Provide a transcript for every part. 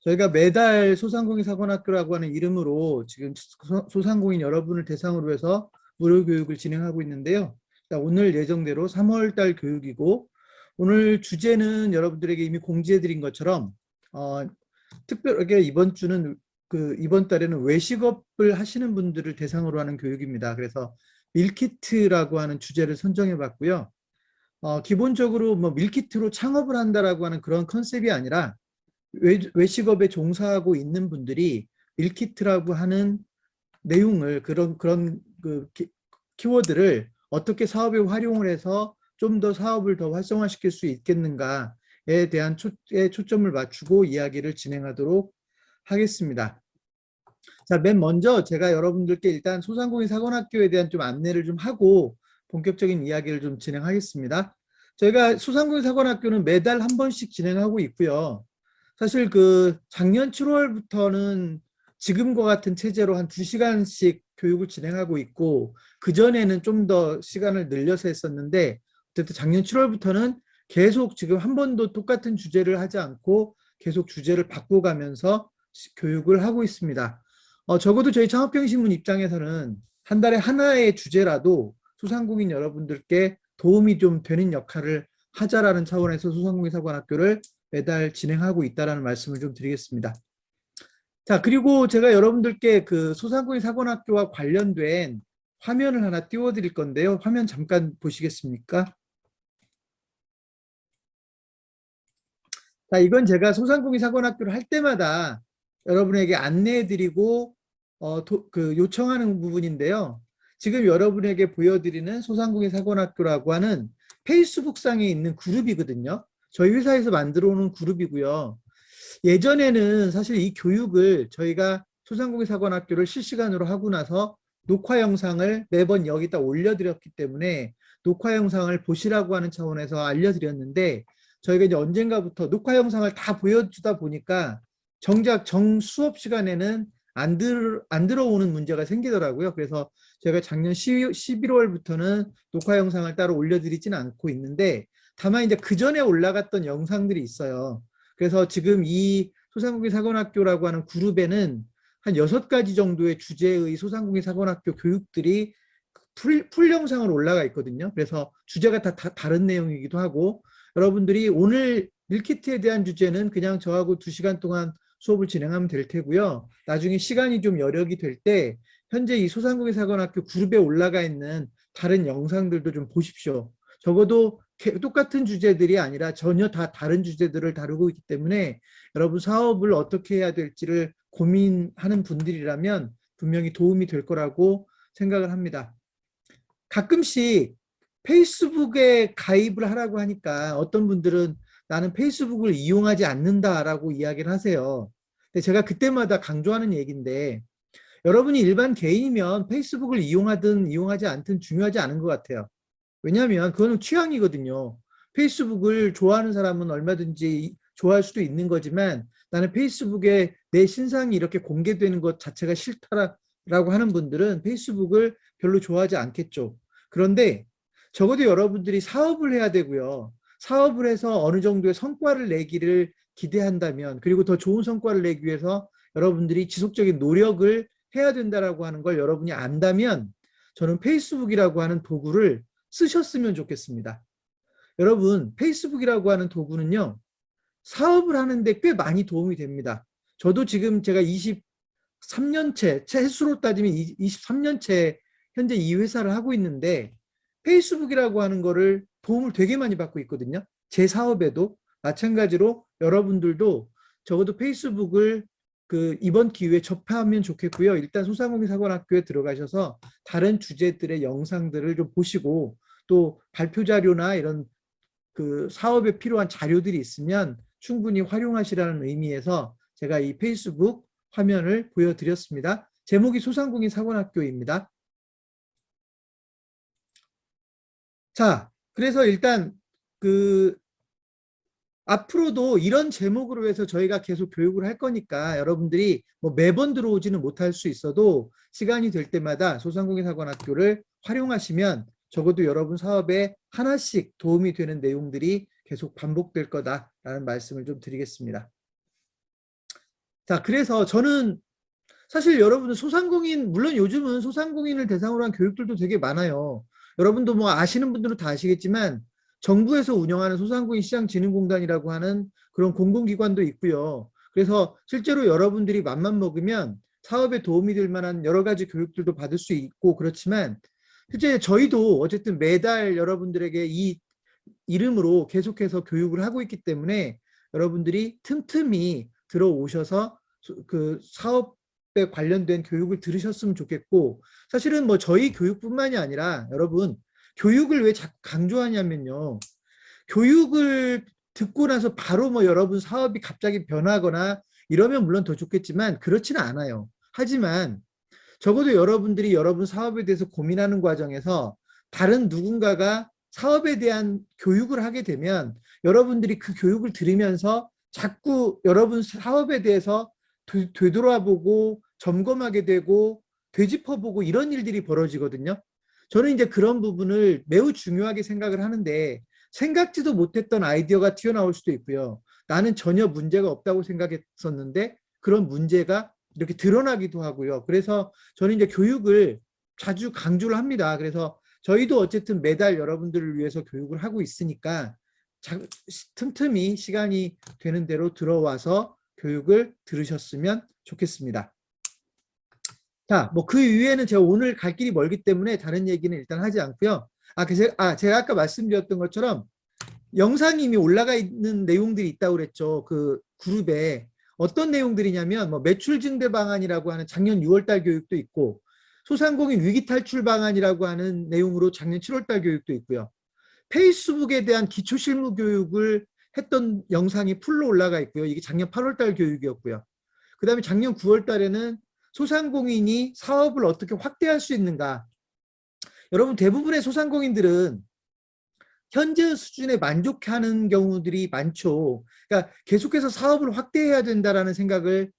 저희가 매달 소상공인 사관학교라고 하는 이름으로 지금 소상공인 여러분을 대상으로 해서 무료 교육을 진행하고 있는데요. 오늘 예정대로 3월 달 교육이고, 오늘 주제는 여러분들에게 이미 공지해 드린 것처럼 특별하게 이번 달에는 외식업을 하시는 분들을 대상으로 하는 교육입니다. 그래서 밀키트라고 하는 주제를 선정해 봤고요. 기본적으로 뭐 밀키트로 창업을 한다라고 하는 그런 컨셉이 아니라 외식업에 종사하고 있는 분들이 밀키트라고 하는 내용을 그런 키워드를 어떻게 사업에 활용을 해서 좀 더 사업을 더 활성화시킬 수 있겠는가에 대한 초점을 맞추고 이야기를 진행하도록 하겠습니다. 자, 맨 먼저 제가 여러분들께 일단 소상공인 사관학교에 대한 좀 안내를 좀 하고 본격적인 이야기를 좀 진행하겠습니다. 저희가 소상공인 사관학교는 매달 한 번씩 진행하고 있고요. 사실 작년 7월부터는 지금과 같은 체제로 한 2시간씩 교육을 진행하고 있고, 그전에는 좀 더 시간을 늘려서 했었는데, 어쨌든 작년 7월부터는 계속 지금 한 번도 똑같은 주제를 하지 않고 계속 주제를 바꿔가면서 교육을 하고 있습니다. 적어도 저희 창업경신문 입장에서는 한 달에 하나의 주제라도 소상공인 여러분들께 도움이 좀 되는 역할을 하자라는 차원에서 소상공인 사관학교를 매달 진행하고 있다는 말씀을 좀 드리겠습니다. 자, 그리고 제가 여러분들께 소상공인 사관학교와 관련된 화면을 하나 띄워드릴 건데요. 화면 잠깐 보시겠습니까? 자, 이건 제가 소상공인 사관학교를 할 때마다 여러분에게 안내해드리고 요청하는 부분인데요. 지금 여러분에게 보여드리는 소상공인 사관학교라고 하는 페이스북상에 있는 그룹이거든요. 저희 회사에서 만들어 놓은 그룹이고요. 예전에는 사실 이 교육을 저희가 소상공인 사관학교를 실시간으로 하고 나서 녹화 영상을 매번 여기다 올려드렸기 때문에 녹화 영상을 보시라고 하는 차원에서 알려드렸는데, 저희가 이제 언젠가부터 녹화 영상을 다 보여주다 보니까 정작 정 수업 시간에는 안 들어오는 문제가 생기더라고요. 그래서 제가 작년 11월부터는 녹화 영상을 따로 올려드리지는 않고 있는데, 다만 이제 그 전에 올라갔던 영상들이 있어요. 그래서 지금 이 소상공인 사관학교라고 하는 그룹에는 한 6가지 정도의 주제의 소상공인 사관학교 교육들이 풀 영상으로 올라가 있거든요. 그래서 주제가 다 다른 내용이기도 하고, 여러분들이 오늘 밀키트에 대한 주제는 그냥 저하고 2시간 동안 수업을 진행하면 될 테고요. 나중에 시간이 좀 여력이 될 때 현재 이 소상공인 사관학교 그룹에 올라가 있는 다른 영상들도 좀 보십시오. 적어도 똑같은 주제들이 아니라 전혀 다 다른 주제들을 다루고 있기 때문에 여러분 사업을 어떻게 해야 될지를 고민하는 분들이라면 분명히 도움이 될 거라고 생각을 합니다. 가끔씩 페이스북에 가입을 하라고 하니까 어떤 분들은 나는 페이스북을 이용하지 않는다라고 이야기를 하세요. 근데 제가 그때마다 강조하는 얘기인데, 여러분이 일반 개인이면 페이스북을 이용하든 이용하지 않든 중요하지 않은 것 같아요. 왜냐하면 그거는 취향이거든요. 페이스북을 좋아하는 사람은 얼마든지 좋아할 수도 있는 거지만, 나는 페이스북에 내 신상이 이렇게 공개되는 것 자체가 싫다라고 하는 분들은 페이스북을 별로 좋아하지 않겠죠. 그런데 적어도 여러분들이 사업을 해야 되고요. 사업을 해서 어느 정도의 성과를 내기를 기대한다면, 그리고 더 좋은 성과를 내기 위해서 여러분들이 지속적인 노력을 해야 된다라고 하는 걸 여러분이 안다면, 저는 페이스북이라고 하는 도구를 쓰셨으면 좋겠습니다. 여러분, 페이스북이라고 하는 도구는요, 사업을 하는데 꽤 많이 도움이 됩니다. 저도 지금 제가 23년째, 횟수로 따지면 23년째 현재 이 회사를 하고 있는데, 페이스북이라고 하는 거를 도움을 되게 많이 받고 있거든요. 제 사업에도 마찬가지로 여러분들도 적어도 페이스북을 이번 기회에 접하면 좋겠고요. 일단 소상공인 사관학교에 들어가셔서 다른 주제들의 영상들을 좀 보시고, 또 발표 자료나 이런 사업에 필요한 자료들이 있으면 충분히 활용하시라는 의미에서 제가 이 페이스북 화면을 보여드렸습니다. 제목이 소상공인 사관학교입니다. 자, 그래서 일단 앞으로도 이런 제목으로 해서 저희가 계속 교육을 할 거니까 여러분들이 뭐 매번 들어오지는 못할 수 있어도 시간이 될 때마다 소상공인 사관학교를 활용하시면 적어도 여러분 사업에 하나씩 도움이 되는 내용들이 계속 반복될 거다라는 말씀을 좀 드리겠습니다. 자, 그래서 저는 사실 여러분들 소상공인, 물론 요즘은 소상공인을 대상으로 한 교육들도 되게 많아요. 여러분도 뭐 아시는 분들은 다 아시겠지만 정부에서 운영하는 소상공인 시장진흥공단이라고 하는 그런 공공기관도 있고요. 그래서 실제로 여러분들이 맘만 먹으면 사업에 도움이 될 만한 여러 가지 교육들도 받을 수 있고 그렇지만 실제 저희도 어쨌든 매달 여러분들에게 이 이름으로 계속해서 교육을 하고 있기 때문에 여러분들이 틈틈이 들어오셔서 그 사업에 관련된 교육을 들으셨으면 좋겠고, 사실은 뭐 저희 교육뿐만이 아니라 여러분 교육을 왜 자꾸 강조하냐면요, 교육을 듣고 나서 바로 뭐 여러분 사업이 갑자기 변하거나 이러면 물론 더 좋겠지만 그렇지는 않아요. 하지만 적어도 여러분들이 여러분 사업에 대해서 고민하는 과정에서 다른 누군가가 사업에 대한 교육을 하게 되면 여러분들이 그 교육을 들으면서 자꾸 여러분 사업에 대해서 되돌아보고 점검하게 되고 되짚어보고 이런 일들이 벌어지거든요. 저는 이제 그런 부분을 매우 중요하게 생각을 하는데, 생각지도 못했던 아이디어가 튀어나올 수도 있고요. 나는 전혀 문제가 없다고 생각했었는데 그런 문제가 이렇게 드러나기도 하고요. 그래서 저는 이제 교육을 자주 강조를 합니다. 그래서 저희도 어쨌든 매달 여러분들을 위해서 교육을 하고 있으니까 틈틈이 시간이 되는 대로 들어와서 교육을 들으셨으면 좋겠습니다. 자, 뭐 그 이후에는 제가 오늘 갈 길이 멀기 때문에 다른 얘기는 일단 하지 않고요. 제가 아까 말씀드렸던 것처럼 영상이 이미 올라가 있는 내용들이 있다고 그랬죠. 그 그룹에. 어떤 내용들이냐면 뭐 매출 증대 방안이라고 하는 작년 6월 달 교육도 있고, 소상공인 위기 탈출 방안이라고 하는 내용으로 작년 7월 달 교육도 있고요. 페이스북에 대한 기초 실무 교육을 했던 영상이 풀로 올라가 있고요. 이게 작년 8월 달 교육이었고요. 그다음에 작년 9월 달에는 소상공인이 사업을 어떻게 확대할 수 있는가. 여러분 대부분의 소상공인들은 현재 수준에 만족하는 경우들이 많죠. 그러니까 계속해서 사업을 확대해야 된다라는 생각을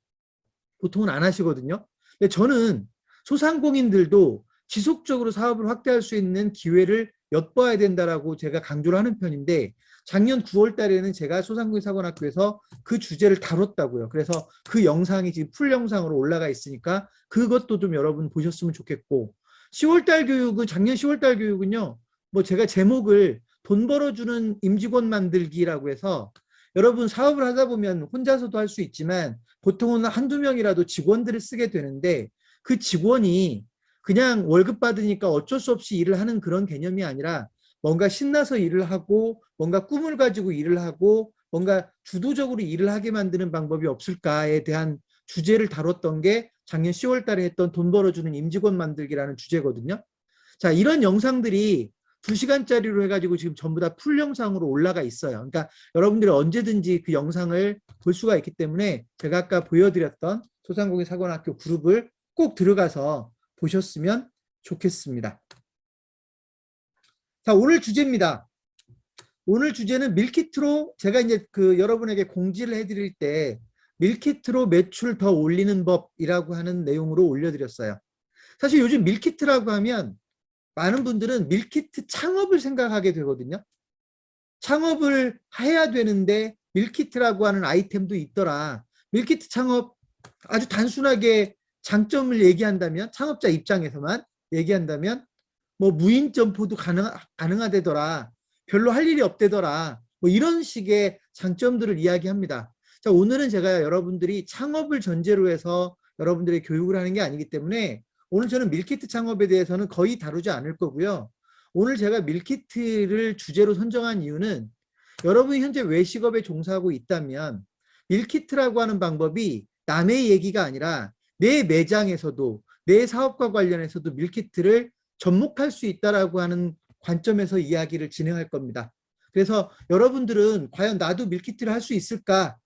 보통은 안 하시거든요. 근데 저는 소상공인들도 지속적으로 사업을 확대할 수 있는 기회를 엿봐야 된다라고 제가 강조를 하는 편인데, 작년 9월 달에는 제가 소상공인 사관학교에서 그 주제를 다뤘다고요. 그래서 그 영상이 지금 풀 영상으로 올라가 있으니까 그것도 좀 여러분 보셨으면 좋겠고, 10월 달 교육은, 작년 10월 달 교육은요, 뭐 제가 제목을 돈 벌어주는 임직원 만들기라고 해서, 여러분 사업을 하다 보면 혼자서도 할 수 있지만 보통은 한두 명이라도 직원들을 쓰게 되는데, 그 직원이 그냥 월급 받으니까 어쩔 수 없이 일을 하는 그런 개념이 아니라 뭔가 신나서 일을 하고 뭔가 꿈을 가지고 일을 하고 뭔가 주도적으로 일을 하게 만드는 방법이 없을까에 대한 주제를 다뤘던 게 작년 10월 달에 했던 돈 벌어주는 임직원 만들기라는 주제거든요. 자, 이런 영상들이 2시간짜리로 해가지고 지금 전부 다 풀 영상으로 올라가 있어요. 그러니까 여러분들이 언제든지 그 영상을 볼 수가 있기 때문에 제가 아까 보여드렸던 소상공인 사관학교 그룹을 꼭 들어가서 보셨으면 좋겠습니다. 자, 오늘 주제입니다. 오늘 주제는 밀키트로, 제가 이제 그 여러분에게 공지를 해드릴 때 밀키트로 매출 더 올리는 법이라고 하는 내용으로 올려드렸어요. 사실 요즘 밀키트라고 하면 많은 분들은 밀키트 창업을 생각하게 되거든요. 창업을 해야 되는데 밀키트라고 하는 아이템도 있더라. 밀키트 창업, 아주 단순하게 장점을 얘기한다면, 창업자 입장에서만 얘기한다면 뭐 무인 점포도 가능하대더라. 별로 할 일이 없대더라. 뭐 이런 식의 장점들을 이야기합니다. 자, 오늘은 제가 여러분들이 창업을 전제로 해서 여러분들의 교육을 하는 게 아니기 때문에 오늘 저는 밀키트 창업에 대해서는 거의 다루지 않을 거고요. 오늘 제가 밀키트를 주제로 선정한 이유는, 여러분이 현재 외식업에 종사하고 있다면 밀키트라고 하는 방법이 남의 얘기가 아니라 내 매장에서도, 내 사업과 관련해서도 밀키트를 접목할 수 있다라고 하는 관점에서 이야기를 진행할 겁니다. 그래서 여러분들은 과연 나도 밀키트를 할 수 있을까?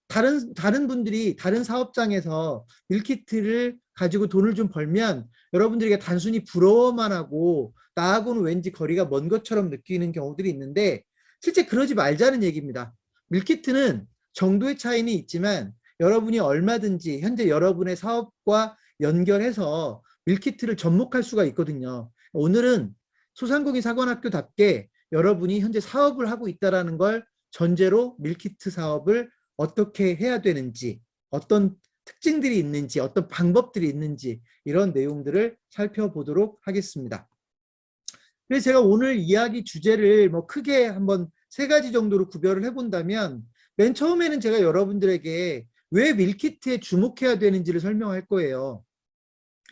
다른 분들이 다른 사업장에서 밀키트를 가지고 돈을 좀 벌면 여러분들에게 단순히 부러워만 하고 나하고는 왠지 거리가 먼 것처럼 느끼는 경우들이 있는데, 실제 그러지 말자는 얘기입니다. 밀키트는 정도의 차이는 있지만 여러분이 얼마든지 현재 여러분의 사업과 연결해서 밀키트를 접목할 수가 있거든요. 오늘은 소상공인 사관학교답게 여러분이 현재 사업을 하고 있다는 걸 전제로 밀키트 사업을 어떻게 해야 되는지, 어떤 특징들이 있는지, 어떤 방법들이 있는지 이런 내용들을 살펴보도록 하겠습니다. 그래서 제가 오늘 이야기 주제를 뭐 크게 한번 3가지 정도로 구별을 해본다면, 맨 처음에는 제가 여러분들에게 왜 밀키트에 주목해야 되는지를 설명할 거예요.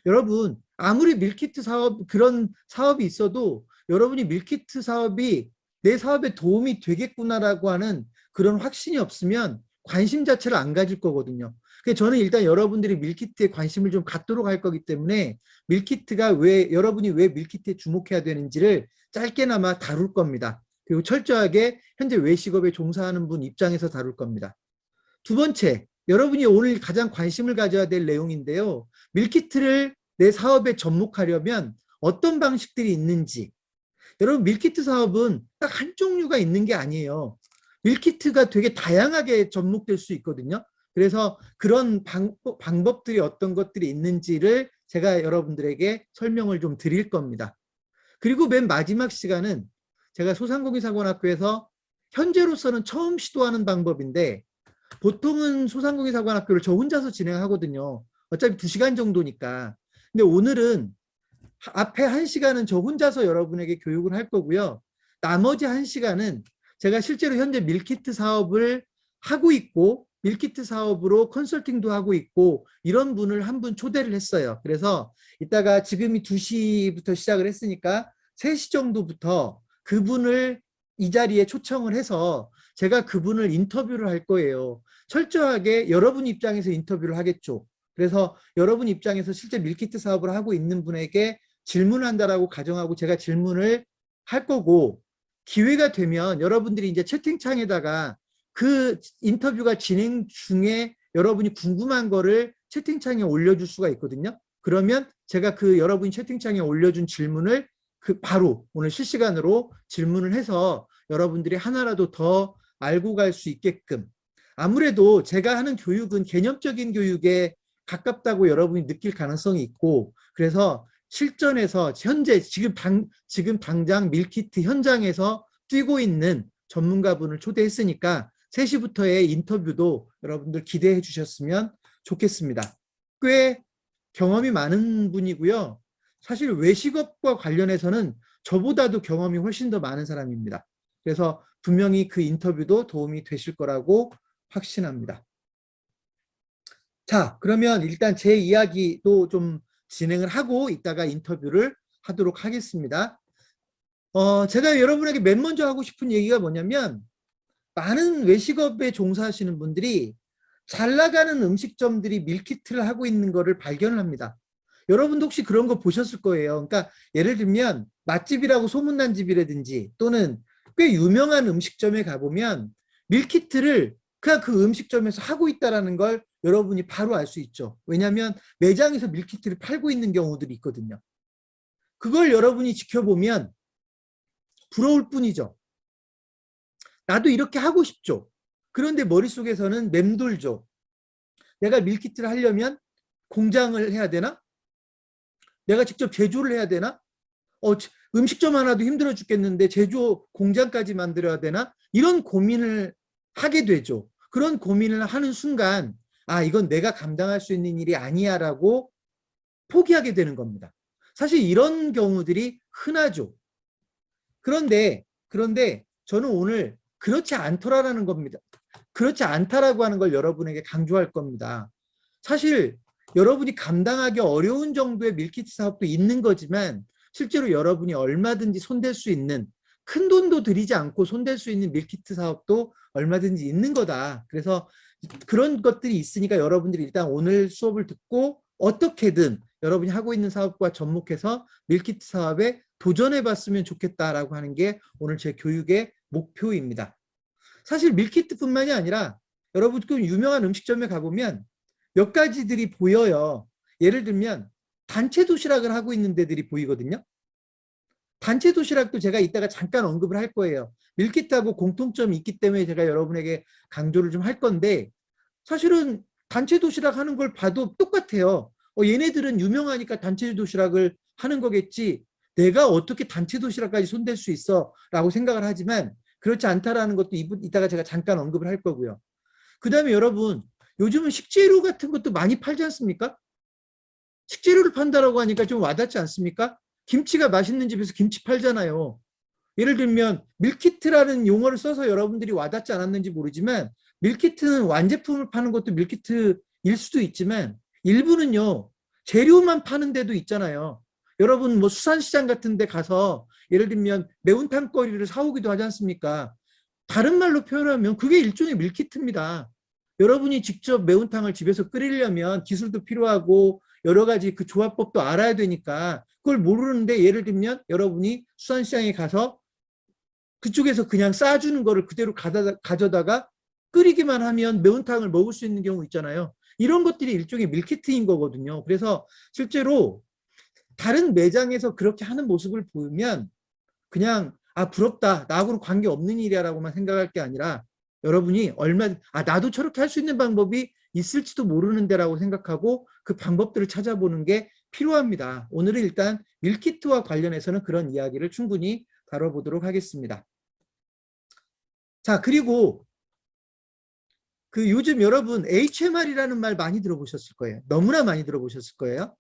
여러분, 아무리 밀키트 사업, 그런 사업이 있어도 여러분이 밀키트 사업이 내 사업에 도움이 되겠구나라고 하는 그런 확신이 없으면 관심 자체를 안 가질 거거든요. 그래서 저는 일단 여러분들이 밀키트에 관심을 좀 갖도록 할 거기 때문에 여러분이 왜 밀키트에 주목해야 되는지를 짧게나마 다룰 겁니다. 그리고 철저하게 현재 외식업에 종사하는 분 입장에서 다룰 겁니다. 두 번째, 여러분이 오늘 가장 관심을 가져야 될 내용인데요. 밀키트를 내 사업에 접목하려면 어떤 방식들이 있는지. 여러분, 밀키트 사업은 딱 한 종류가 있는 게 아니에요. 밀키트가 되게 다양하게 접목될 수 있거든요. 그래서 그런 방법들이 어떤 것들이 있는지를 제가 여러분들에게 설명을 좀 드릴 겁니다. 그리고 맨 마지막 시간은 제가 소상공인사관학교에서 현재로서는 처음 시도하는 방법인데, 보통은 소상공인사관학교를 저 혼자서 진행하거든요. 어차피 2시간 정도니까. 근데 오늘은 앞에 1시간은 저 혼자서 여러분에게 교육을 할 거고요. 나머지 1시간은 제가 실제로 현재 밀키트 사업을 하고 있고, 밀키트 사업으로 컨설팅도 하고 있고, 이런 분을 한 분 초대를 했어요. 그래서 이따가 지금이 2시부터 시작을 했으니까 3시 정도부터 그분을 이 자리에 초청을 해서 제가 그분을 인터뷰를 할 거예요. 철저하게 여러분 입장에서 인터뷰를 하겠죠. 그래서 여러분 입장에서 실제 밀키트 사업을 하고 있는 분에게 질문한다라고 가정하고 제가 질문을 할 거고, 기회가 되면 여러분들이 이제 채팅창에다가 그 인터뷰가 진행 중에 여러분이 궁금한 거를 채팅창에 올려줄 수가 있거든요. 그러면 제가 그 여러분이 채팅창에 올려준 질문을 바로 오늘 실시간으로 질문을 해서 여러분들이 하나라도 더 알고 갈 수 있게끔, 아무래도 제가 하는 교육은 개념적인 교육에 가깝다고 여러분이 느낄 가능성이 있고, 그래서 실전에서 현재 지금 당장 밀키트 현장에서 뛰고 있는 전문가분을 초대했으니까 3시부터의 인터뷰도 여러분들 기대해 주셨으면 좋겠습니다. 꽤 경험이 많은 분이고요. 사실 외식업과 관련해서는 저보다도 경험이 훨씬 더 많은 사람입니다. 그래서 분명히 그 인터뷰도 도움이 되실 거라고 확신합니다. 자, 그러면 일단 제 이야기도 좀 진행을 하고 이따가 인터뷰를 하도록 하겠습니다. 제가 여러분에게 맨 먼저 하고 싶은 얘기가 뭐냐면, 많은 외식업에 종사하시는 분들이 잘 나가는 음식점들이 밀키트를 하고 있는 거를 발견을 합니다. 여러분도 혹시 그런 거 보셨을 거예요. 그러니까 예를 들면 맛집이라고 소문난 집이라든지 또는 꽤 유명한 음식점에 가보면 밀키트를 그냥 그 음식점에서 하고 있다는 걸 여러분이 바로 알 수 있죠. 왜냐하면 매장에서 밀키트를 팔고 있는 경우들이 있거든요. 그걸 여러분이 지켜보면 부러울 뿐이죠. 나도 이렇게 하고 싶죠. 그런데 머릿속에서는 맴돌죠. 내가 밀키트를 하려면 공장을 해야 되나? 내가 직접 제조를 해야 되나? 음식점 하나도 힘들어 죽겠는데 제조 공장까지 만들어야 되나? 이런 고민을 하게 되죠. 그런 고민을 하는 순간, 이건 내가 감당할 수 있는 일이 아니야 라고 포기하게 되는 겁니다. 사실 이런 경우들이 흔하죠. 그런데 저는 오늘 그렇지 않더라라는 겁니다. 그렇지 않다라고 하는 걸 여러분에게 강조할 겁니다. 사실 여러분이 감당하기 어려운 정도의 밀키트 사업도 있는 거지만, 실제로 여러분이 얼마든지 손댈 수 있는, 큰 돈도 들이지 않고 손댈 수 있는 밀키트 사업도 얼마든지 있는 거다. 그래서 그런 것들이 있으니까 여러분들이 일단 오늘 수업을 듣고 어떻게든 여러분이 하고 있는 사업과 접목해서 밀키트 사업에 도전해 봤으면 좋겠다라고 하는 게 오늘 제 교육의 목표입니다. 사실 밀키트뿐만이 아니라 여러분 그 유명한 음식점에 가보면 몇 가지들이 보여요. 예를 들면 단체 도시락을 하고 있는 데들이 보이거든요. 단체 도시락도 제가 이따가 잠깐 언급을 할 거예요. 밀키트하고 공통점이 있기 때문에 제가 여러분에게 강조를 좀 할 건데, 사실은 단체 도시락 하는 걸 봐도 똑같아요. 얘네들은 유명하니까 단체 도시락을 하는 거겠지. 내가 어떻게 단체 도시락까지 손댈 수 있어? 라고 생각을 하지만 그렇지 않다라는 것도 이따가 제가 잠깐 언급을 할 거고요. 그 다음에 여러분, 요즘은 식재료 같은 것도 많이 팔지 않습니까? 식재료를 판다라고 하니까 좀 와닿지 않습니까? 김치가 맛있는 집에서 김치 팔잖아요. 예를 들면 밀키트라는 용어를 써서 여러분들이 와닿지 않았는지 모르지만 밀키트는 완제품을 파는 것도 밀키트일 수도 있지만 일부는요, 재료만 파는 데도 있잖아요. 여러분 뭐 수산시장 같은 데 가서 예를 들면 매운탕거리를 사오기도 하지 않습니까? 다른 말로 표현하면 그게 일종의 밀키트입니다. 여러분이 직접 매운탕을 집에서 끓이려면 기술도 필요하고 여러 가지 그 조합법도 알아야 되니까 그걸 모르는데 예를 들면 여러분이 수산시장에 가서 그쪽에서 그냥 싸주는 거를 그대로 가져다가 끓이기만 하면 매운탕을 먹을 수 있는 경우 있잖아요. 이런 것들이 일종의 밀키트인 거거든요. 그래서 실제로 다른 매장에서 그렇게 하는 모습을 보면 그냥 부럽다, 나하고는 관계없는 일이야라고만 생각할 게 아니라 여러분이 나도 저렇게 할 수 있는 방법이 있을지도 모르는데라고 생각하고 그 방법들을 찾아보는 게 필요합니다. 오늘은 일단 밀키트와 관련해서는 그런 이야기를 충분히 다뤄보도록 하겠습니다. 자, 그리고 그 요즘 여러분 HMR이라는 말 많이 들어보셨을 거예요. 너무나 많이 들어보셨을 거예요.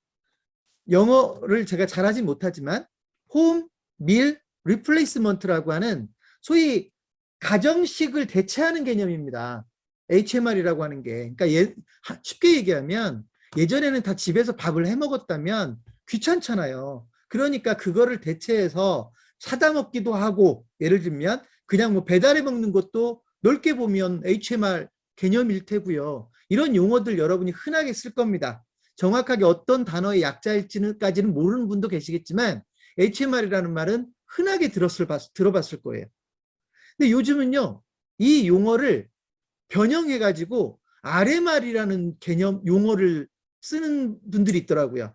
영어를 제가 잘하진 못하지만 홈 밀 리플레이스먼트라고 하는 소위 가정식을 대체하는 개념입니다. HMR이라고 하는 게. 그러니까 쉽게 얘기하면 예전에는 다 집에서 밥을 해 먹었다면 귀찮잖아요. 그러니까 그거를 대체해서 사다 먹기도 하고 예를 들면 그냥 뭐 배달해 먹는 것도 넓게 보면 HMR 개념일 테고요. 이런 용어들 여러분이 흔하게 쓸 겁니다. 정확하게 어떤 단어의 약자일지까지는 모르는 분도 계시겠지만 HMR이라는 말은 흔하게 들어봤을 거예요. 근데 요즘은요, 이 용어를 변형해가지고 RMR이라는 개념 용어를 쓰는 분들이 있더라고요.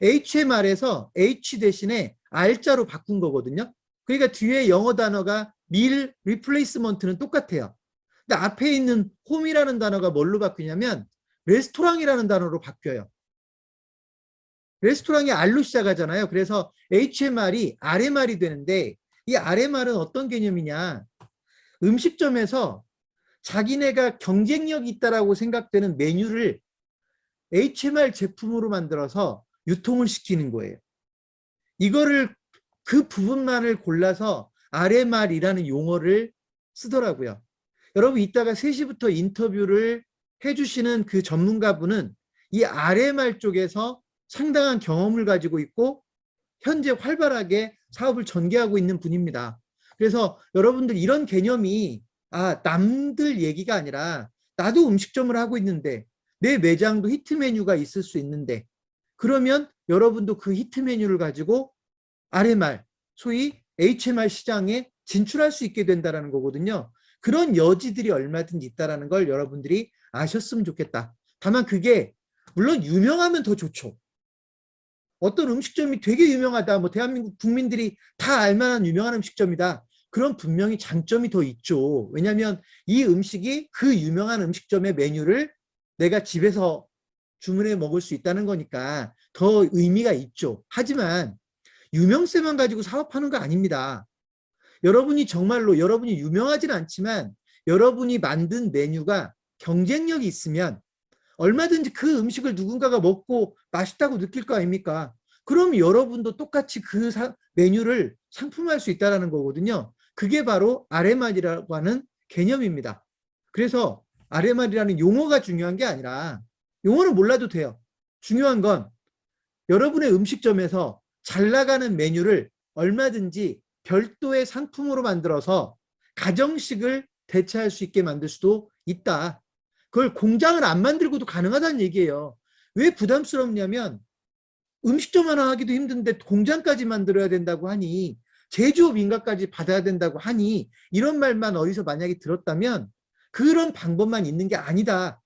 HMR에서 H 대신에 R자로 바꾼 거거든요. 그러니까 뒤에 영어 단어가 meal replacement는 똑같아요. 근데 앞에 있는 홈이라는 단어가 뭘로 바뀌냐면 레스토랑이라는 단어로 바뀌어요. 레스토랑이 R로 시작하잖아요. 그래서 HMR이 RMR이 되는데 이 RMR은 어떤 개념이냐. 음식점에서 자기네가 경쟁력이 있다라고 생각되는 메뉴를 HMR 제품으로 만들어서 유통을 시키는 거예요. 이거를 그 부분만을 골라서 RMR이라는 용어를 쓰더라고요. 여러분 이따가 3시부터 인터뷰를 해주시는 그 전문가분은 이 RMR 쪽에서 상당한 경험을 가지고 있고 현재 활발하게 사업을 전개하고 있는 분입니다. 그래서 여러분들 이런 개념이 남들 얘기가 아니라 나도 음식점을 하고 있는데 내 매장도 히트 메뉴가 있을 수 있는데 그러면 여러분도 그 히트 메뉴를 가지고 RMR, 소위 HMR 시장에 진출할 수 있게 된다는 거거든요. 그런 여지들이 얼마든지 있다는 걸 여러분들이 아셨으면 좋겠다. 다만 그게 물론 유명하면 더 좋죠. 어떤 음식점이 되게 유명하다. 뭐 대한민국 국민들이 다 알만한 유명한 음식점이다. 그럼 분명히 장점이 더 있죠. 왜냐하면 이 음식이 그 유명한 음식점의 메뉴를 내가 집에서 주문해 먹을 수 있다는 거니까 더 의미가 있죠. 하지만 유명세만 가지고 사업하는 거 아닙니다. 여러분이 정말로 여러분이 유명하진 않지만 여러분이 만든 메뉴가 경쟁력이 있으면 얼마든지 그 음식을 누군가가 먹고 맛있다고 느낄 거 아닙니까? 그럼 여러분도 똑같이 그 메뉴를 상품화할 수 있다는 거거든요. 그게 바로 RMR이라고 하는 개념입니다. 그래서 RMR이라는 용어가 중요한 게 아니라 용어는 몰라도 돼요. 중요한 건 여러분의 음식점에서 잘 나가는 메뉴를 얼마든지 별도의 상품으로 만들어서 가정식을 대체할 수 있게 만들 수도 있다. 그걸 공장을 안 만들고도 가능하다는 얘기예요. 왜 부담스럽냐면 음식점 하나 하기도 힘든데 공장까지 만들어야 된다고 하니 제조업 인가까지 받아야 된다고 하니 이런 말만 어디서 만약에 들었다면 그런 방법만 있는 게 아니다.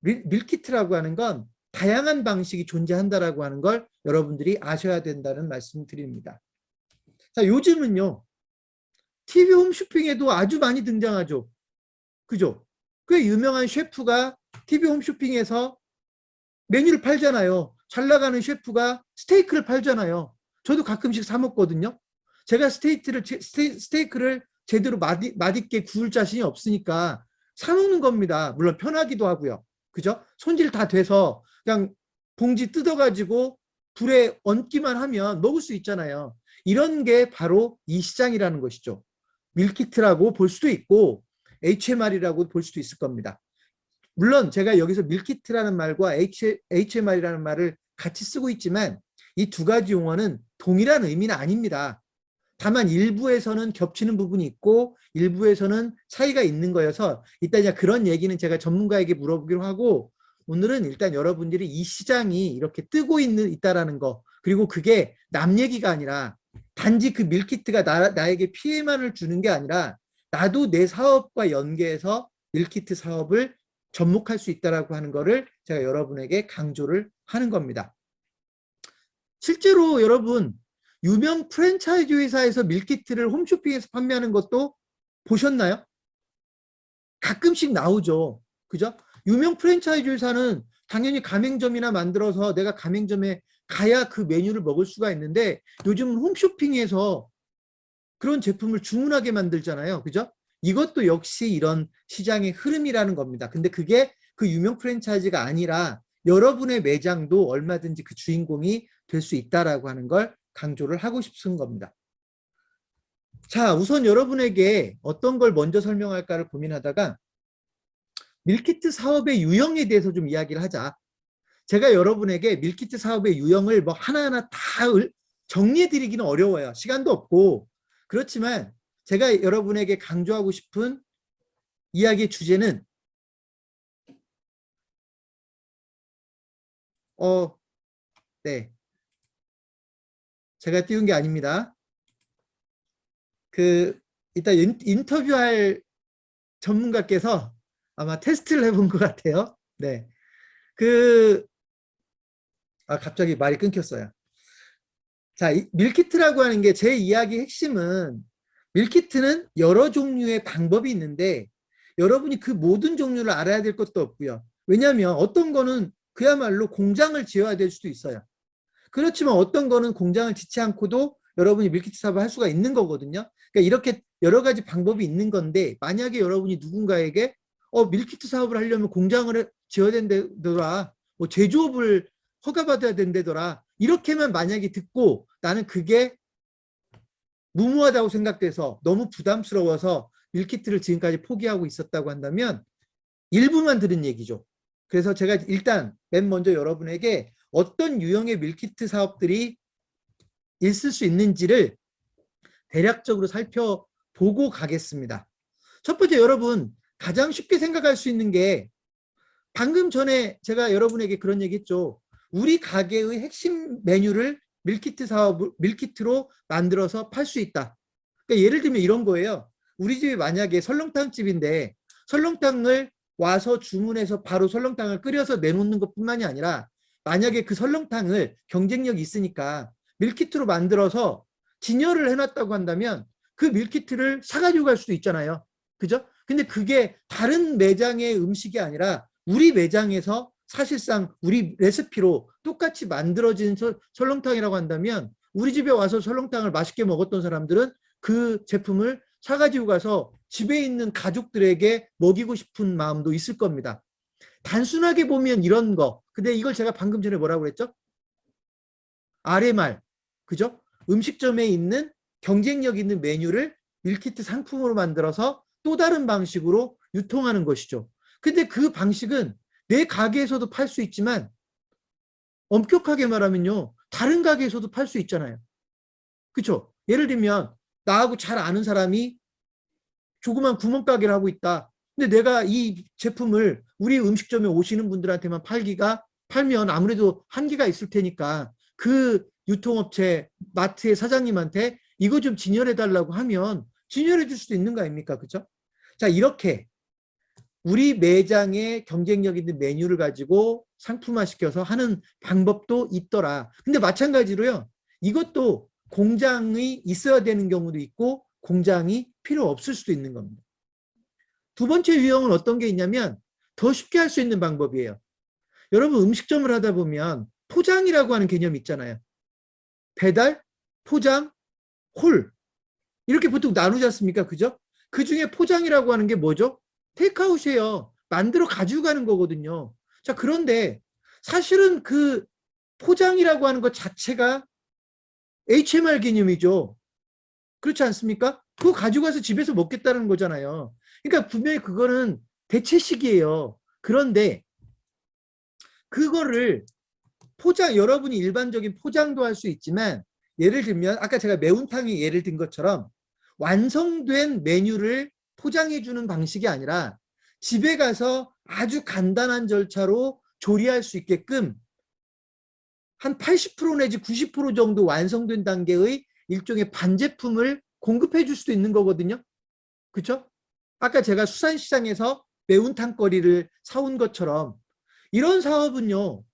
밀키트라고 하는 건 다양한 방식이 존재한다라고 하는 걸 여러분들이 아셔야 된다는 말씀을 드립니다. 자, 요즘은요. TV 홈쇼핑에도 아주 많이 등장하죠. 그죠? 꽤 유명한 셰프가 TV 홈쇼핑에서 메뉴를 팔잖아요. 잘 나가는 셰프가 스테이크를 팔잖아요. 저도 가끔씩 사 먹거든요. 제가 스테이크를 제대로 맛있게 구울 자신이 없으니까 사 먹는 겁니다. 물론 편하기도 하고요. 그죠? 손질 다 돼서 그냥 봉지 뜯어가지고 불에 얹기만 하면 먹을 수 있잖아요. 이런 게 바로 이 시장이라는 것이죠. 밀키트라고 볼 수도 있고 HMR이라고 볼 수도 있을 겁니다. 물론 제가 여기서 밀키트라는 말과 HMR이라는 말을 같이 쓰고 있지만 이 두 가지 용어는 동일한 의미는 아닙니다. 다만 일부에서는 겹치는 부분이 있고 일부에서는 차이가 있는 거여서 일단 그런 얘기는 제가 전문가에게 물어보기로 하고, 오늘은 일단 여러분들이 이 시장이 이렇게 뜨고 있다라는 거, 그리고 그게 남 얘기가 아니라 단지 그 밀키트가 나에게 피해만을 주는 게 아니라 나도 내 사업과 연계해서 밀키트 사업을 접목할 수 있다라고 하는 거를 제가 여러분에게 강조를 하는 겁니다. 실제로 여러분 유명 프랜차이즈 회사에서 밀키트를 홈쇼핑에서 판매하는 것도 보셨나요? 가끔씩 나오죠. 그죠? 유명 프랜차이즈 회사는 당연히 가맹점이나 만들어서 내가 가맹점에 가야 그 메뉴를 먹을 수가 있는데 요즘은 홈쇼핑에서 그런 제품을 주문하게 만들잖아요. 그죠? 이것도 역시 이런 시장의 흐름이라는 겁니다. 근데 그게 그 유명 프랜차이즈가 아니라 여러분의 매장도 얼마든지 그 주인공이 될 수 있다라고 하는 걸 강조를 하고 싶은 겁니다. 자, 우선 여러분에게 어떤 걸 먼저 설명할까를 고민하다가 밀키트 사업의 유형에 대해서 좀 이야기를 하자. 제가 여러분에게 밀키트 사업의 유형을 뭐 하나하나 다 정리해 드리기는 어려워요. 시간도 없고. 그렇지만 제가 여러분에게 강조하고 싶은 이야기의 주제는 네. 제가 띄운 게 아닙니다. 이따 인터뷰할 전문가께서 아마 테스트를 해본 것 같아요. 네. 갑자기 말이 끊겼어요. 자, 밀키트라고 하는 게 제 이야기의 핵심은 밀키트는 여러 종류의 방법이 있는데 여러분이 그 모든 종류를 알아야 될 것도 없고요. 왜냐하면 어떤 거는 그야말로 공장을 지어야 될 수도 있어요. 그렇지만 어떤 거는 공장을 짓지 않고도 여러분이 밀키트 사업을 할 수가 있는 거거든요. 그러니까 이렇게 여러 가지 방법이 있는 건데 만약에 여러분이 누군가에게 밀키트 사업을 하려면 공장을 지어야 된다더라, 뭐 제조업을 허가받아야 된다더라, 이렇게만 만약에 듣고 나는 그게 무모하다고 생각돼서 너무 부담스러워서 밀키트를 지금까지 포기하고 있었다고 한다면 일부만 들은 얘기죠. 그래서 제가 일단 맨 먼저 여러분에게 어떤 유형의 밀키트 사업들이 있을 수 있는지를 대략적으로 살펴보고 가겠습니다. 첫 번째, 여러분 가장 쉽게 생각할 수 있는 게 방금 전에 제가 여러분에게 그런 얘기 했죠. 우리 가게의 핵심 메뉴를 밀키트로 만들어서 팔 수 있다. 그러니까 예를 들면 이런 거예요. 우리 집이 만약에 설렁탕 집인데 설렁탕을 와서 주문해서 바로 설렁탕을 끓여서 내놓는 것뿐만이 아니라 만약에 그 설렁탕을 경쟁력이 있으니까 밀키트로 만들어서 진열을 해놨다고 한다면 그 밀키트를 사가지고 갈 수도 있잖아요. 그죠? 근데 그게 다른 매장의 음식이 아니라 우리 매장에서 사실상 우리 레시피로 똑같이 만들어진 설렁탕이라고 한다면 우리 집에 와서 설렁탕을 맛있게 먹었던 사람들은 그 제품을 사가지고 가서 집에 있는 가족들에게 먹이고 싶은 마음도 있을 겁니다. 단순하게 보면 이런 거. 근데 이걸 제가 방금 전에 뭐라고 그랬죠? RMR. 그죠? 음식점에 있는 경쟁력 있는 메뉴를 밀키트 상품으로 만들어서 또 다른 방식으로 유통하는 것이죠. 근데 그 방식은 내 가게에서도 팔 수 있지만 엄격하게 말하면요, 다른 가게에서도 팔 수 있잖아요. 그렇죠? 예를 들면 나하고 잘 아는 사람이 조그만 구멍가게를 하고 있다. 근데 내가 이 제품을 우리 음식점에 오시는 분들한테만 팔면 아무래도 한계가 있을 테니까 그 유통업체 마트의 사장님한테 이거 좀 진열해 달라고 하면 진열해 줄 수도 있는 거 아닙니까? 그렇죠? 자, 이렇게 우리 매장의 경쟁력 있는 메뉴를 가지고 상품화시켜서 하는 방법도 있더라. 근데 마찬가지로요, 이것도 공장이 있어야 되는 경우도 있고 공장이 필요 없을 수도 있는 겁니다. 두 번째 유형은 어떤 게 있냐면 더 쉽게 할 수 있는 방법이에요. 여러분 음식점을 하다 보면 포장이라고 하는 개념이 있잖아요. 배달, 포장, 홀. 이렇게 보통 나누지 않습니까? 그죠? 그 중에 포장이라고 하는 게 뭐죠? 테이크아웃이에요. 만들어 가지고 가는 거거든요. 자, 그런데 사실은 그 포장이라고 하는 것 자체가 HMR 개념이죠. 그렇지 않습니까? 그거 가지고 가서 집에서 먹겠다는 거잖아요. 그러니까 분명히 그거는 대체식이에요. 그런데 그거를 여러분이 일반적인 포장도 할 수 있지만, 예를 들면 아까 제가 매운탕이 예를 든 것처럼 완성된 메뉴를 포장해 주는 방식이 아니라 집에 가서 아주 간단한 절차로 조리할 수 있게끔 한 80% 내지 90% 정도 완성된 단계의 일종의 반제품을 공급해 줄 수도 있는 거거든요. 그렇죠? 아까 제가 수산시장에서 매운탕거리를 사온 것처럼 이런 사업은요,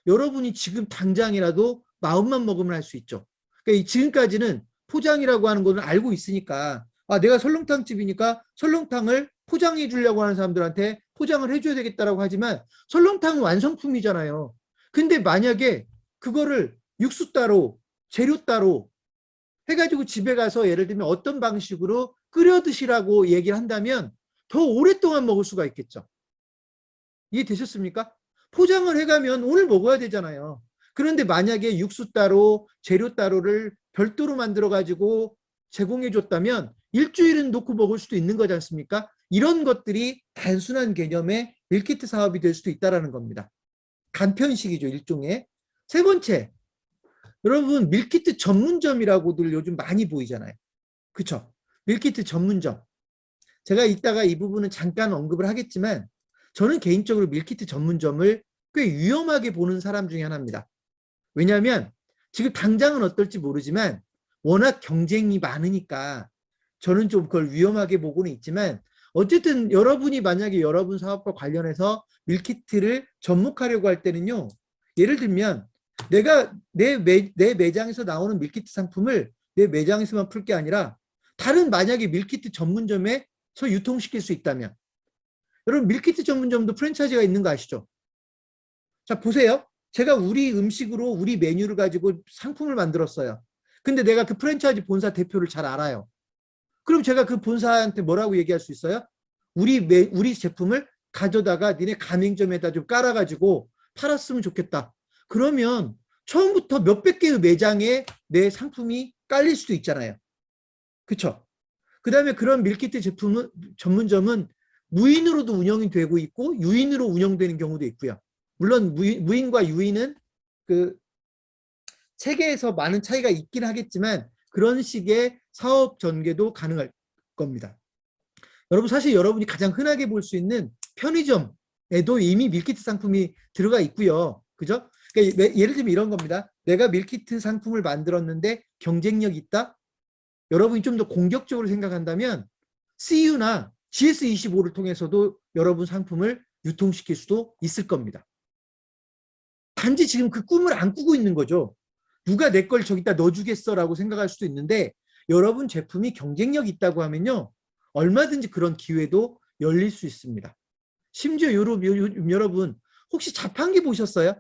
여러분이 지금 당장이라도 마음만 먹으면 할 수 있죠. 그러니까 지금까지는 포장이라고 하는 거는 알고 있으니까, 아, 내가 설렁탕집이니까 설렁탕을 포장해 주려고 하는 사람들한테 포장을 해줘야 되겠다라고 하지만 설렁탕은 완성품이잖아요. 근데 만약에 그거를 육수 따로, 재료 따로 해가지고 집에 가서 예를 들면 어떤 방식으로 끓여 드시라고 얘기를 한다면 더 오랫동안 먹을 수가 있겠죠. 이해되셨습니까? 포장을 해가면 오늘 먹어야 되잖아요. 그런데 만약에 육수 따로 재료 따로를 별도로 만들어 가지고 제공해 줬다면 일주일은 놓고 먹을 수도 있는 거지 않습니까? 이런 것들이 단순한 개념의 밀키트 사업이 될 수도 있다는 겁니다. 간편식이죠, 일종의. 세 번째, 여러분 밀키트 전문점이라고들 요즘 많이 보이잖아요. 그렇죠? 밀키트 전문점. 제가 이따가 이 부분은 잠깐 언급을 하겠지만 저는 개인적으로 밀키트 전문점을 꽤 위험하게 보는 사람 중에 하나입니다. 왜냐하면 지금 당장은 어떨지 모르지만 워낙 경쟁이 많으니까 저는 좀 그걸 위험하게 보고는 있지만, 어쨌든 여러분이 만약에 여러분 사업과 관련해서 밀키트를 접목하려고 할 때는요, 예를 들면 내가 내 매장에서 나오는 밀키트 상품을 내 매장에서만 풀 게 아니라 다른 만약에 밀키트 전문점에서 유통시킬 수 있다면, 여러분 밀키트 전문점도 프랜차이즈가 있는 거 아시죠? 자, 보세요. 제가 우리 음식으로 우리 메뉴를 가지고 상품을 만들었어요. 근데 내가 그 프랜차이즈 본사 대표를 잘 알아요. 그럼 제가 그 본사한테 뭐라고 얘기할 수 있어요? 우리 제품을 가져다가 니네 가맹점에다 좀 깔아가지고 팔았으면 좋겠다. 그러면 처음부터 몇백 개의 매장에 내 상품이 깔릴 수도 있잖아요. 그렇죠? 그 다음에 그런 밀키트 제품은 전문점은 무인으로도 운영이 되고 있고 유인으로 운영되는 경우도 있고요. 물론 무인과 유인은 그 체계에서 많은 차이가 있긴 하겠지만 그런 식의 사업 전개도 가능할 겁니다. 여러분 사실 여러분이 가장 흔하게 볼 수 있는 편의점에도 이미 밀키트 상품이 들어가 있고요. 그죠? 그러니까 예를 들면 이런 겁니다. 내가 밀키트 상품을 만들었는데 경쟁력 있다? 여러분이 좀 더 공격적으로 생각한다면 CU나 GS25를 통해서도 여러분 상품을 유통시킬 수도 있을 겁니다. 단지 지금 그 꿈을 안 꾸고 있는 거죠. 누가 내 걸 저기다 넣어주겠어라고 생각할 수도 있는데, 여러분 제품이 경쟁력 있다고 하면요, 얼마든지 그런 기회도 열릴 수 있습니다. 심지어 여러분 혹시 자판기 보셨어요?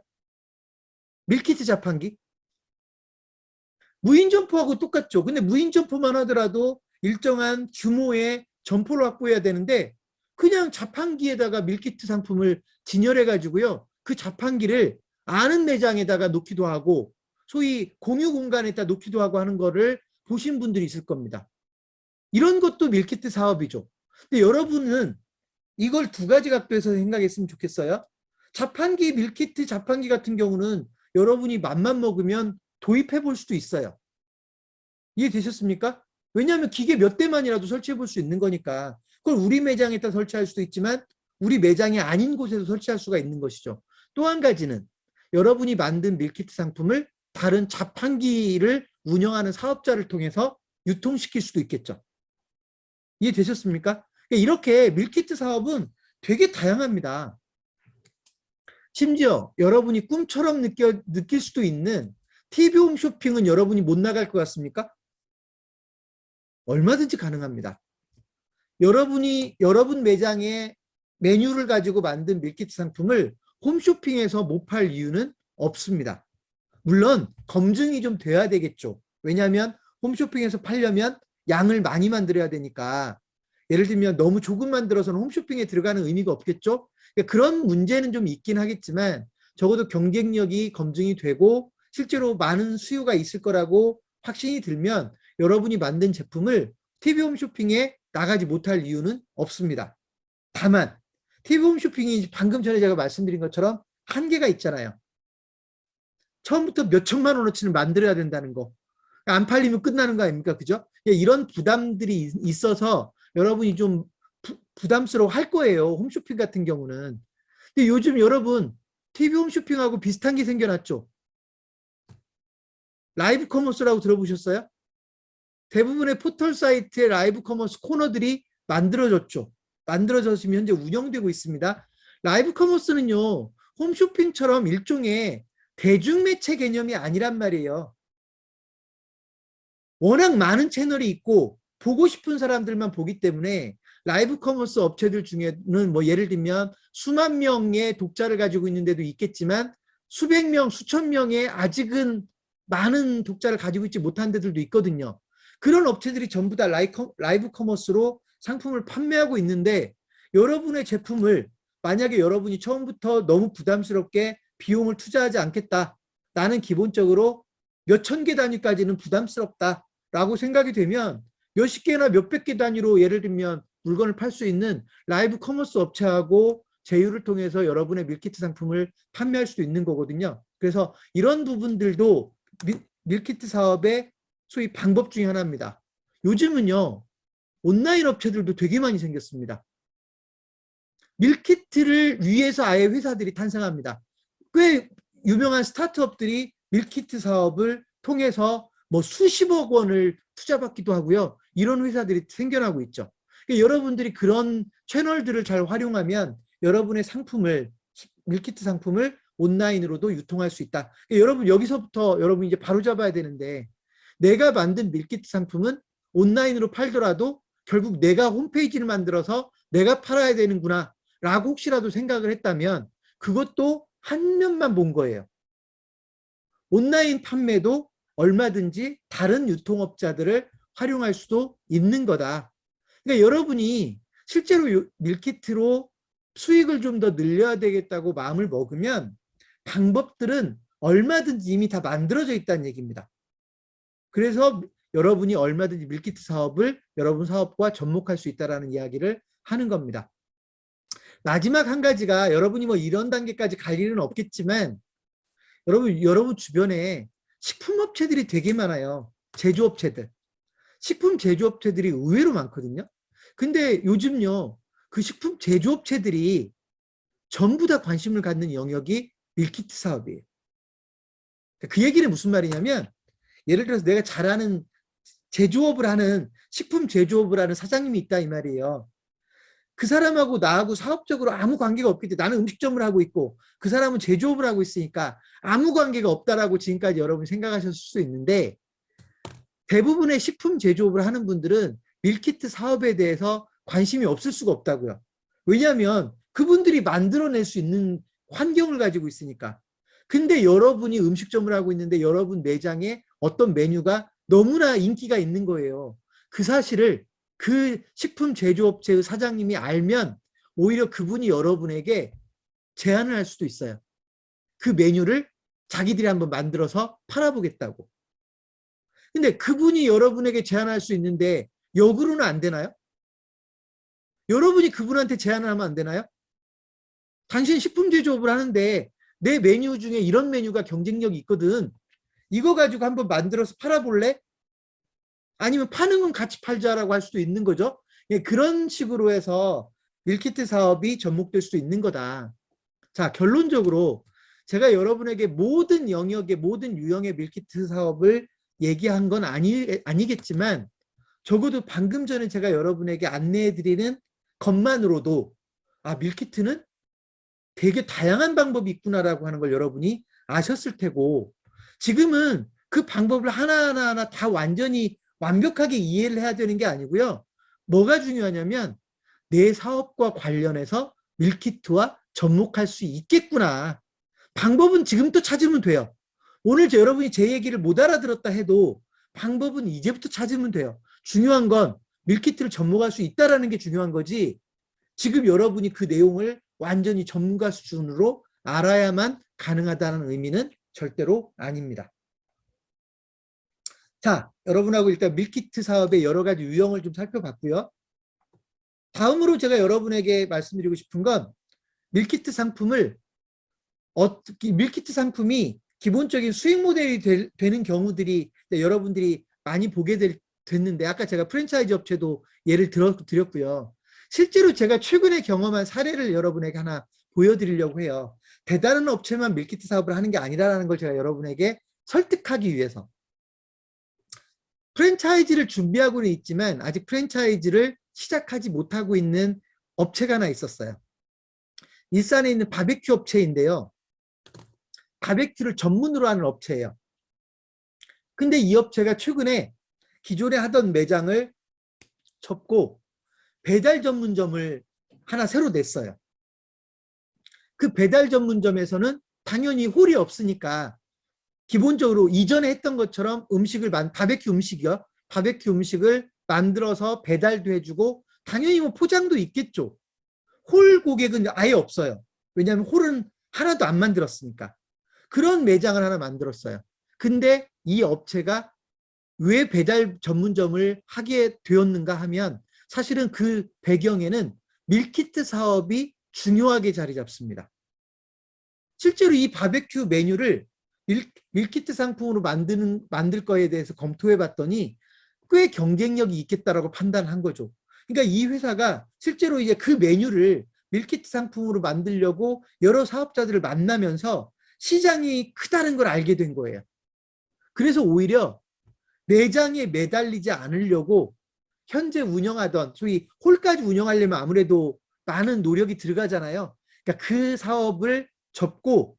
밀키트 자판기? 무인 점포하고 똑같죠. 근데 무인 점포만 하더라도 일정한 규모의 점포를 확보해야 되는데 그냥 자판기에다가 밀키트 상품을 진열해 가지고요, 그 자판기를 아는 매장에다가 놓기도 하고 소위 공유 공간에다 놓기도 하고 하는 거를 보신 분들이 있을 겁니다. 이런 것도 밀키트 사업이죠. 근데 여러분은 이걸 두 가지 각도에서 생각했으면 좋겠어요. 자판기, 밀키트 자판기 같은 경우는 여러분이 맘만 먹으면 도입해 볼 수도 있어요. 이해되셨습니까? 왜냐하면 기계 몇 대만이라도 설치해 볼 수 있는 거니까. 그걸 우리 매장에다 설치할 수도 있지만 우리 매장이 아닌 곳에서 설치할 수가 있는 것이죠. 또 한 가지는 여러분이 만든 밀키트 상품을 다른 자판기를 운영하는 사업자를 통해서 유통시킬 수도 있겠죠. 이해되셨습니까? 이렇게 밀키트 사업은 되게 다양합니다. 심지어 여러분이 꿈처럼 느낄 수도 있는 TV 홈쇼핑은 여러분이 못 나갈 것 같습니까? 얼마든지 가능합니다. 여러분 매장에 메뉴를 가지고 만든 밀키트 상품을 홈쇼핑에서 못 팔 이유는 없습니다. 물론 검증이 좀 돼야 되겠죠. 왜냐하면 홈쇼핑에서 팔려면 양을 많이 만들어야 되니까. 예를 들면 너무 조금 만들어서는 홈쇼핑에 들어가는 의미가 없겠죠. 그러니까 그런 문제는 좀 있긴 하겠지만 적어도 경쟁력이 검증이 되고 실제로 많은 수요가 있을 거라고 확신이 들면 여러분이 만든 제품을 TV 홈쇼핑에 나가지 못할 이유는 없습니다. 다만 TV 홈쇼핑이 방금 전에 제가 말씀드린 것처럼 한계가 있잖아요. 처음부터 몇 천만 원어치를 만들어야 된다는 거. 안 팔리면 끝나는 거 아닙니까? 그죠? 이런 부담들이 있어서 여러분이 좀 부담스러워 할 거예요. 홈쇼핑 같은 경우는. 근데 요즘 여러분 TV 홈쇼핑하고 비슷한 게 생겨났죠. 라이브 커머스라고 들어보셨어요? 대부분의 포털 사이트의 라이브 커머스 코너들이 만들어졌죠. 만들어져서 현재 운영되고 있습니다. 라이브 커머스는요. 홈쇼핑처럼 일종의 대중매체 개념이 아니란 말이에요. 워낙 많은 채널이 있고 보고 싶은 사람들만 보기 때문에 라이브 커머스 업체들 중에는 뭐 예를 들면 수만 명의 독자를 가지고 있는 데도 있겠지만 수백 명, 수천 명의 아직은 많은 독자를 가지고 있지 못한 데들도 있거든요. 그런 업체들이 전부 다 라이브 커머스로 상품을 판매하고 있는데 여러분의 제품을 만약에 여러분이 처음부터 너무 부담스럽게 비용을 투자하지 않겠다. 나는 기본적으로 몇천 개 단위까지는 부담스럽다라고 생각이 되면 몇십 개나 몇백 개 단위로 예를 들면 물건을 팔 수 있는 라이브 커머스 업체하고 제휴를 통해서 여러분의 밀키트 상품을 판매할 수도 있는 거거든요. 그래서 이런 부분들도 밀키트 사업의 소위 방법 중에 하나입니다. 요즘은요. 온라인 업체들도 되게 많이 생겼습니다. 밀키트를 위해서 아예 회사들이 탄생합니다. 꽤 유명한 스타트업들이 밀키트 사업을 통해서 뭐 수십억 원을 투자받기도 하고요. 이런 회사들이 생겨나고 있죠. 그러니까 여러분들이 그런 채널들을 잘 활용하면 여러분의 상품을, 밀키트 상품을 온라인으로도 유통할 수 있다. 그러니까 여러분 여기서부터 여러분 이제 바로 잡아야 되는데 내가 만든 밀키트 상품은 온라인으로 팔더라도 결국 내가 홈페이지를 만들어서 내가 팔아야 되는구나 라고 혹시라도 생각을 했다면 그것도 한 면만 본 거예요. 온라인 판매도 얼마든지 다른 유통업자들을 활용할 수도 있는 거다. 그러니까 여러분이 실제로 밀키트로 수익을 좀 더 늘려야 되겠다고 마음을 먹으면 방법들은 얼마든지 이미 다 만들어져 있다는 얘기입니다. 그래서 여러분이 얼마든지 밀키트 사업을 여러분 사업과 접목할 수 있다는 이야기를 하는 겁니다. 마지막 한 가지가 여러분이 뭐 이런 단계까지 갈 일은 없겠지만 여러분 주변에 식품업체들이 되게 많아요. 제조업체들. 식품 제조업체들이 의외로 많거든요. 근데 요즘요. 그 식품 제조업체들이 전부 다 관심을 갖는 영역이 밀키트 사업이에요. 그 얘기는 무슨 말이냐면 예를 들어서 내가 잘 아는 제조업을 하는 식품 제조업을 하는 사장님이 있다 이 말이에요. 그 사람하고 나하고 사업적으로 아무 관계가 없기 때문에 나는 음식점을 하고 있고 그 사람은 제조업을 하고 있으니까 아무 관계가 없다라고 지금까지 여러분이 생각하셨을 수 있는데 대부분의 식품 제조업을 하는 분들은 밀키트 사업에 대해서 관심이 없을 수가 없다고요. 왜냐하면 그분들이 만들어낼 수 있는 환경을 가지고 있으니까. 근데 여러분이 음식점을 하고 있는데 여러분 매장에 어떤 메뉴가 너무나 인기가 있는 거예요. 그 사실을 그 식품 제조업체의 사장님이 알면 오히려 그분이 여러분에게 제안을 할 수도 있어요. 그 메뉴를 자기들이 한번 만들어서 팔아보겠다고. 근데 그분이 여러분에게 제안할 수 있는데 역으로는 안 되나요? 여러분이 그분한테 제안을 하면 안 되나요? 당신 식품 제조업을 하는데 내 메뉴 중에 이런 메뉴가 경쟁력이 있거든. 이거 가지고 한번 만들어서 팔아볼래? 아니면 파는 건 같이 팔자라고 할 수도 있는 거죠. 그런 식으로 해서 밀키트 사업이 접목될 수도 있는 거다. 자, 결론적으로 제가 여러분에게 모든 영역의 모든 유형의 밀키트 사업을 얘기한 건 아니겠지만 적어도 방금 전에 제가 여러분에게 안내해드리는 것만으로도 아, 밀키트는 되게 다양한 방법이 있구나라고 하는 걸 여러분이 아셨을 테고 지금은 그 방법을 하나하나 다 완전히 완벽하게 이해를 해야 되는 게 아니고요. 뭐가 중요하냐면 내 사업과 관련해서 밀키트와 접목할 수 있겠구나. 방법은 지금부터 찾으면 돼요. 오늘 여러분이 제 얘기를 못 알아들었다 해도 방법은 이제부터 찾으면 돼요. 중요한 건 밀키트를 접목할 수 있다는 게 중요한 거지, 지금 여러분이 그 내용을 완전히 전문가 수준으로 알아야만 가능하다는 의미는 절대로 아닙니다. 자, 여러분하고 일단 밀키트 사업의 여러 가지 유형을 좀 살펴봤고요. 다음으로 제가 여러분에게 말씀드리고 싶은 건 밀키트 상품을 밀키트 상품이 기본적인 수익 모델이 되는 경우들이 여러분들이 많이 보게 됐는데, 아까 제가 프랜차이즈 업체도 예를 드렸고요. 실제로 제가 최근에 경험한 사례를 여러분에게 하나 보여드리려고 해요. 대단한 업체만 밀키트 사업을 하는 게 아니라는 걸 제가 여러분에게 설득하기 위해서. 프랜차이즈를 준비하고는 있지만 아직 프랜차이즈를 시작하지 못하고 있는 업체가 하나 있었어요. 일산에 있는 바베큐 업체인데요. 바베큐를 전문으로 하는 업체예요. 근데 이 업체가 최근에 기존에 하던 매장을 접고 배달 전문점을 하나 새로 냈어요. 그 배달 전문점에서는 당연히 홀이 없으니까 기본적으로 이전에 했던 것처럼 바베큐 음식이요. 바베큐 음식을 만들어서 배달도 해주고 당연히 뭐 포장도 있겠죠. 홀 고객은 아예 없어요. 왜냐하면 홀은 하나도 안 만들었으니까. 그런 매장을 하나 만들었어요. 근데 이 업체가 왜 배달 전문점을 하게 되었는가 하면 사실은 그 배경에는 밀키트 사업이 중요하게 자리 잡습니다. 실제로 이 바베큐 메뉴를 밀키트 상품으로 만들 거에 대해서 검토해 봤더니 꽤 경쟁력이 있겠다라고 판단한 거죠. 그러니까 이 회사가 실제로 이제 그 메뉴를 밀키트 상품으로 만들려고 여러 사업자들을 만나면서 시장이 크다는 걸 알게 된 거예요. 그래서 오히려 매장에 매달리지 않으려고 현재 운영하던, 소위 홀까지 운영하려면 아무래도 많은 노력이 들어가잖아요. 그러니까 그 사업을 접고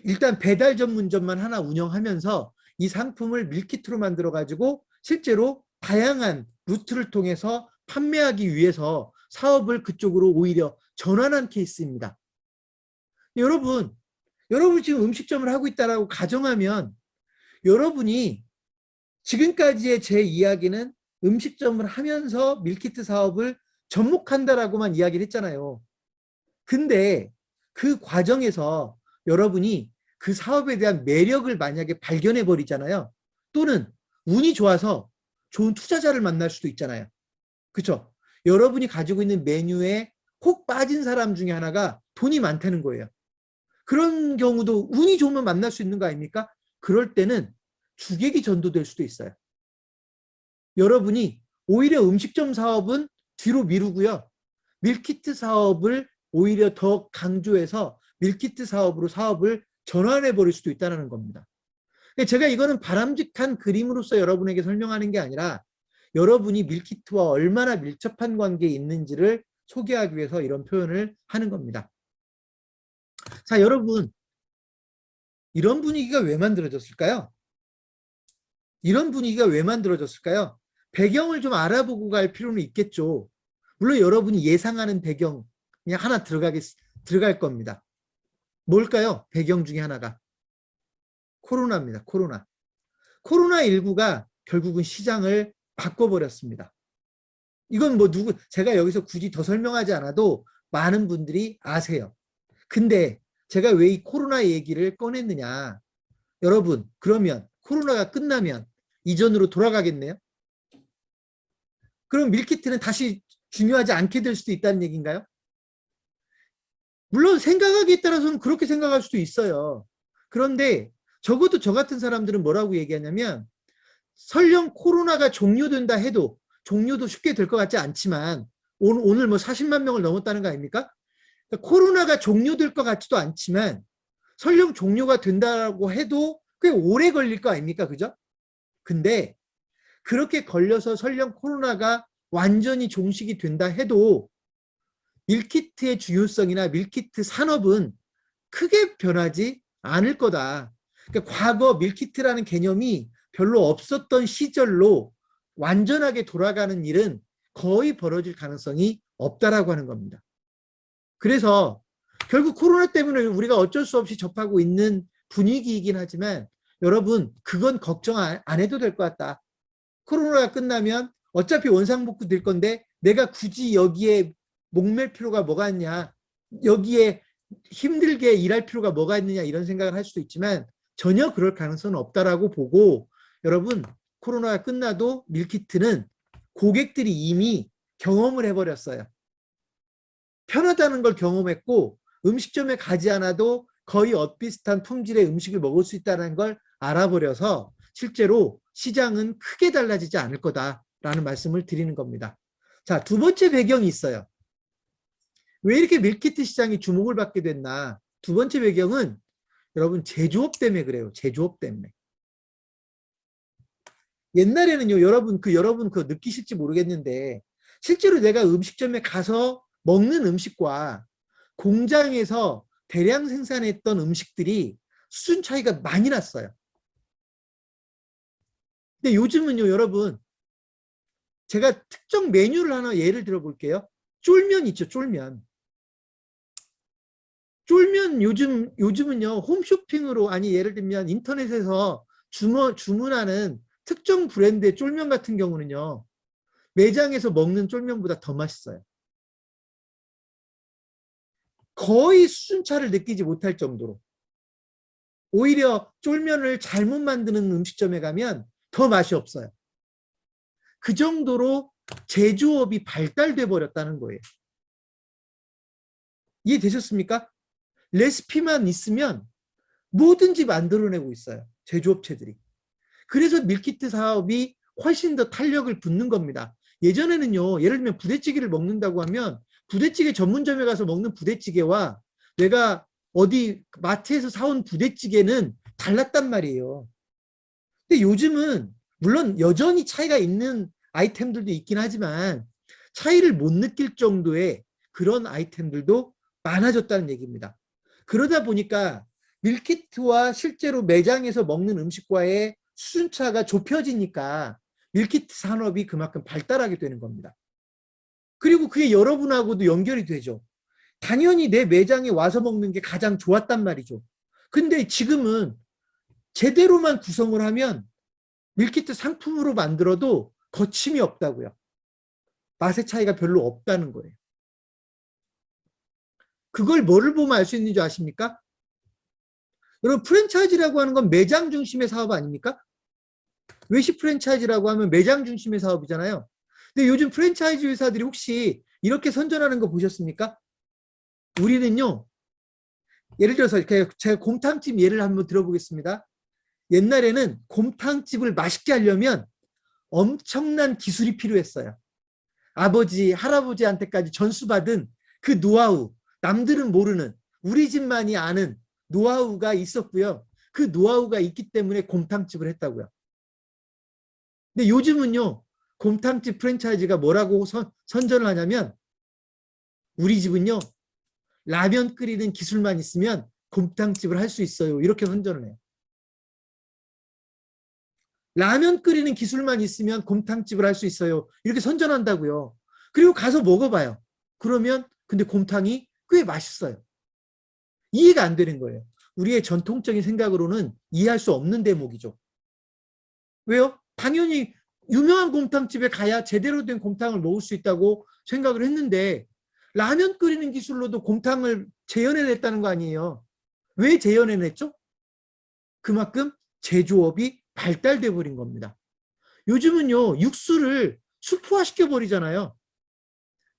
일단 배달 전문점만 하나 운영하면서 이 상품을 밀키트로 만들어 가지고 실제로 다양한 루트를 통해서 판매하기 위해서 사업을 그쪽으로 오히려 전환한 케이스입니다. 여러분 지금 음식점을 하고 있다라고 가정하면 여러분이 지금까지의 제 이야기는 음식점을 하면서 밀키트 사업을 접목한다라고만 이야기를 했잖아요. 근데 그 과정에서 여러분이 그 사업에 대한 매력을 만약에 발견해 버리잖아요. 또는 운이 좋아서 좋은 투자자를 만날 수도 있잖아요. 그렇죠? 여러분이 가지고 있는 메뉴에 혹 빠진 사람 중에 하나가 돈이 많다는 거예요. 그런 경우도 운이 좋으면 만날 수 있는 거 아닙니까? 그럴 때는 주객이 전도될 수도 있어요. 여러분이 오히려 음식점 사업은 뒤로 미루고요. 밀키트 사업을 오히려 더 강조해서 밀키트 사업으로 사업을 전환해 버릴 수도 있다는 겁니다. 제가 이거는 바람직한 그림으로서 여러분에게 설명하는 게 아니라 여러분이 밀키트와 얼마나 밀접한 관계에 있는지를 소개하기 위해서 이런 표현을 하는 겁니다. 자, 여러분, 이런 분위기가 왜 만들어졌을까요? 이런 분위기가 왜 만들어졌을까요? 배경을 좀 알아보고 갈 필요는 있겠죠. 물론 여러분이 예상하는 배경 그냥 하나 들어갈 겁니다. 뭘까요? 배경 중에 하나가 코로나입니다. 코로나19가 결국은 시장을 바꿔버렸습니다. 이건 뭐 제가 여기서 굳이 더 설명하지 않아도 많은 분들이 아세요. 근데 제가 왜 이 코로나 얘기를 꺼냈느냐. 여러분, 그러면 코로나가 끝나면 이전으로 돌아가겠네요? 그럼 밀키트는 다시 중요하지 않게 될 수도 있다는 얘기인가요? 물론 생각하기에 따라서는 그렇게 생각할 수도 있어요. 그런데 적어도 저 같은 사람들은 뭐라고 얘기하냐면 설령 코로나가 종료된다 해도 종료도 쉽게 될 것 같지 않지만 오늘 뭐 40만 명을 넘었다는 거 아닙니까? 그러니까 코로나가 종료될 것 같지도 않지만 설령 종료가 된다고 해도 꽤 오래 걸릴 거 아닙니까? 그죠? 근데 그렇게 걸려서 설령 코로나가 완전히 종식이 된다 해도 밀키트의 중요성이나 밀키트 산업은 크게 변하지 않을 거다. 그러니까 과거 밀키트라는 개념이 별로 없었던 시절로 완전하게 돌아가는 일은 거의 벌어질 가능성이 없다라고 하는 겁니다. 그래서 결국 코로나 때문에 우리가 어쩔 수 없이 접하고 있는 분위기이긴 하지만 여러분 그건 걱정 안 해도 될 것 같다. 코로나가 끝나면 어차피 원상복구 될 건데 내가 굳이 여기에 목맬 필요가 뭐가 있냐, 여기에 힘들게 일할 필요가 뭐가 있느냐 이런 생각을 할 수도 있지만 전혀 그럴 가능성은 없다라고 보고, 여러분 코로나가 끝나도 밀키트는 고객들이 이미 경험을 해버렸어요. 편하다는 걸 경험했고 음식점에 가지 않아도 거의 엇비슷한 품질의 음식을 먹을 수 있다는 걸 알아버려서 실제로 시장은 크게 달라지지 않을 거다라는 말씀을 드리는 겁니다. 자, 두 번째 배경이 있어요. 왜 이렇게 밀키트 시장이 주목을 받게 됐나? 두 번째 배경은 여러분 제조업 때문에 그래요. 제조업 때문에. 옛날에는요, 여러분 그거 느끼실지 모르겠는데 실제로 내가 음식점에 가서 먹는 음식과 공장에서 대량 생산했던 음식들이 수준 차이가 많이 났어요. 근데 요즘은요, 여러분 제가 특정 메뉴를 하나 예를 들어 볼게요. 쫄면 있죠, 쫄면. 쫄면 요즘은요, 홈쇼핑으로, 아니 예를 들면 인터넷에서 주문하는 특정 브랜드의 쫄면 같은 경우는요, 매장에서 먹는 쫄면보다 더 맛있어요. 거의 수준차를 느끼지 못할 정도로. 오히려 쫄면을 잘못 만드는 음식점에 가면 더 맛이 없어요. 그 정도로 제조업이 발달돼 버렸다는 거예요. 이해되셨습니까? 레시피만 있으면 뭐든지 만들어내고 있어요. 제조업체들이. 그래서 밀키트 사업이 훨씬 더 탄력을 붙는 겁니다. 예전에는요, 예를 들면 부대찌개를 먹는다고 하면 부대찌개 전문점에 가서 먹는 부대찌개와 내가 어디 마트에서 사온 부대찌개는 달랐단 말이에요. 근데 요즘은 물론 여전히 차이가 있는 아이템들도 있긴 하지만 차이를 못 느낄 정도의 그런 아이템들도 많아졌다는 얘기입니다. 그러다 보니까 밀키트와 실제로 매장에서 먹는 음식과의 수준차가 좁혀지니까 밀키트 산업이 그만큼 발달하게 되는 겁니다. 그리고 그게 여러분하고도 연결이 되죠. 당연히 내 매장에 와서 먹는 게 가장 좋았단 말이죠. 근데 지금은 제대로만 구성을 하면 밀키트 상품으로 만들어도 거침이 없다고요. 맛의 차이가 별로 없다는 거예요. 그걸 뭐를 보면 알 수 있는 줄 아십니까? 여러분, 프랜차이즈라고 하는 건 매장 중심의 사업 아닙니까? 외식 프랜차이즈라고 하면 매장 중심의 사업이잖아요. 근데 요즘 프랜차이즈 회사들이 혹시 이렇게 선전하는 거 보셨습니까? 우리는요, 예를 들어서 이렇게 제가 곰탕집 예를 한번 들어보겠습니다. 옛날에는 곰탕집을 맛있게 하려면 엄청난 기술이 필요했어요. 아버지, 할아버지한테까지 전수받은 그 노하우, 남들은 모르는, 우리 집만이 아는 노하우가 있었고요. 그 노하우가 있기 때문에 곰탕집을 했다고요. 근데 요즘은요, 곰탕집 프랜차이즈가 뭐라고 선전을 하냐면, 우리 집은요, 라면 끓이는 기술만 있으면 곰탕집을 할 수 있어요. 이렇게 선전을 해요. 라면 끓이는 기술만 있으면 곰탕집을 할 수 있어요. 이렇게 선전한다고요. 그리고 가서 먹어봐요. 그러면 근데 곰탕이 꽤 맛있어요. 이해가 안 되는 거예요. 우리의 전통적인 생각으로는 이해할 수 없는 대목이죠. 왜요? 당연히 유명한 곰탕집에 가야 제대로 된 곰탕을 먹을 수 있다고 생각을 했는데 라면 끓이는 기술로도 곰탕을 재현해냈다는 거 아니에요. 왜 재현해냈죠? 그만큼 제조업이 발달돼 버린 겁니다. 요즘은요, 육수를 수프화 시켜버리잖아요.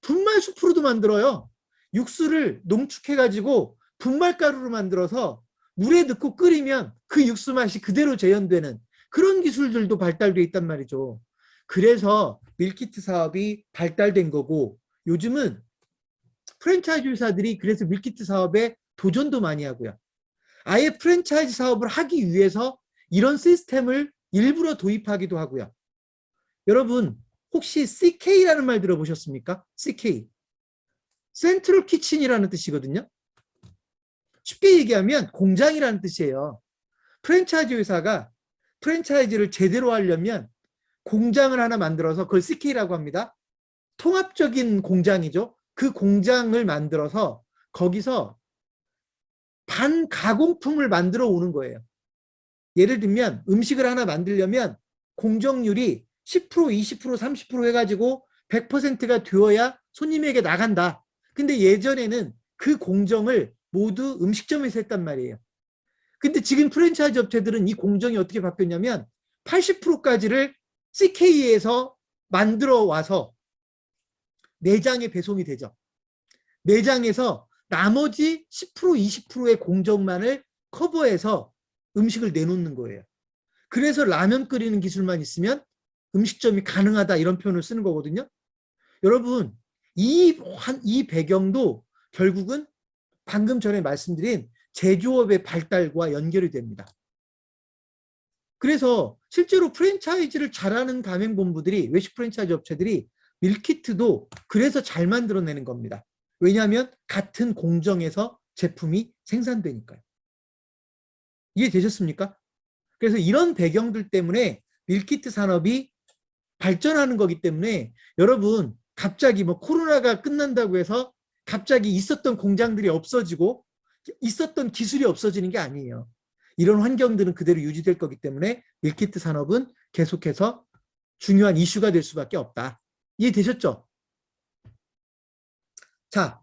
분말 수프로도 만들어요. 육수를 농축해가지고 분말가루로 만들어서 물에 넣고 끓이면 그 육수 맛이 그대로 재현되는 그런 기술들도 발달돼 있단 말이죠. 그래서 밀키트 사업이 발달된 거고, 요즘은 프랜차이즈 회사들이 그래서 밀키트 사업에 도전도 많이 하고요. 아예 프랜차이즈 사업을 하기 위해서 이런 시스템을 일부러 도입하기도 하고요. 여러분, 혹시 CK라는 말 들어보셨습니까? CK. 센트럴 키친이라는 뜻이거든요. 쉽게 얘기하면 공장이라는 뜻이에요. 프랜차이즈 회사가 프랜차이즈를 제대로 하려면 공장을 하나 만들어서 그걸 CK라고 합니다. 통합적인 공장이죠. 그 공장을 만들어서 거기서 반가공품을 만들어 오는 거예요. 예를 들면 음식을 하나 만들려면 공정률이 10%, 20%, 30% 해가지고 100%가 되어야 손님에게 나간다. 근데 예전에는 그 공정을 모두 음식점에서 했단 말이에요. 근데 지금 프랜차이즈 업체들은 이 공정이 어떻게 바뀌었냐면 80%까지를 CK에서 만들어 와서 매장에 배송이 되죠. 매장에서 나머지 10%, 20%의 공정만을 커버해서 음식을 내놓는 거예요. 그래서 라면 끓이는 기술만 있으면 음식점이 가능하다 이런 표현을 쓰는 거거든요. 여러분, 이 배경도 결국은 방금 전에 말씀드린 제조업의 발달과 연결이 됩니다. 그래서 실제로 프랜차이즈를 잘하는 가맹본부들이, 외식 프랜차이즈 업체들이 밀키트도 그래서 잘 만들어내는 겁니다. 왜냐하면 같은 공정에서 제품이 생산되니까요. 이해되셨습니까? 그래서 이런 배경들 때문에 밀키트 산업이 발전하는 거기 때문에 여러분 갑자기 뭐 코로나가 끝난다고 해서 갑자기 있었던 공장들이 없어지고 있었던 기술이 없어지는 게 아니에요. 이런 환경들은 그대로 유지될 거기 때문에 밀키트 산업은 계속해서 중요한 이슈가 될 수밖에 없다. 이해되셨죠? 자,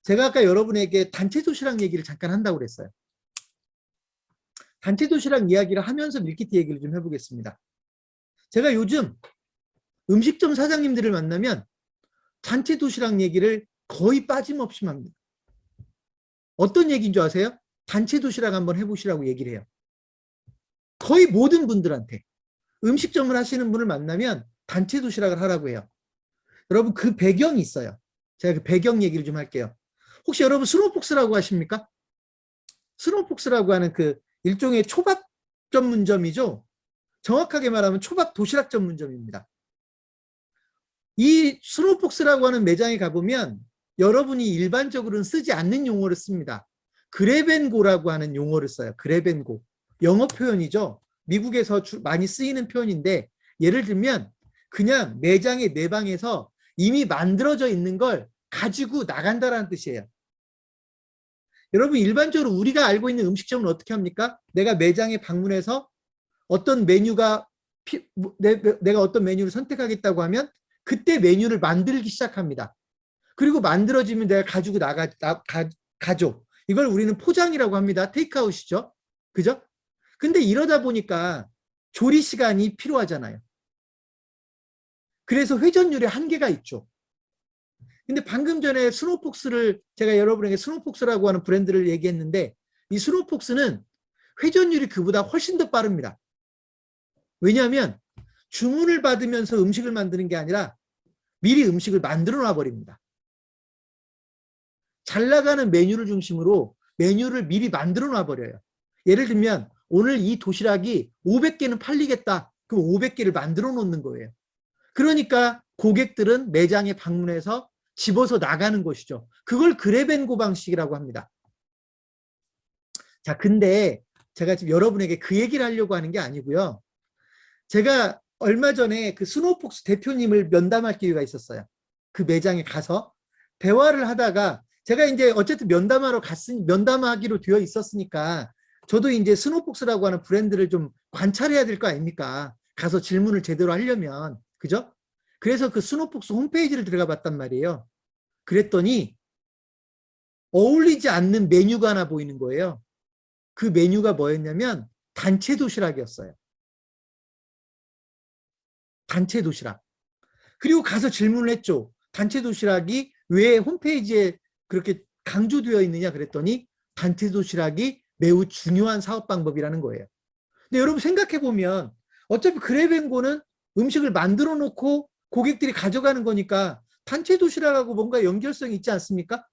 제가 아까 여러분에게 단체 도시락 얘기를 잠깐 한다고 그랬어요. 단체 도시락 이야기를 하면서 밀키트 얘기를 좀 해보겠습니다. 제가 요즘 음식점 사장님들을 만나면 단체 도시락 얘기를 거의 빠짐없이 합니다. 어떤 얘기인 줄 아세요? 단체 도시락 한번 해보시라고 얘기를 해요. 거의 모든 분들한테 음식점을 하시는 분을 만나면 단체 도시락을 하라고 해요. 여러분 그 배경이 있어요. 제가 그 배경 얘기를 좀 할게요. 혹시 여러분 스노우폭스라고 하십니까? 스노우폭스라고 하는 그 일종의 초밥 전문점이죠. 정확하게 말하면 초밥 도시락 전문점입니다. 이 스노우폭스라고 하는 매장에 가보면 여러분이 일반적으로는 쓰지 않는 용어를 씁니다. 그랩앤고라고 하는 용어를 써요. 그랩앤고. 영어 표현이죠. 미국에서 많이 쓰이는 표현인데 예를 들면 그냥 매장의 내방에서 이미 만들어져 있는 걸 가지고 나간다라는 뜻이에요. 여러분 일반적으로 우리가 알고 있는 음식점은 어떻게 합니까? 내가 매장에 방문해서 어떤 메뉴가 내가 어떤 메뉴를 선택하겠다고 하면 그때 메뉴를 만들기 시작합니다. 그리고 만들어지면 내가 가지고 가죠. 이걸 우리는 포장이라고 합니다. 테이크아웃이죠. 그죠? 근데 이러다 보니까 조리 시간이 필요하잖아요. 그래서 회전율에 한계가 있죠. 근데 방금 전에 스노우폭스를 제가 여러분에게 스노우폭스라고 하는 브랜드를 얘기했는데 이 스노우폭스는 회전율이 그보다 훨씬 더 빠릅니다. 왜냐하면 주문을 받으면서 음식을 만드는 게 아니라 미리 음식을 만들어 놔버립니다. 잘 나가는 메뉴를 중심으로 메뉴를 미리 만들어 놔버려요. 예를 들면 오늘 이 도시락이 500개는 팔리겠다. 그럼 500개를 만들어 놓는 거예요. 그러니까 고객들은 매장에 방문해서 집어서 나가는 것이죠. 그걸 그랩앤고 방식이라고 합니다. 자, 근데 제가 지금 여러분에게 그 얘기를 하려고 하는 게 아니고요. 제가 얼마 전에 그 스노우폭스 대표님을 면담할 기회가 있었어요. 그 매장에 가서 대화를 하다가 제가 이제 어쨌든 면담하기로 되어 있었으니까 저도 이제 스노우폭스라고 하는 브랜드를 좀 관찰해야 될 거 아닙니까? 가서 질문을 제대로 하려면. 그죠? 그래서 그 스노우폭스 홈페이지를 들어가 봤단 말이에요. 그랬더니 어울리지 않는 메뉴가 하나 보이는 거예요. 그 메뉴가 뭐였냐면 단체 도시락이었어요. 단체 도시락. 그리고 가서 질문을 했죠. 단체 도시락이 왜 홈페이지에 그렇게 강조되어 있느냐 그랬더니 단체 도시락이 매우 중요한 사업 방법이라는 거예요. 근데 여러분 생각해 보면 어차피 그랩앤고는 음식을 만들어 놓고 고객들이 가져가는 거니까 단체 도시락하고 뭔가 연결성이 있지 않습니까?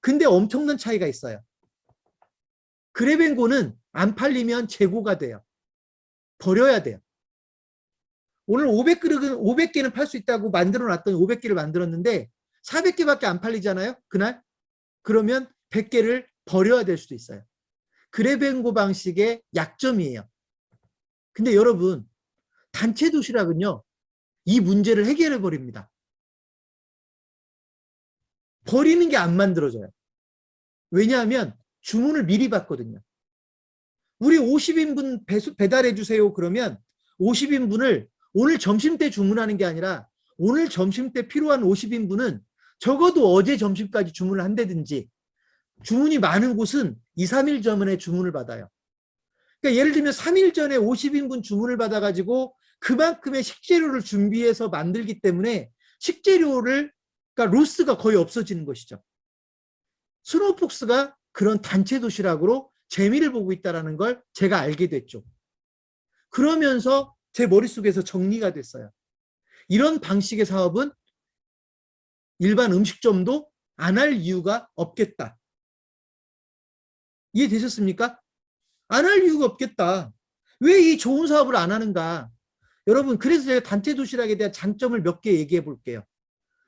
근데 엄청난 차이가 있어요. 그랩앤고는 안 팔리면 재고가 돼요. 버려야 돼요. 오늘 500그릇은 500개는 팔 수 있다고 만들어 놨더니 500개를 만들었는데 400개밖에 안 팔리잖아요. 그날. 그러면 100개를 버려야 될 수도 있어요. 그랩앤고 방식의 약점이에요. 근데 여러분 단체 도시락은요. 이 문제를 해결해 버립니다. 버리는 게 안 만들어져요. 왜냐하면 주문을 미리 받거든요. 우리 50인분 배달해 주세요. 그러면 50인분을 오늘 점심때 주문하는 게 아니라 오늘 점심때 필요한 50인분은 적어도 어제 점심까지 주문을 한다든지, 주문이 많은 곳은 2, 3일 전에 주문을 받아요. 그러니까 예를 들면 3일 전에 50인분 주문을 받아가지고 그만큼의 식재료를 준비해서 만들기 때문에 식재료를, 그러니까 로스가 거의 없어지는 것이죠. 스노우폭스가 그런 단체 도시락으로 재미를 보고 있다는 걸 제가 알게 됐죠. 그러면서 제 머릿속에서 정리가 됐어요. 이런 방식의 사업은 일반 음식점도 안 할 이유가 없겠다. 이해되셨습니까? 안 할 이유가 없겠다. 왜 이 좋은 사업을 안 하는가? 여러분, 그래서 제가 단체 도시락에 대한 장점을 몇 개 얘기해 볼게요.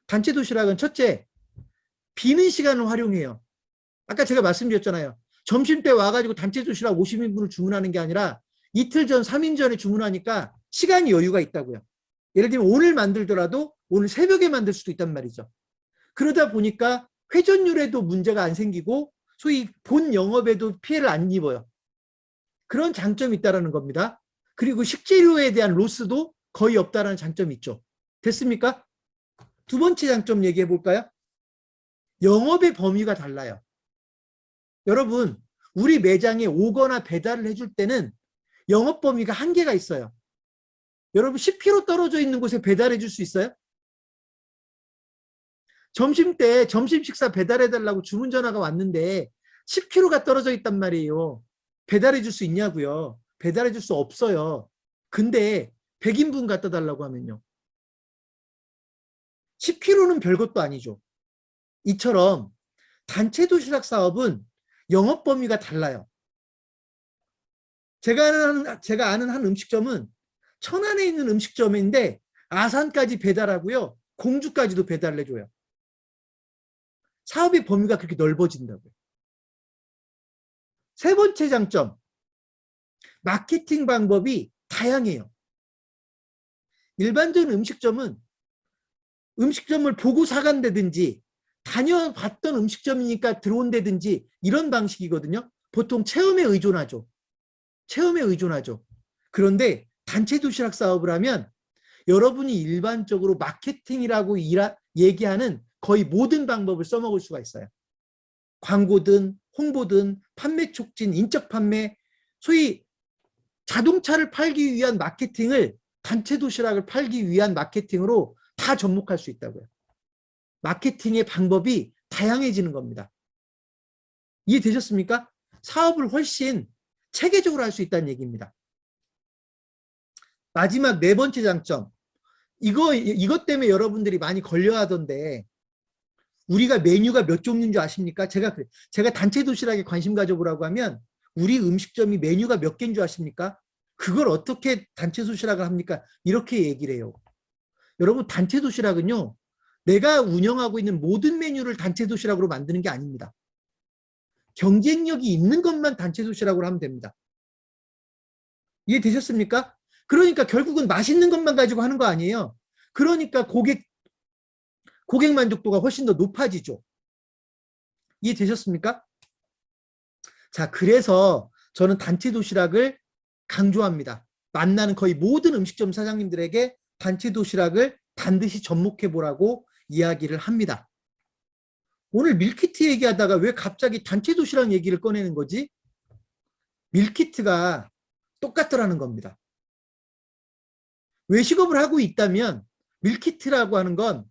단체 도시락은 첫째, 비는 시간을 활용해요. 아까 제가 말씀드렸잖아요. 점심때 와가지고 단체 도시락 50인분을 주문하는 게 아니라 이틀 전, 3일 전에 주문하니까 시간이 여유가 있다고요. 예를 들면 오늘 만들더라도 오늘 새벽에 만들 수도 있단 말이죠. 그러다 보니까 회전율에도 문제가 안 생기고 소위 본 영업에도 피해를 안 입어요. 그런 장점이 있다는 겁니다. 그리고 식재료에 대한 로스도 거의 없다는 장점이 있죠. 됐습니까? 두 번째 장점 얘기해 볼까요? 영업의 범위가 달라요. 여러분, 우리 매장에 오거나 배달을 해줄 때는 영업 범위가 한계가 있어요. 여러분, 10km 떨어져 있는 곳에 배달해 줄 수 있어요? 점심 때 점심 식사 배달해 달라고 주문 전화가 왔는데 10km가 떨어져 있단 말이에요. 배달해 줄 수 있냐고요? 배달해 줄 수 없어요. 근데 100인분 갖다 달라고 하면요. 10km는 별것도 아니죠. 이처럼 단체 도시락 사업은 영업 범위가 달라요. 제가 아는 한 음식점은 천안에 있는 음식점인데 아산까지 배달하고요. 공주까지도 배달을 해줘요. 사업의 범위가 그렇게 넓어진다고요. 세 번째 장점, 마케팅 방법이 다양해요. 일반적인 음식점을 보고 사간다든지 다녀봤던 음식점이니까 들어온다든지 이런 방식이거든요. 보통 체험에 의존하죠. 그런데 단체 도시락 사업을 하면 여러분이 일반적으로 마케팅이라고 얘기하는 거의 모든 방법을 써먹을 수가 있어요. 광고든 홍보든 판매 촉진, 인적 판매, 소위 자동차를 팔기 위한 마케팅을 단체 도시락을 팔기 위한 마케팅으로 다 접목할 수 있다고요. 마케팅의 방법이 다양해지는 겁니다. 이해되셨습니까? 사업을 훨씬 체계적으로 할 수 있다는 얘기입니다. 마지막 네 번째 장점. 이것 때문에 여러분들이 많이 걸려하던데 우리가 메뉴가 몇 종류인 줄 아십니까? 제가 단체 도시락에 관심 가져보라고 하면 우리 음식점이 메뉴가 몇 개인 줄 아십니까? 그걸 어떻게 단체 도시락을 합니까? 이렇게 얘기를 해요. 여러분, 단체 도시락은요. 내가 운영하고 있는 모든 메뉴를 단체 도시락으로 만드는 게 아닙니다. 경쟁력이 있는 것만 단체 도시락으로 하면 됩니다. 이해되셨습니까? 그러니까 결국은 맛있는 것만 가지고 하는 거 아니에요. 그러니까 고객 만족도가 훨씬 더 높아지죠. 이해되셨습니까? 자, 그래서 저는 단체 도시락을 강조합니다. 만나는 거의 모든 음식점 사장님들에게 단체 도시락을 반드시 접목해 보라고 이야기를 합니다. 오늘 밀키트 얘기하다가 왜 갑자기 단체 도시락 얘기를 꺼내는 거지? 밀키트가 똑같더라는 겁니다. 외식업을 하고 있다면 밀키트라고 하는 건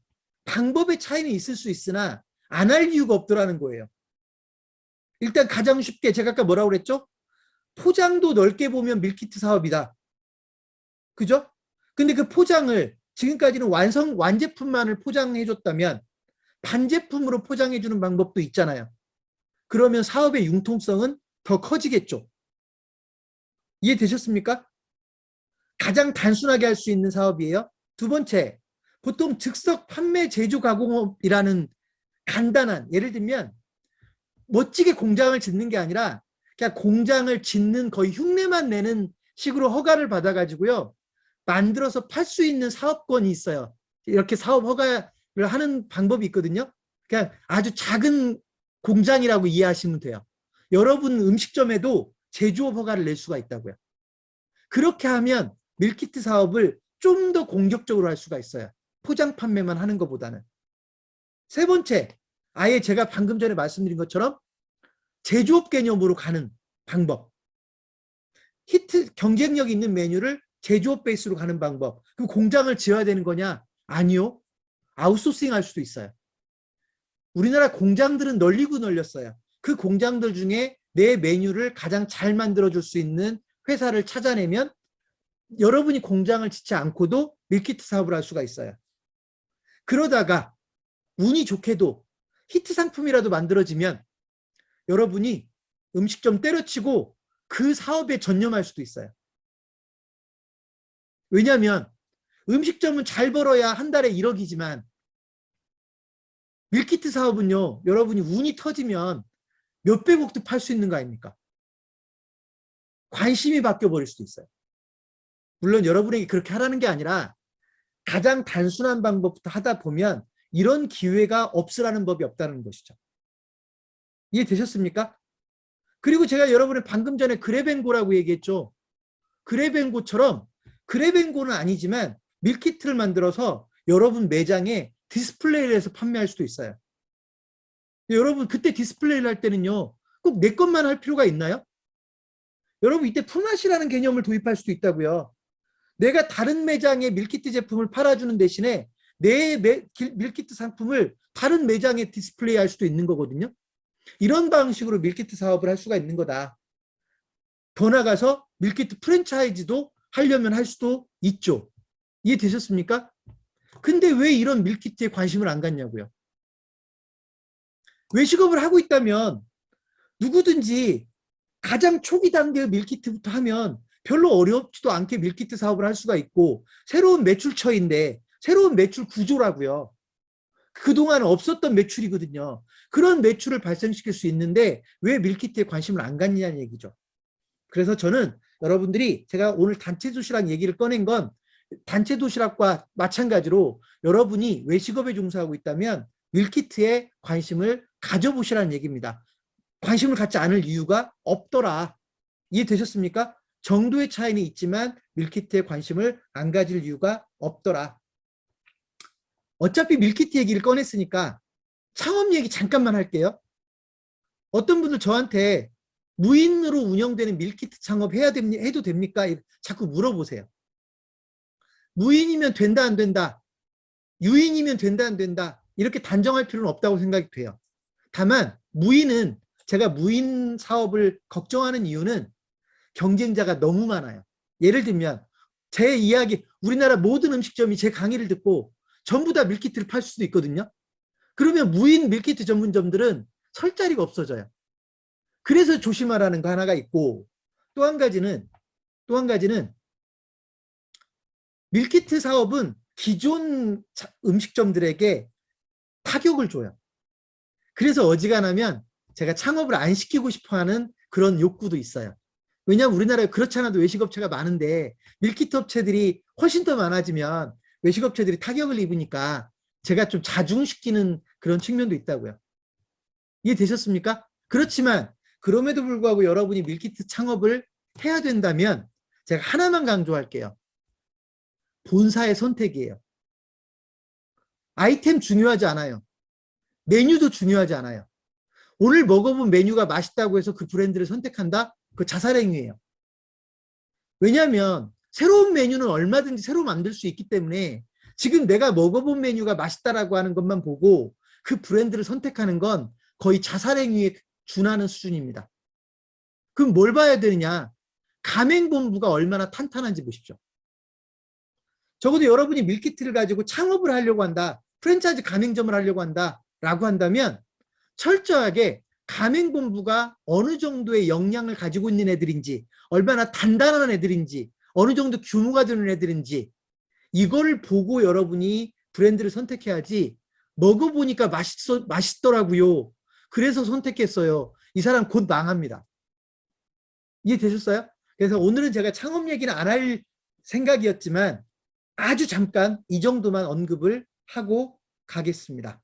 방법의 차이는 있을 수 있으나 안 할 이유가 없더라는 거예요. 일단 가장 쉽게 제가 아까 뭐라고 그랬죠? 포장도 넓게 보면 밀키트 사업이다. 그죠? 근데 그 포장을 지금까지는 완제품만을 포장해줬다면 반제품으로 포장해주는 방법도 있잖아요. 그러면 사업의 융통성은 더 커지겠죠. 이해되셨습니까? 가장 단순하게 할 수 있는 사업이에요. 두 번째, 보통 즉석 판매 제조 가공업이라는 간단한, 예를 들면 멋지게 공장을 짓는 게 아니라 그냥 공장을 짓는 거의 흉내만 내는 식으로 허가를 받아가지고요. 만들어서 팔 수 있는 사업권이 있어요. 이렇게 사업 허가를 하는 방법이 있거든요. 그냥 아주 작은 공장이라고 이해하시면 돼요. 여러분 음식점에도 제조업 허가를 낼 수가 있다고요. 그렇게 하면 밀키트 사업을 좀 더 공격적으로 할 수가 있어요. 포장 판매만 하는 것보다는. 세 번째, 아예 제가 방금 전에 말씀드린 것처럼 제조업 개념으로 가는 방법. 히트 경쟁력 있는 메뉴를 제조업 베이스로 가는 방법. 그럼 공장을 지어야 되는 거냐? 아니요. 아웃소싱 할 수도 있어요. 우리나라 공장들은 널리고 널렸어요. 그 공장들 중에 내 메뉴를 가장 잘 만들어줄 수 있는 회사를 찾아내면 여러분이 공장을 짓지 않고도 밀키트 사업을 할 수가 있어요. 그러다가 운이 좋게도 히트 상품이라도 만들어지면 여러분이 음식점 때려치고 그 사업에 전념할 수도 있어요. 왜냐하면 음식점은 잘 벌어야 한 달에 1억이지만 밀키트 사업은요, 여러분이 운이 터지면 몇백억도 팔 수 있는 거 아닙니까? 관심이 바뀌어버릴 수도 있어요. 물론 여러분에게 그렇게 하라는 게 아니라 가장 단순한 방법부터 하다 보면 이런 기회가 없으라는 법이 없다는 것이죠. 이해되셨습니까? 그리고 제가 여러분의 방금 전에 그랩앤고라고 얘기했죠. 그랩앤고처럼 그랩앤고는 아니지만 밀키트를 만들어서 여러분 매장에 디스플레이를 해서 판매할 수도 있어요. 여러분 그때 디스플레이를 할 때는요. 꼭 내 것만 할 필요가 있나요? 여러분 이때 품앗이라는 개념을 도입할 수도 있다고요. 내가 다른 매장에 밀키트 제품을 팔아주는 대신에 내 밀키트 상품을 다른 매장에 디스플레이 할 수도 있는 거거든요. 이런 방식으로 밀키트 사업을 할 수가 있는 거다. 더 나가서 밀키트 프랜차이즈도 하려면 할 수도 있죠. 이해되셨습니까? 근데 왜 이런 밀키트에 관심을 안 갖냐고요. 외식업을 하고 있다면 누구든지 가장 초기 단계의 밀키트부터 하면 별로 어렵지도 않게 밀키트 사업을 할 수가 있고 새로운 매출처인데 새로운 매출 구조라고요. 그동안 없었던 매출이거든요. 그런 매출을 발생시킬 수 있는데 왜 밀키트에 관심을 안 갖느냐는 얘기죠. 그래서 저는 여러분들이 제가 오늘 단체 도시락 얘기를 꺼낸 건 단체 도시락과 마찬가지로 여러분이 외식업에 종사하고 있다면 밀키트에 관심을 가져보시라는 얘기입니다. 관심을 갖지 않을 이유가 없더라. 이해되셨습니까? 정도의 차이는 있지만 밀키트에 관심을 안 가질 이유가 없더라. 어차피 밀키트 얘기를 꺼냈으니까 창업 얘기 잠깐만 할게요. 어떤 분들 저한테 무인으로 운영되는 밀키트 창업 해도 됩니까? 자꾸 물어보세요. 무인이면 된다 안 된다. 유인이면 된다 안 된다. 이렇게 단정할 필요는 없다고 생각이 돼요. 다만 무인은 제가 무인 사업을 걱정하는 이유는 경쟁자가 너무 많아요. 예를 들면 제 이야기 우리나라 모든 음식점이 제 강의를 듣고 전부 다 밀키트를 팔 수도 있거든요. 그러면 무인 밀키트 전문점들은 설 자리가 없어져요. 그래서 조심하라는 거 하나가 있고 또 한 가지는 밀키트 사업은 기존 음식점들에게 타격을 줘요. 그래서 어지간하면 제가 창업을 안 시키고 싶어하는 그런 욕구도 있어요. 왜냐하면 우리나라에 그렇지 않아도 외식업체가 많은데 밀키트 업체들이 훨씬 더 많아지면 외식업체들이 타격을 입으니까 제가 좀 자중시키는 그런 측면도 있다고요. 이해되셨습니까? 그렇지만 그럼에도 불구하고 여러분이 밀키트 창업을 해야 된다면 제가 하나만 강조할게요. 본사의 선택이에요. 아이템 중요하지 않아요. 메뉴도 중요하지 않아요. 오늘 먹어본 메뉴가 맛있다고 해서 그 브랜드를 선택한다? 그 자살행위예요. 왜냐하면 새로운 메뉴는 얼마든지 새로 만들 수 있기 때문에 지금 내가 먹어본 메뉴가 맛있다라고 하는 것만 보고 그 브랜드를 선택하는 건 거의 자살행위에 준하는 수준입니다. 그럼 뭘 봐야 되느냐? 가맹본부가 얼마나 탄탄한지 보십시오. 적어도 여러분이 밀키트를 가지고 창업을 하려고 한다. 프랜차이즈 가맹점을 하려고 한다라고 한다면 철저하게 가맹본부가 어느 정도의 역량을 가지고 있는 애들인지 얼마나 단단한 애들인지 어느 정도 규모가 되는 애들인지 이거를 보고 여러분이 브랜드를 선택해야지 먹어보니까 맛있더라고요. 그래서 선택했어요. 이 사람 곧 망합니다. 이해되셨어요? 그래서 오늘은 제가 창업 얘기는 안 할 생각이었지만 아주 잠깐 이 정도만 언급을 하고 가겠습니다.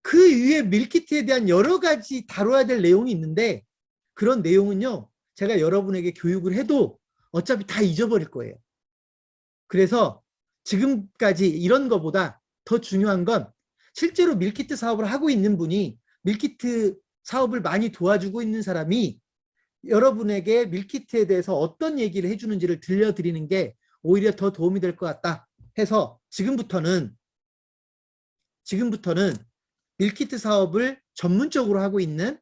그 위에 밀키트에 대한 여러 가지 다뤄야 될 내용이 있는데 그런 내용은요, 제가 여러분에게 교육을 해도 어차피 다 잊어버릴 거예요. 그래서 지금까지 이런 거보다 더 중요한 건 실제로 밀키트 사업을 하고 있는 분이, 밀키트 사업을 많이 도와주고 있는 사람이 여러분에게 밀키트에 대해서 어떤 얘기를 해주는지를 들려드리는 게 오히려 더 도움이 될 것 같다 해서 지금부터는 밀키트 사업을 전문적으로 하고 있는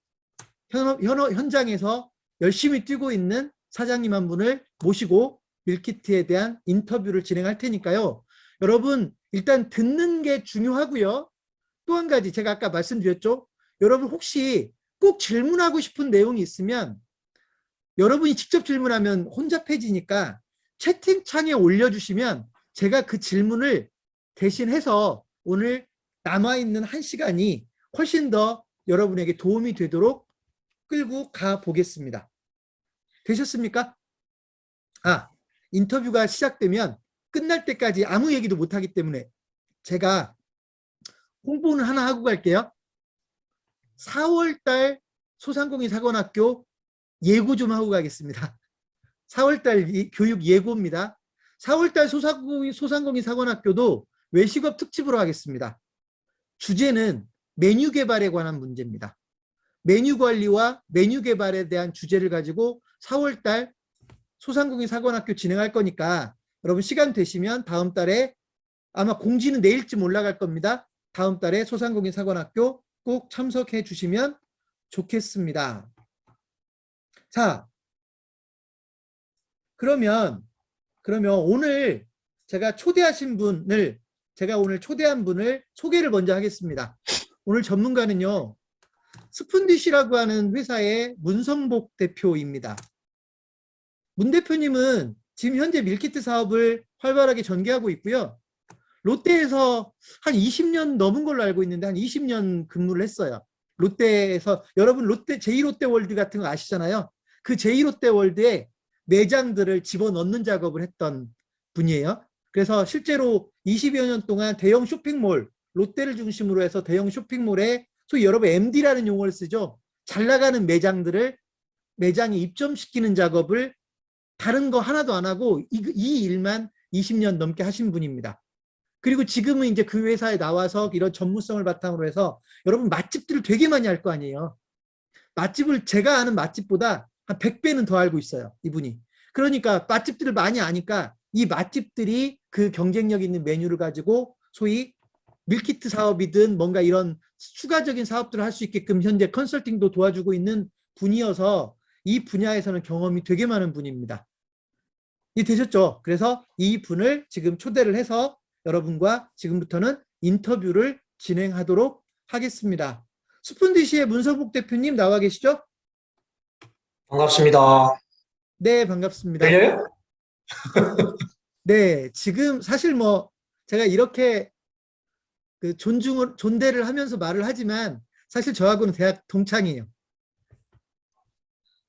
현장에서 열심히 뛰고 있는 사장님 한 분을 모시고 밀키트에 대한 인터뷰를 진행할 테니까요. 여러분 일단 듣는 게 중요하고요. 또 한 가지 제가 아까 말씀드렸죠. 여러분 혹시 꼭 질문하고 싶은 내용이 있으면 여러분이 직접 질문하면 혼잡해지니까 채팅창에 올려주시면 제가 그 질문을 대신해서 오늘 남아있는 1시간이 훨씬 더 여러분에게 도움이 되도록 끌고 가 보겠습니다. 되셨습니까? 인터뷰가 시작되면 끝날 때까지 아무 얘기도 못하기 때문에 제가 홍보는 하나 하고 갈게요. 4월달 소상공인사관학교 예고 좀 하고 가겠습니다. 4월달 교육 예고입니다. 4월달 소상공인사관학교도 외식업 특집으로 하겠습니다. 주제는 메뉴 개발에 관한 문제입니다. 메뉴 관리와 메뉴 개발에 대한 주제를 가지고 4월달 소상공인사관학교 진행할 거니까 여러분 시간 되시면 다음 달에, 아마 공지는 내일쯤 올라갈 겁니다. 다음 달에 소상공인사관학교 꼭 참석해 주시면 좋겠습니다. 자, 그러면 오늘 제가 오늘 초대한 분을 소개를 먼저 하겠습니다. 오늘 전문가는요, 스푼디시라고 하는 회사의 문성복 대표입니다. 문 대표님은 지금 현재 밀키트 사업을 활발하게 전개하고 있고요. 롯데에서 한 20년 넘은 걸로 알고 있는데 한 20년 근무를 했어요. 롯데에서, 여러분 롯데 제2롯데월드 같은 거 아시잖아요. 그 제2롯데월드에 매장들을 집어넣는 작업을 했던 분이에요. 그래서 실제로 20여 년 동안 대형 쇼핑몰, 롯데를 중심으로 해서 대형 쇼핑몰에 소위 여러분 MD라는 용어를 쓰죠. 잘 나가는 매장에 입점시키는 작업을 다른 거 하나도 안 하고 이 일만 20년 넘게 하신 분입니다. 그리고 지금은 이제 그 회사에 나와서 이런 전문성을 바탕으로 해서 여러분 맛집들을 되게 많이 알 거 아니에요. 맛집을 제가 아는 맛집보다 한 100배는 더 알고 있어요, 이분이. 그러니까 맛집들을 많이 아니까 이 맛집들이 그 경쟁력 있는 메뉴를 가지고 소위 밀키트 사업이든 뭔가 이런 추가적인 사업들을 할 수 있게끔 현재 컨설팅도 도와주고 있는 분이어서 이 분야에서는 경험이 되게 많은 분입니다. 이해되셨죠? 그래서 이 분을 지금 초대를 해서 여러분과 지금부터는 인터뷰를 진행하도록 하겠습니다. 스푼디시의 문성복 대표님 나와 계시죠? 반갑습니다. 네, 반갑습니다. 들려요? 네, 지금 사실 뭐 제가 이렇게 그 존대를 하면서 말을 하지만 사실 저하고는 대학 동창이에요.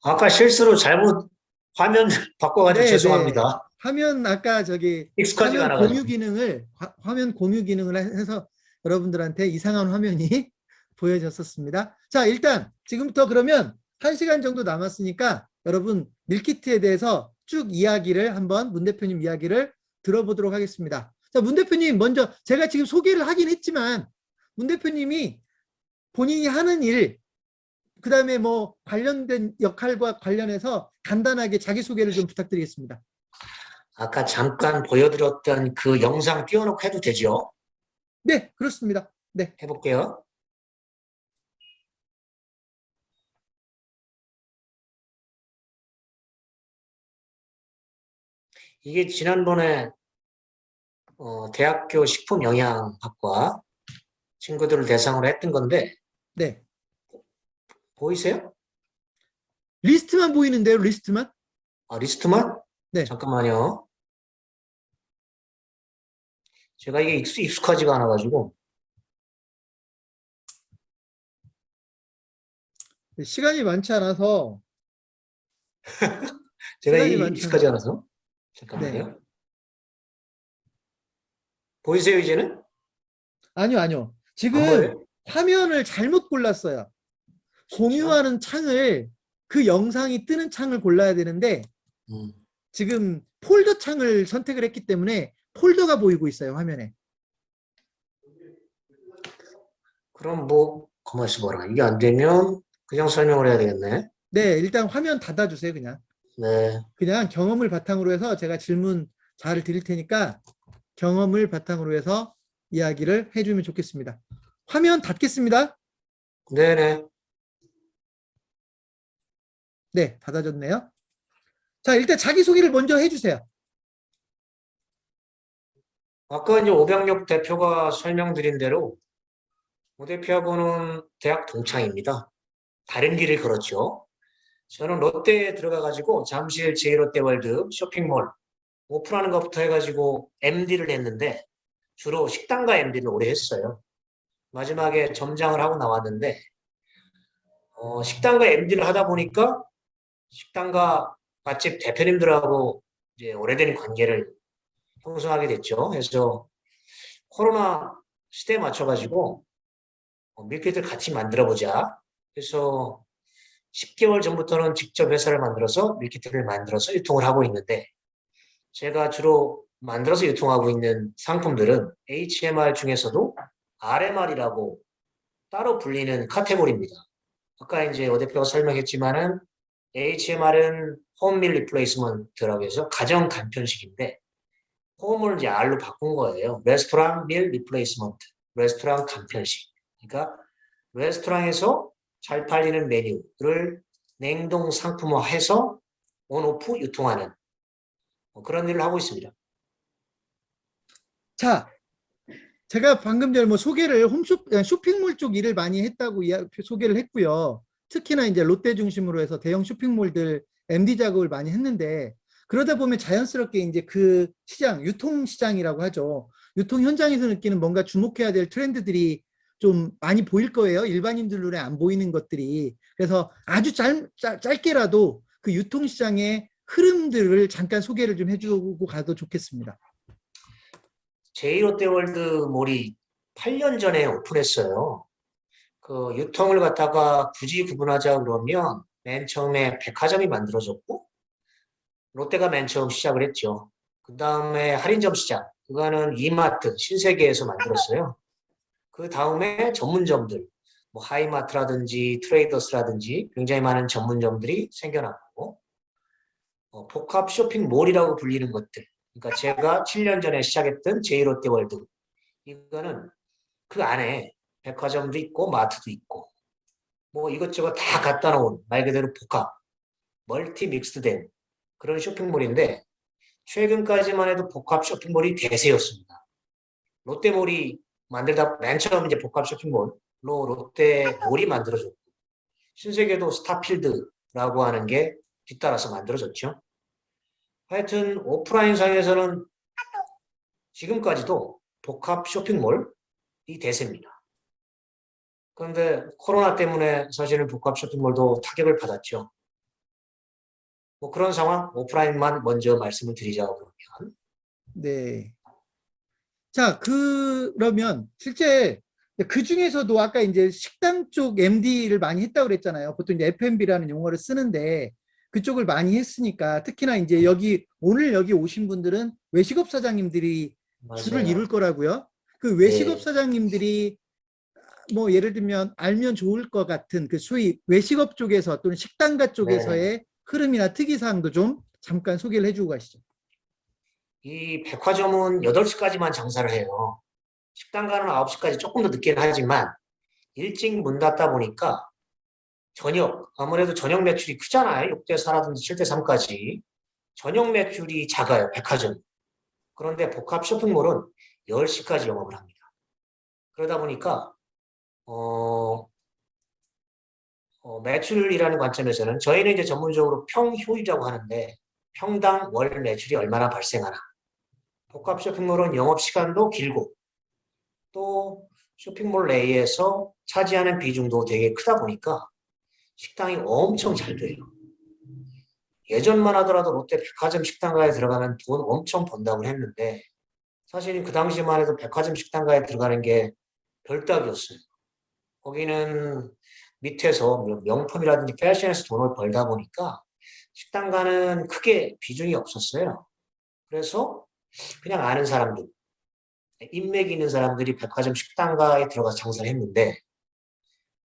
아까 실수로 잘못 화면 바꿔가지고 네, 네. 죄송합니다. 화면 아까 저기 익숙하지가 않아가지고. 화면 공유 기능을 해서 여러분들한테 이상한 화면이 보여졌었습니다. 자, 일단 지금부터 그러면 1시간 정도 남았으니까 여러분 밀키트에 대해서 쭉 이야기를 한번 문 대표님 이야기를 들어보도록 하겠습니다. 자, 문 대표님 먼저 제가 지금 소개를 하긴 했지만 문 대표님이 본인이 하는 일, 그다음에 뭐 관련된 역할과 관련해서 간단하게 자기소개를 좀 부탁드리겠습니다. 아까 잠깐 보여드렸던 그 영상 띄워놓고 해도 되죠? 네, 그렇습니다. 네. 해볼게요. 이게 지난번에 대학교 식품영양학과 친구들을 대상으로 했던 건데 네. 보이세요? 리스트만 보이는데요, 리스트만? 리스트만? 네. 잠깐만요. 제가 이게 익숙하지가 않아가지고. 시간이 많지 않아서. 제가 시간이 이게 많지 익숙하지 않아서. 않아서. 잠깐만요. 네. 보이세요, 이제는? 아니요. 안 지금 보여요? 화면을 잘못 골랐어요. 진짜? 공유하는 창을 그 영상이 뜨는 창을 골라야 되는데 음. 지금 폴더 창을 선택을 했기 때문에 폴더가 보이고 있어요, 화면에. 그럼 뭐, 가만있어 봐라. 이게 안 되면 그냥 설명을 해야 되겠네. 네, 일단 화면 닫아주세요, 그냥. 네. 그냥 경험을 바탕으로 해서 제가 질문 잘 드릴 테니까 경험을 바탕으로 해서 이야기를 해주면 좋겠습니다. 화면 닫겠습니다. 네네. 네, 닫아졌네요. 자, 일단 자기소개를 먼저 해주세요. 아까 이제 오병력 대표가 설명드린 대로 오 대표하고는 대학 동창입니다. 다른 길을 걸었죠. 저는 롯데에 들어가가지고 잠실 제1롯데월드 쇼핑몰 오픈하는 것부터 해가지고 MD를 했는데 주로 식당가 MD를 오래 했어요. 마지막에 점장을 하고 나왔는데 식당가 MD를 하다 보니까 식당가 맛집 대표님들하고 이제 오래된 관계를 형성하게 됐죠. 그래서 코로나 시대에 맞춰가지고 밀키트를 같이 만들어보자. 그래서 10개월 전부터는 직접 회사를 만들어서 밀키트를 만들어서 유통을 하고 있는데 제가 주로 만들어서 유통하고 있는 상품들은 HMR 중에서도 RMR이라고 따로 불리는 카테고리입니다. 아까 이제 오 대표가 설명했지만은 HMR은 홈밀 리플레이스먼트라고 해서 가정 간편식인데 홈을 이제 R로 바꾼 거예요. 레스토랑 밀 리플레이스먼트, 레스토랑 간편식. 그러니까 레스토랑에서 잘 팔리는 메뉴를 냉동 상품화해서 온오프 유통하는 그런 일을 하고 있습니다. 자, 제가 방금 전에 뭐 소개를 쇼핑몰 쪽 일을 많이 했다고 소개를 했고요. 특히나 이제 롯데 중심으로 해서 대형 쇼핑몰들 MD 작업을 많이 했는데 그러다 보면 자연스럽게 이제 그 시장, 유통 시장이라고 하죠. 유통 현장에서 느끼는 뭔가 주목해야 될 트렌드들이 좀 많이 보일 거예요. 일반인들 눈에 안 보이는 것들이. 그래서 아주 짧게라도 그 유통 시장의 흐름들을 잠깐 소개를 좀 해주고 가도 좋겠습니다. 제1롯데월드몰이 8년 전에 오픈했어요. 그 유통을 갖다가 굳이 구분하자 그러면 맨 처음에 백화점이 만들어졌고 롯데가 맨 처음 시작을 했죠. 그 다음에 할인점 시장, 그거는 이마트, 신세계에서 만들었어요. 그 다음에 전문점들, 뭐 하이마트라든지 트레이더스라든지 굉장히 많은 전문점들이 생겨났고 복합 쇼핑몰이라고 불리는 것들. 그러니까 제가 7년 전에 시작했던 제1롯데월드. 이거는 그 안에 백화점도 있고 마트도 있고 뭐 이것저것 다 갖다 놓은 말 그대로 복합, 멀티 믹스된 그런 쇼핑몰인데 최근까지만 해도 복합 쇼핑몰이 대세였습니다. 롯데몰이 만들다 맨 처음 이제 복합 쇼핑몰로 롯데몰이 만들어졌고 신세계도 스타필드라고 하는 게 뒤따라서 만들어졌죠. 하여튼 오프라인상에서는 지금까지도 복합 쇼핑몰이 대세입니다. 그런데 코로나 때문에 사실은 복합 쇼핑몰도 타격을 받았죠. 뭐 그런 상황, 오프라인만 먼저 말씀을 드리자고 그러면. 네. 자, 그러면 실제 그 중에서도 아까 이제 식당 쪽 MD를 많이 했다고 그랬잖아요. 보통 이제 F&B라는 용어를 쓰는데 그쪽을 많이 했으니까 특히나 이제 오늘 여기 오신 분들은 외식업 사장님들이 주를 이룰 맞아요. 거라고요. 그 외식업 네, 사장님들이 뭐 예를 들면 알면 좋을 것 같은 그 소위 외식업 쪽에서 또는 식당가 네네. 쪽에서의 흐름이나 특이사항도 좀 잠깐 소개를 해주고 가시죠. 이 백화점은 8시까지만 장사를 해요. 식당가는 9시까지 조금 더 늦긴 하지만 일찍 문 닫다 보니까 아무래도 저녁 매출이 크잖아요. 6대 4라든지 7대 3까지. 저녁 매출이 작아요, 백화점. 그런데 복합 쇼핑몰은 10시까지 영업을 합니다. 그러다 보니까, 매출이라는 관점에서는 저희는 이제 전문적으로 평효율이라고 하는데 평당 월 매출이 얼마나 발생하나. 복합 쇼핑몰은 영업시간도 길고 또 쇼핑몰 내에서 차지하는 비중도 되게 크다 보니까 식당이 엄청 잘 돼요. 예전만 하더라도 롯데 백화점 식당가에 들어가면 돈 엄청 번다고 했는데 사실 그 당시만 해도 백화점 식당가에 들어가는 게 별따기였어요. 거기는 밑에서 명품이라든지 패션에서 돈을 벌다 보니까 식당가는 크게 비중이 없었어요. 그래서 그냥 아는 사람들, 인맥이 있는 사람들이 백화점 식당가에 들어가서 장사를 했는데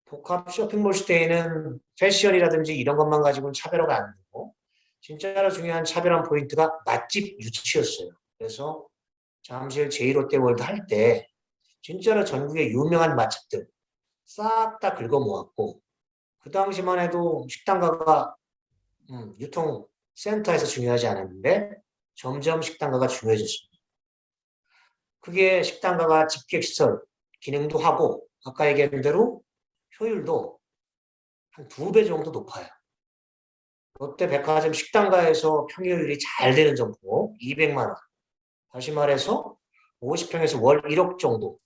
복합 쇼핑몰 시대에는 패션이라든지 이런 것만 가지고는 차별화가 안 되고 진짜로 중요한 차별화 포인트가 맛집 유치였어요. 그래서 잠실 제1롯데월드 할 때 진짜로 전국의 유명한 맛집들 싹 다 긁어 모았고 그 당시만 해도 식당가가 유통센터에서 중요하지 않았는데 점점 식당가가 중요해졌습니다. 그게 식당가가 집객시설 기능도 하고 아까 얘기한 대로 효율도 한 2배 정도 높아요. 롯데백화점 식당가에서 평이율이 잘 되는 점포 200만 원. 다시 말해서 50평에서 월 1억 정도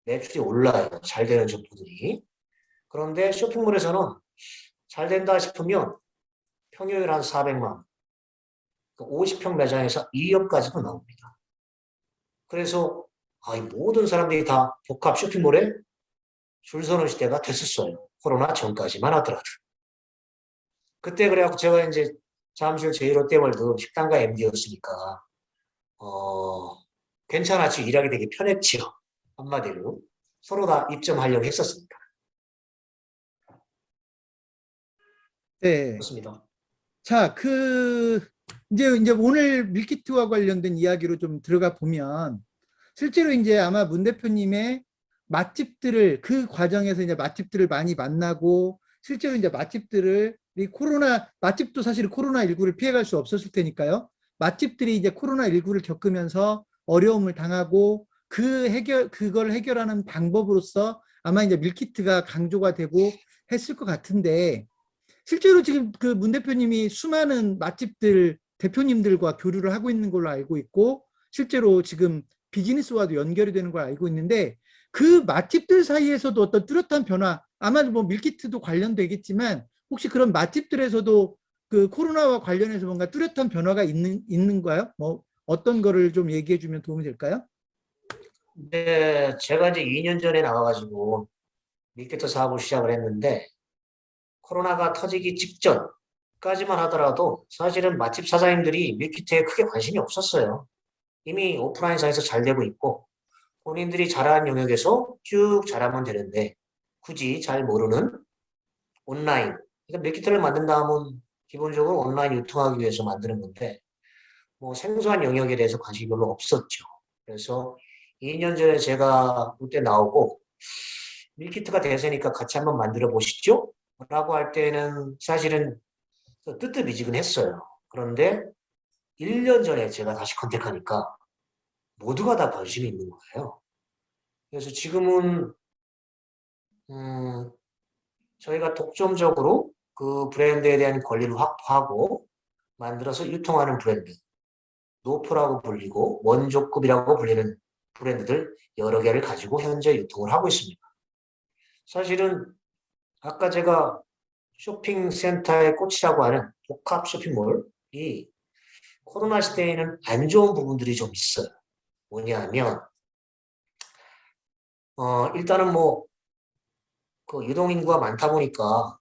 매출이 올라요. 잘 되는 점포들이. 그런데 쇼핑몰에서는 잘 된다 싶으면 평균 한 400만 원. 50평 매장에서 2억까지도 나옵니다. 그래서 이 모든 사람들이 다 복합 쇼핑몰에 줄 서는 시대가 됐었어요. 코로나 전까지만 하더라도. 그때 그래갖고 제가 이제 잠실 제1롯데월드 식당가 MD였으니까 괜찮았지. 일하기 되게 편했지요. 한마디로. 서로 다 입점하려고 했었습니다. 네. 그렇습니다. 자, 이제 오늘 밀키트와 관련된 이야기로 좀 들어가 보면 실제로 이제 아마 문 대표님의 맛집들을 그 과정에서 이제 맛집들을 많이 만나고 실제로 이제 맛집들을 이 코로나 맛집도 사실 코로나19를 피해갈 수 없었을 테니까요. 맛집들이 이제 코로나19를 겪으면서 어려움을 당하고 그걸 해결하는 방법으로서 아마 이제 밀키트가 강조가 되고 했을 것 같은데 실제로 지금 그 문 대표님이 수많은 맛집들 대표님들과 교류를 하고 있는 걸로 알고 있고 실제로 지금 비즈니스와도 연결이 되는 걸 알고 있는데 그 맛집들 사이에서도 어떤 뚜렷한 변화 아마 뭐 밀키트도 관련되겠지만 혹시 그런 맛집들에서도 그 코로나와 관련해서 뭔가 뚜렷한 변화가 있는가요? 뭐 어떤 거를 좀 얘기해 주면 도움이 될까요? 네, 제가 이제 2년 전에 나와가지고 밀키트 사업을 시작을 했는데 코로나가 터지기 직전까지만 하더라도 사실은 맛집 사장님들이 밀키트에 크게 관심이 없었어요. 이미 오프라인상에서 잘 되고 있고 본인들이 잘하는 영역에서 쭉 잘하면 되는데 굳이 잘 모르는 온라인. 그러니까 밀키트를 만든다 하면 기본적으로 온라인 유통하기 위해서 만드는 건데 뭐 생소한 영역에 대해서 관심이 별로 없었죠. 그래서 2년 전에 제가 그때 나오고 밀키트가 대세니까 같이 한번 만들어 보시죠? 라고 할 때는 사실은 뜨뜻미지근했어요. 그런데 1년 전에 제가 다시 컨택하니까 모두가 다 관심이 있는 거예요. 그래서 지금은 저희가 독점적으로 그 브랜드에 대한 권리를 확보하고 만들어서 유통하는 브랜드, 노프라고 불리고 원조급이라고 불리는 브랜드들 여러 개를 가지고 현재 유통을 하고 있습니다. 사실은 아까 제가 쇼핑센터의 꽃이라고 하는 복합 쇼핑몰이 코로나 시대에는 안 좋은 부분들이 좀 있어요. 뭐냐면 일단은 뭐 그 유동인구가 많다 보니까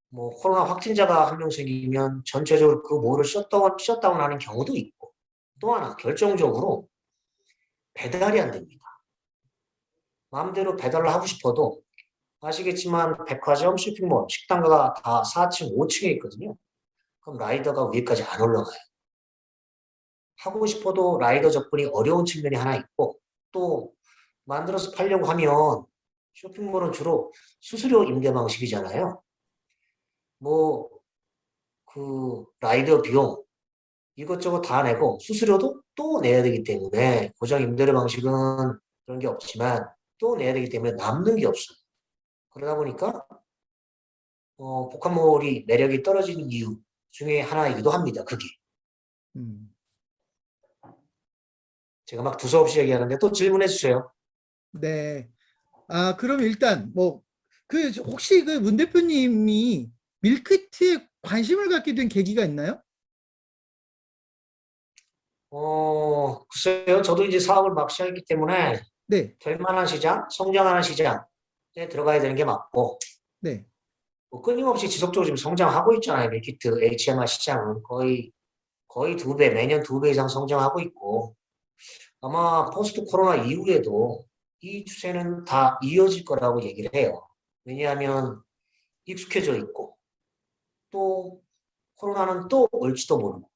뭐 코로나 확진자가 한 명 생기면 전체적으로 그 몰을 셧다운하는 경우도 있고 또 하나 결정적으로 배달이 안 됩니다. 마음대로 배달을 하고 싶어도 아시겠지만 백화점, 쇼핑몰, 식당가가 다 4층, 5층에 있거든요. 그럼 라이더가 위에까지 안 올라가요. 하고 싶어도 라이더 접근이 어려운 측면이 하나 있고 또 만들어서 팔려고 하면 쇼핑몰은 주로 수수료 임대 방식이잖아요. 뭐 그 라이더 비용 이것저것 다 내고 수수료도 또 내야 되기 때문에 고정 임대료 방식은 그런 게 없지만 또 내야 되기 때문에 남는 게 없어요. 그러다 보니까 복합몰이 매력이 떨어지는 이유 중에 하나이기도 합니다. 그게. 음. 제가 막 두서없이 얘기하는데 또 질문해 주세요. 네. 아, 그럼 일단 뭐 혹시 그 문 대표님이 밀크티에 관심을 갖게 된 계기가 있나요? 글쎄요. 저도 이제 사업을 막 시작했기 때문에 네, 될 만한 시장, 성장하는 시장에 들어가야 되는 게 맞고 네. 뭐 끊임없이 지속적으로 지금 성장하고 있잖아요. 밀키트 HMR 시장은 거의 2배, 매년 2배 이상 성장하고 있고, 아마 포스트 코로나 이후에도 이 추세는 다 이어질 거라고 얘기를 해요. 왜냐하면 익숙해져 있고, 또 코로나는 또 올지도 모르고.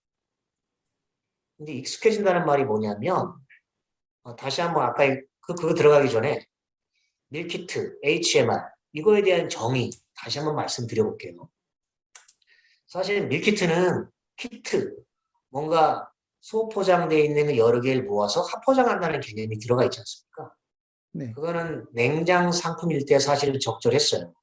근데 익숙해진다는 말이 뭐냐면, 다시 한번 아까 그거 들어가기 전에 밀키트, HMR, 이거에 대한 정의 다시 한번 말씀드려볼게요. 사실 밀키트는 키트, 뭔가 소포장되어 있는 여러 개를 모아서 합포장한다는 개념이 들어가 있지 않습니까? 네. 그거는 냉장 상품일 때 사실 적절했어요.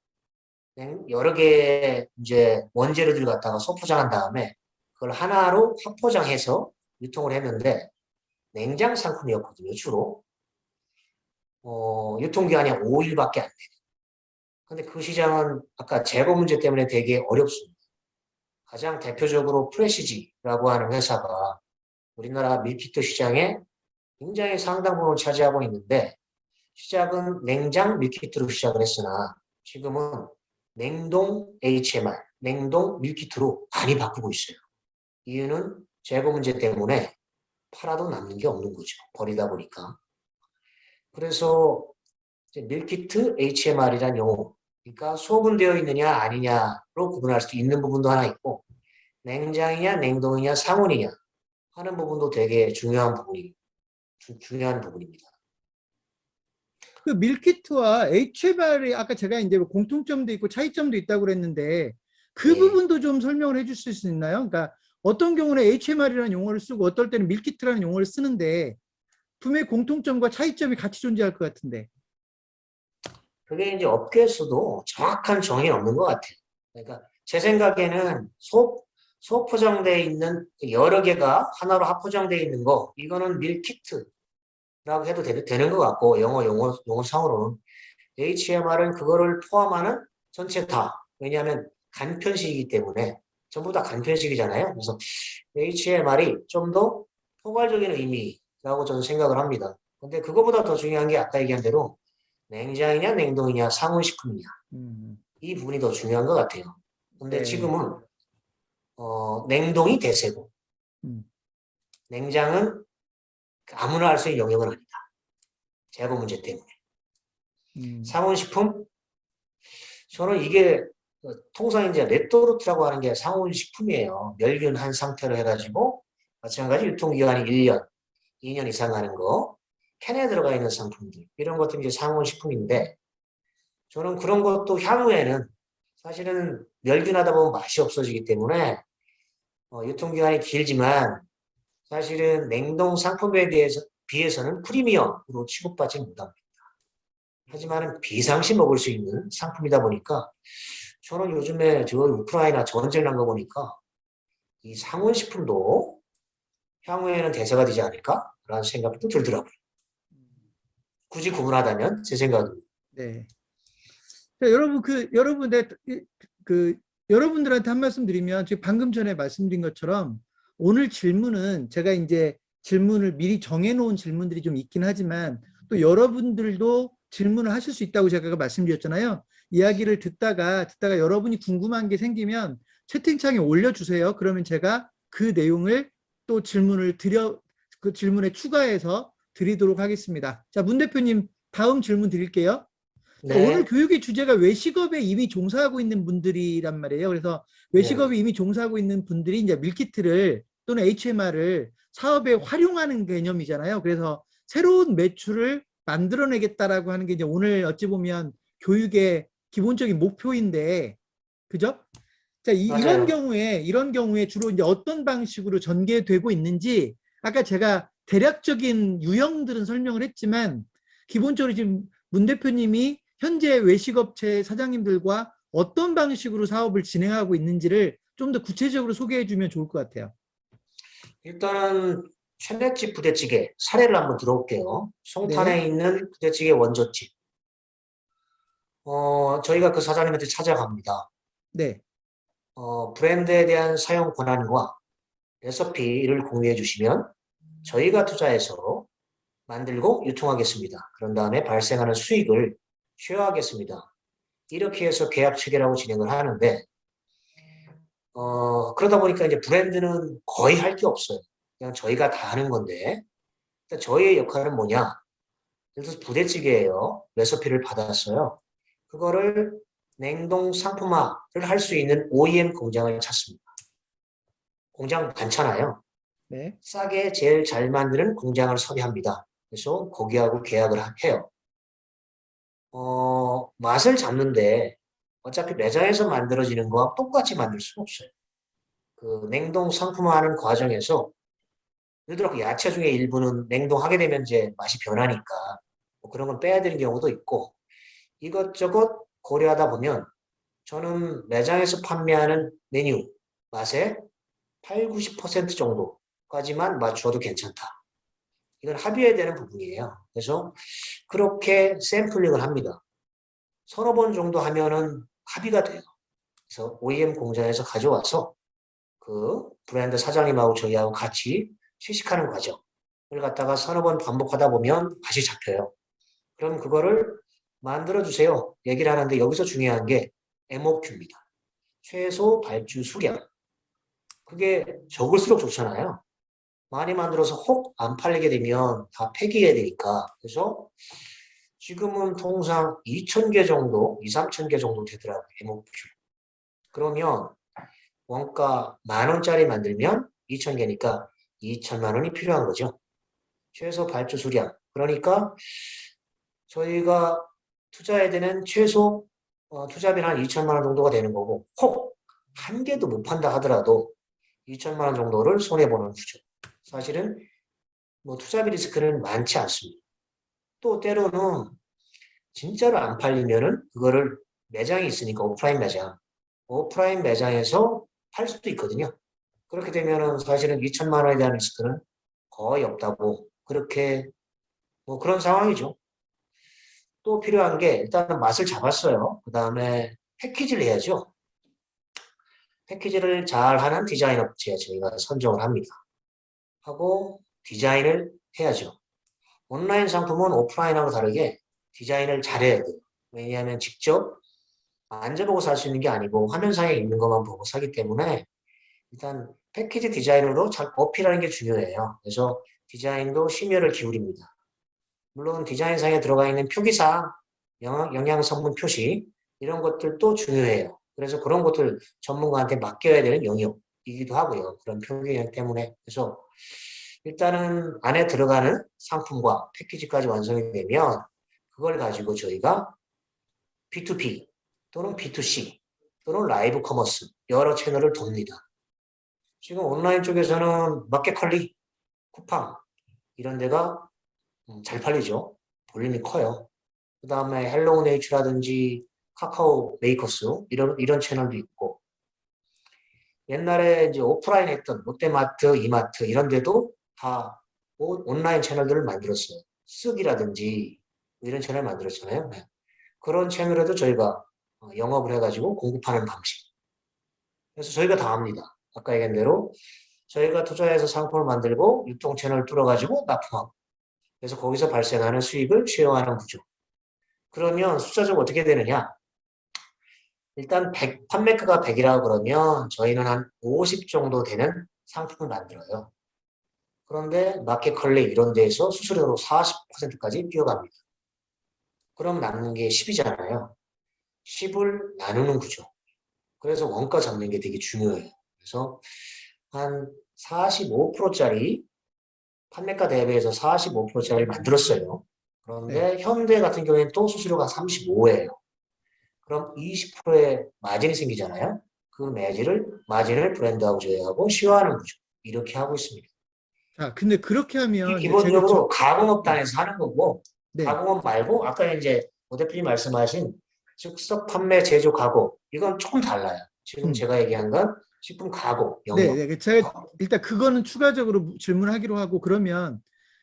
여러 개의 이제 원재료들 갖다가 소포장한 다음에 그걸 하나로 합포장해서 유통을 했는데 냉장 상품이었거든요, 주로. 유통기한이 5일밖에 안 돼요. 근데 그 시장은 아까 재고 문제 때문에 되게 어렵습니다. 가장 대표적으로 프레시지라고 하는 회사가 우리나라 밀키트 시장에 굉장히 상당 부분을 차지하고 있는데 시작은 냉장 밀키트로 시작을 했으나 지금은 냉동 HMR, 냉동 밀키트로 많이 바꾸고 있어요. 이유는 재고 문제 때문에 팔아도 남는 게 없는 거죠. 버리다 보니까. 그래서 밀키트 HMR이란 용어, 그러니까 소분되어 있느냐 아니냐로 구분할 수 있는 부분도 하나 있고 냉장이냐 냉동이냐 상온이냐 하는 부분도 되게 중요한 부분입니다. 그 밀키트와 HMR이 아까 제가 이제 뭐 공통점도 있고 차이점도 있다고 그랬는데 그 예. 부분도 좀 설명을 해주실 수 있나요? 그러니까 어떤 경우는 HMR이라는 용어를 쓰고 어떨 때는 밀키트라는 용어를 쓰는데 분명히 공통점과 차이점이 같이 존재할 것 같은데. 그게 이제 업계에서도 정확한 정의는 없는 것 같아요. 그러니까 제 생각에는 소포장되어 있는 여러 개가 하나로 합포장되어 있는 거, 이거는 밀키트라고 해도 되는 것 같고, 용어상으로는. HMR은 그거를 포함하는 전체 다. 왜냐하면 간편식이기 때문에, 전부 다 간편식이잖아요. 그래서 HMR이 좀 더 포괄적인 의미라고 저는 생각을 합니다. 근데 그거보다 더 중요한 게 아까 얘기한 대로 냉장이냐 냉동이냐 상온식품이냐 음, 이 부분이 더 중요한 것 같아요. 근데 네. 지금은 냉동이 대세고 음, 냉장은 아무나 할 수 있는 영역은 아니다. 재고 문제 때문에. 음, 상온식품 저는 이게 통상 이제 레토르트라고 하는 게 상온식품이에요. 멸균한 상태로 해가지고 마찬가지 유통기한이 1년, 2년 이상 가는 거 캔에 들어가 있는 상품들 이런 것들이 이제 상온식품인데 저는 그런 것도 향후에는 사실은 멸균하다 보면 맛이 없어지기 때문에 유통기한이 길지만 사실은 냉동 상품에 비해서는 프리미엄으로 취급받지 못합니다. 하지만 비상시 먹을 수 있는 상품이다 보니까 저는 요즘에 저 우크라이나 전쟁 난 거 보니까 이 상온식품도 향후에는 대세가 되지 않을까라는 생각도 들더라고요. 굳이 구분하다면 제 생각은. 네. 자, 여러분 그 여러분들한테 한 말씀 드리면 지금 방금 전에 말씀드린 것처럼 오늘 질문은 제가 이제 질문을 미리 정해놓은 질문들이 좀 있긴 하지만 또 여러분들도 질문을 하실 수 있다고 제가 말씀드렸잖아요. 이야기를 듣다가 여러분이 궁금한 게 생기면 채팅창에 올려주세요. 그러면 제가 그 내용을 또 그 질문에 추가해서 드리도록 하겠습니다. 자, 문 대표님 다음 질문 드릴게요. 자, 오늘 네, 교육의 주제가 외식업에 이미 종사하고 있는 분들이란 말이에요. 그래서 네, 외식업에 이미 종사하고 있는 분들이 이제 밀키트를 또는 HMR을 사업에 활용하는 개념이잖아요. 그래서 새로운 매출을 만들어내겠다라고 하는 게 이제 오늘 어찌 보면 교육의 기본적인 목표인데, 그죠? 자, 맞아요. 이런 경우에 주로 이제 어떤 방식으로 전개되고 있는지 아까 제가 대략적인 유형들은 설명을 했지만 기본적으로 지금 문 대표님이 현재 외식업체 사장님들과 어떤 방식으로 사업을 진행하고 있는지를 좀 더 구체적으로 소개해 주면 좋을 것 같아요. 일단은 챈맷집 부대찌개 사례를 한번 들어볼게요. 네, 송탄에 있는 부대찌개 원조집. 저희가 그 사장님한테 찾아갑니다. 네, 브랜드에 대한 사용 권한과 레시피를 공유해 주시면 저희가 투자해서 만들고 유통하겠습니다. 그런 다음에 발생하는 수익을 쉐어하겠습니다. 이렇게 해서 계약 체결하고 진행을 하는데 그러다 보니까 이제 브랜드는 거의 할 게 없어요. 그냥 저희가 다 하는 건데 일단 저희의 역할은 뭐냐? 예를 들어서 부대찌개예요. 레시피를 받았어요. 그거를 냉동 상품화를 할 수 있는 OEM 공장을 찾습니다. 공장 많잖아요. 네. 싸게 제일 잘 만드는 공장을 섭외합니다. 그래서 거기하고 계약을 해요. 맛을 잡는데 어차피 매장에서 만들어지는 거와 똑같이 만들 수는 없어요. 그 냉동 상품화하는 과정에서 예를 들어 그 야채 중에 일부는 냉동하게 되면 이제 맛이 변하니까 뭐 그런 건 빼야 되는 경우도 있고 이것저것 고려하다 보면 저는 매장에서 판매하는 메뉴 맛의 8, 90% 정도까지만 맞춰도 괜찮다. 이건 합의해야 되는 부분이에요. 그래서 그렇게 샘플링을 합니다. 서너 번 정도 하면은 합의가 돼요. 그래서 OEM 공장에서 가져와서 그 브랜드 사장님하고 저희하고 같이 시식하는 과정을 갖다가 서너 번 반복하다 보면 맛이 잡혀요. 그럼 그거를 만들어 주세요. 얘기를 하는데 여기서 중요한 게 MOQ입니다. 최소 발주 수량. 그게 적을수록 좋잖아요. 많이 만들어서 혹 안 팔리게 되면 다 폐기해야 되니까. 그래서 지금은 통상 2,000개 정도, 2, 3,000개 정도 되더라고요. MOQ. 그러면 원가 10,000원짜리 만들면 2,000개니까 2천만 원이 필요한 거죠. 최소 발주 수량. 그러니까 저희가 투자해야 되는 최소 투자비는 한 2천만 원 정도가 되는 거고 혹 한 개도 못 판다 하더라도 2천만 원 정도를 손해보는 구조. 사실은 뭐 투자비 리스크는 많지 않습니다. 또 때로는 진짜로 안 팔리면은 그거를 매장이 있으니까 오프라인 매장에서 팔 수도 있거든요. 그렇게 되면은 사실은 2천만 원에 대한 리스크는 거의 없다고 그렇게 뭐 그런 상황이죠. 또 필요한 게 일단은 맛을 잡았어요. 그 다음에 패키지를 해야죠. 패키지를 잘하는 디자인 업체 저희가 선정을 합니다. 하고 디자인을 해야죠. 온라인 상품은 오프라인하고 다르게 디자인을 잘해야 돼요. 왜냐하면 직접 만져보고 살 수 있는 게 아니고 화면상에 있는 것만 보고 사기 때문에 일단 패키지 디자인으로 잘 어필하는 게 중요해요. 그래서 디자인도 심혈을 기울입니다. 물론 디자인상에 들어가 있는 표기사항, 영양성분 표시 이런 것들도 중요해요. 그래서 그런 것들 전문가한테 맡겨야 되는 영역이기도 하고요. 그런 표기 때문에. 그래서 일단은 안에 들어가는 상품과 패키지까지 완성이 되면 그걸 가지고 저희가 B2B 또는 B2C 또는 라이브 커머스 여러 채널을 돕니다. 지금 온라인 쪽에서는 마켓컬리, 쿠팡 이런 데가 잘 팔리죠. 볼륨이 커요. 그 다음에 헬로우 네이처라든지 카카오 메이커스 이런 채널도 있고 옛날에 이제 오프라인 했던 롯데마트, 이마트 이런 데도 다 온라인 채널들을 만들었어요. 쓱이라든지 이런 채널 만들었잖아요. 네. 그런 채널에도 저희가 영업을 해가지고 공급하는 방식. 그래서 저희가 다 합니다. 아까 얘기한 대로 저희가 투자해서 상품을 만들고 유통 채널을 뚫어가지고 납품하고 그래서 거기서 발생하는 수익을 쉐어하는 구조. 그러면 숫자적으로 어떻게 되느냐? 일단 100, 판매가가 100이라고 그러면 저희는 한 50 정도 되는 상품을 만들어요. 그런데 마켓컬리 이런 데에서 수수료로 40%까지 뛰어갑니다. 그럼 남는 게 10이잖아요. 10을 나누는 구조. 그래서 원가 잡는 게 되게 중요해요. 그래서 한 45%짜리 판매가 대비해서 45%짜리를 만들었어요. 네. 그런데 현대 같은 경우에는 또 수수료가 35예요. 그럼 20%의 마진이 생기잖아요. 그 마진을 브랜드하고 저희하고 쉐어하는 거죠. 이렇게 하고 있습니다. 자, 근데 그렇게 이게 하면 이제 제가 기본적으로 네. 가공업단에서 하는 거고, 네. 가공업 말고 아까 이제 오 대표님 말씀하신 즉석 판매, 제조, 가공 이건 조금 달라요. 지금 음. 제가 얘기한 건 식품 가공 네, 영역. 네. 제가 일단 그거는 추가적으로 질문하기로 하고 그러면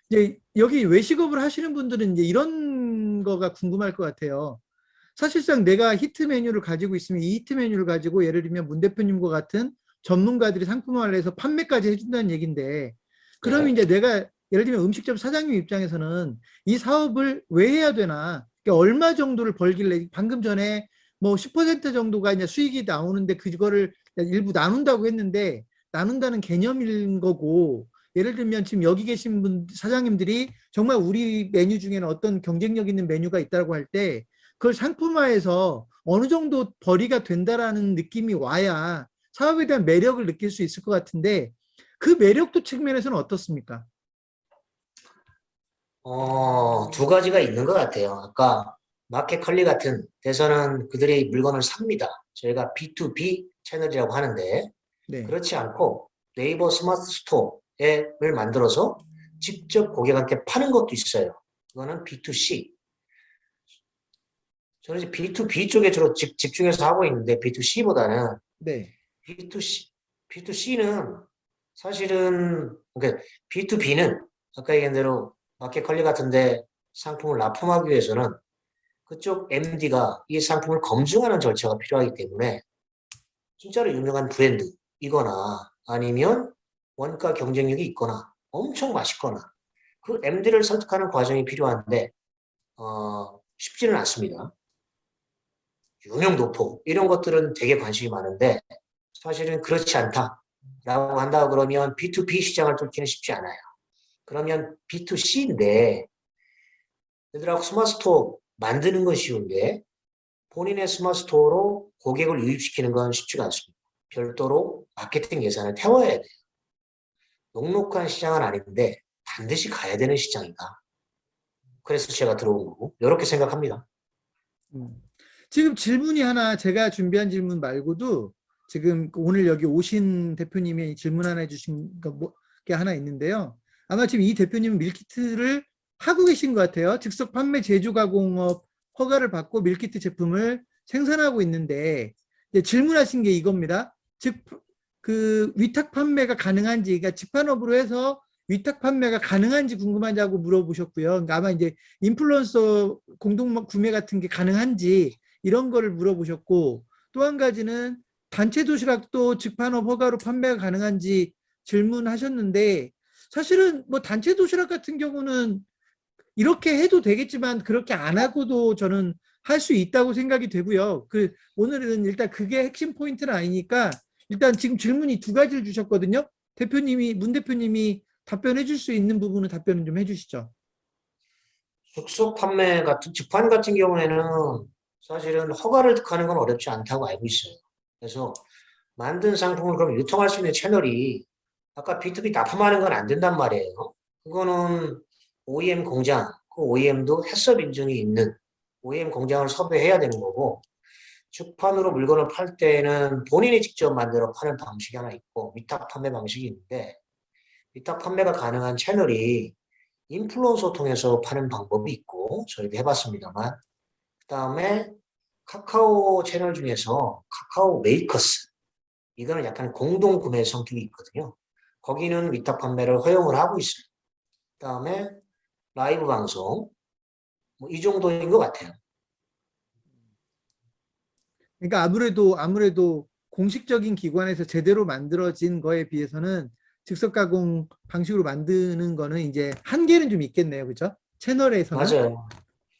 이제 여기 외식업을 하시는 분들은 이제 이런 거가 궁금할 것 같아요. 사실상 내가 히트 메뉴를 가지고 있으면 이 히트 메뉴를 가지고 예를 들면 문 대표님과 같은 전문가들이 상품화를 해서 판매까지 해준다는 얘기인데 그러면 네. 이제 내가 예를 들면 음식점 사장님 입장에서는 이 사업을 왜 해야 되나? 그러니까 얼마 정도를 벌길래 방금 전에 뭐 10% 정도가 이제 수익이 나오는데 그거를 일부 나눈다고 했는데 나눈다는 개념인 거고 예를 들면 지금 여기 계신 분 사장님들이 정말 우리 메뉴 중에는 어떤 경쟁력 있는 메뉴가 있다고 할 때 그걸 상품화해서 어느 정도 벌이가 된다라는 느낌이 와야 사업에 대한 매력을 느낄 수 있을 것 같은데 그 매력도 측면에서는 어떻습니까? 두 가지가 있는 것 같아요. 아까 마켓컬리 같은 데서는 그들이 물건을 삽니다. 저희가 B2B 채널이라고 하는데 네, 그렇지 않고 네이버 스마트 스토어를 만들어서 직접 고객한테 파는 것도 있어요. 그거는 B2C. 저는 이제 B2B 쪽에 주로 집중해서 하고 있는데 B2C보다는 네, B2C, B2C는 사실은 그러니까 B2B는 아까 얘기한 대로 마켓컬리 같은데 상품을 납품하기 위해서는 그쪽 MD가 이 상품을 검증하는 절차가 필요하기 때문에 진짜로 유명한 브랜드이거나 아니면 원가 경쟁력이 있거나 엄청 맛있거나 그 MD를 설득하는 과정이 필요한데 쉽지는 않습니다. 유명 노포 이런 것들은 되게 관심이 많은데 사실은 그렇지 않다라고 한다 그러면 B2B 시장을 뚫기는 쉽지 않아요. 그러면 B2C인데 얘들하고 스마트 스토어 만드는 건 쉬운데 본인의 스마트 스토어로 고객을 유입시키는 건 쉽지가 않습니다. 별도로 마케팅 예산을 태워야 돼요. 녹록한 시장은 아닌데 반드시 가야 되는 시장이다. 그래서 제가 들어온 거고 이렇게 생각합니다. 음. 지금 질문이 하나 제가 준비한 질문 말고도 지금 오늘 여기 오신 대표님이 질문 하나 해주신 게 하나 있는데요. 아마 지금 이 대표님은 밀키트를 하고 계신 것 같아요. 즉석 판매 제조 가공업 허가를 받고 밀키트 제품을 생산하고 있는데 질문하신 게 이겁니다. 즉 그 위탁 판매가 가능한지, 그러니까 직판업으로 해서 위탁 판매가 가능한지 궁금하냐고 물어보셨고요. 그러니까 아마 이제 인플루언서 공동 구매 같은 게 가능한지 이런 거를 물어보셨고 또 한 가지는 단체 도시락도 직판업 허가로 판매가 가능한지 질문하셨는데 사실은 뭐 단체 도시락 같은 경우는 이렇게 해도 되겠지만 그렇게 안 하고도 저는 할 수 있다고 생각이 되고요. 오늘은 일단 그게 핵심 포인트는 아니니까 일단 지금 질문이 두 가지를 주셨거든요. 문 대표님이 답변해 줄 수 있는 부분은 답변을 좀 해주시죠. 즉석 판매 같은 직판 같은 경우에는 사실은 허가를 득하는 건 어렵지 않다고 알고 있어요. 그래서 만든 상품을 그럼 유통할 수 있는 채널이 아까 B2B 납품하는 건 안 된단 말이에요. 그거는 OEM 공장, 그 OEM도 해썹 인증이 있는 OEM 공장을 섭외해야 되는 거고 직판으로 물건을 팔 때는 본인이 직접 만들어 파는 방식이 하나 있고 위탁 판매 방식이 있는데 위탁 판매가 가능한 채널이 인플루언서 통해서 파는 방법이 있고 저희도 해봤습니다만 그다음에 카카오 채널 중에서 카카오 메이커스 이거는 약간 공동 구매 성격이 있거든요. 거기는 위탁 판매를 허용을 하고 있어요. 그다음에 라이브 방송 뭐 이 정도인 것 같아요. 그러니까 아무래도 공식적인 기관에서 제대로 만들어진 거에 비해서는 즉석 가공 방식으로 만드는 거는 이제 한계는 좀 있겠네요. 그죠? 채널에서는. 맞아요.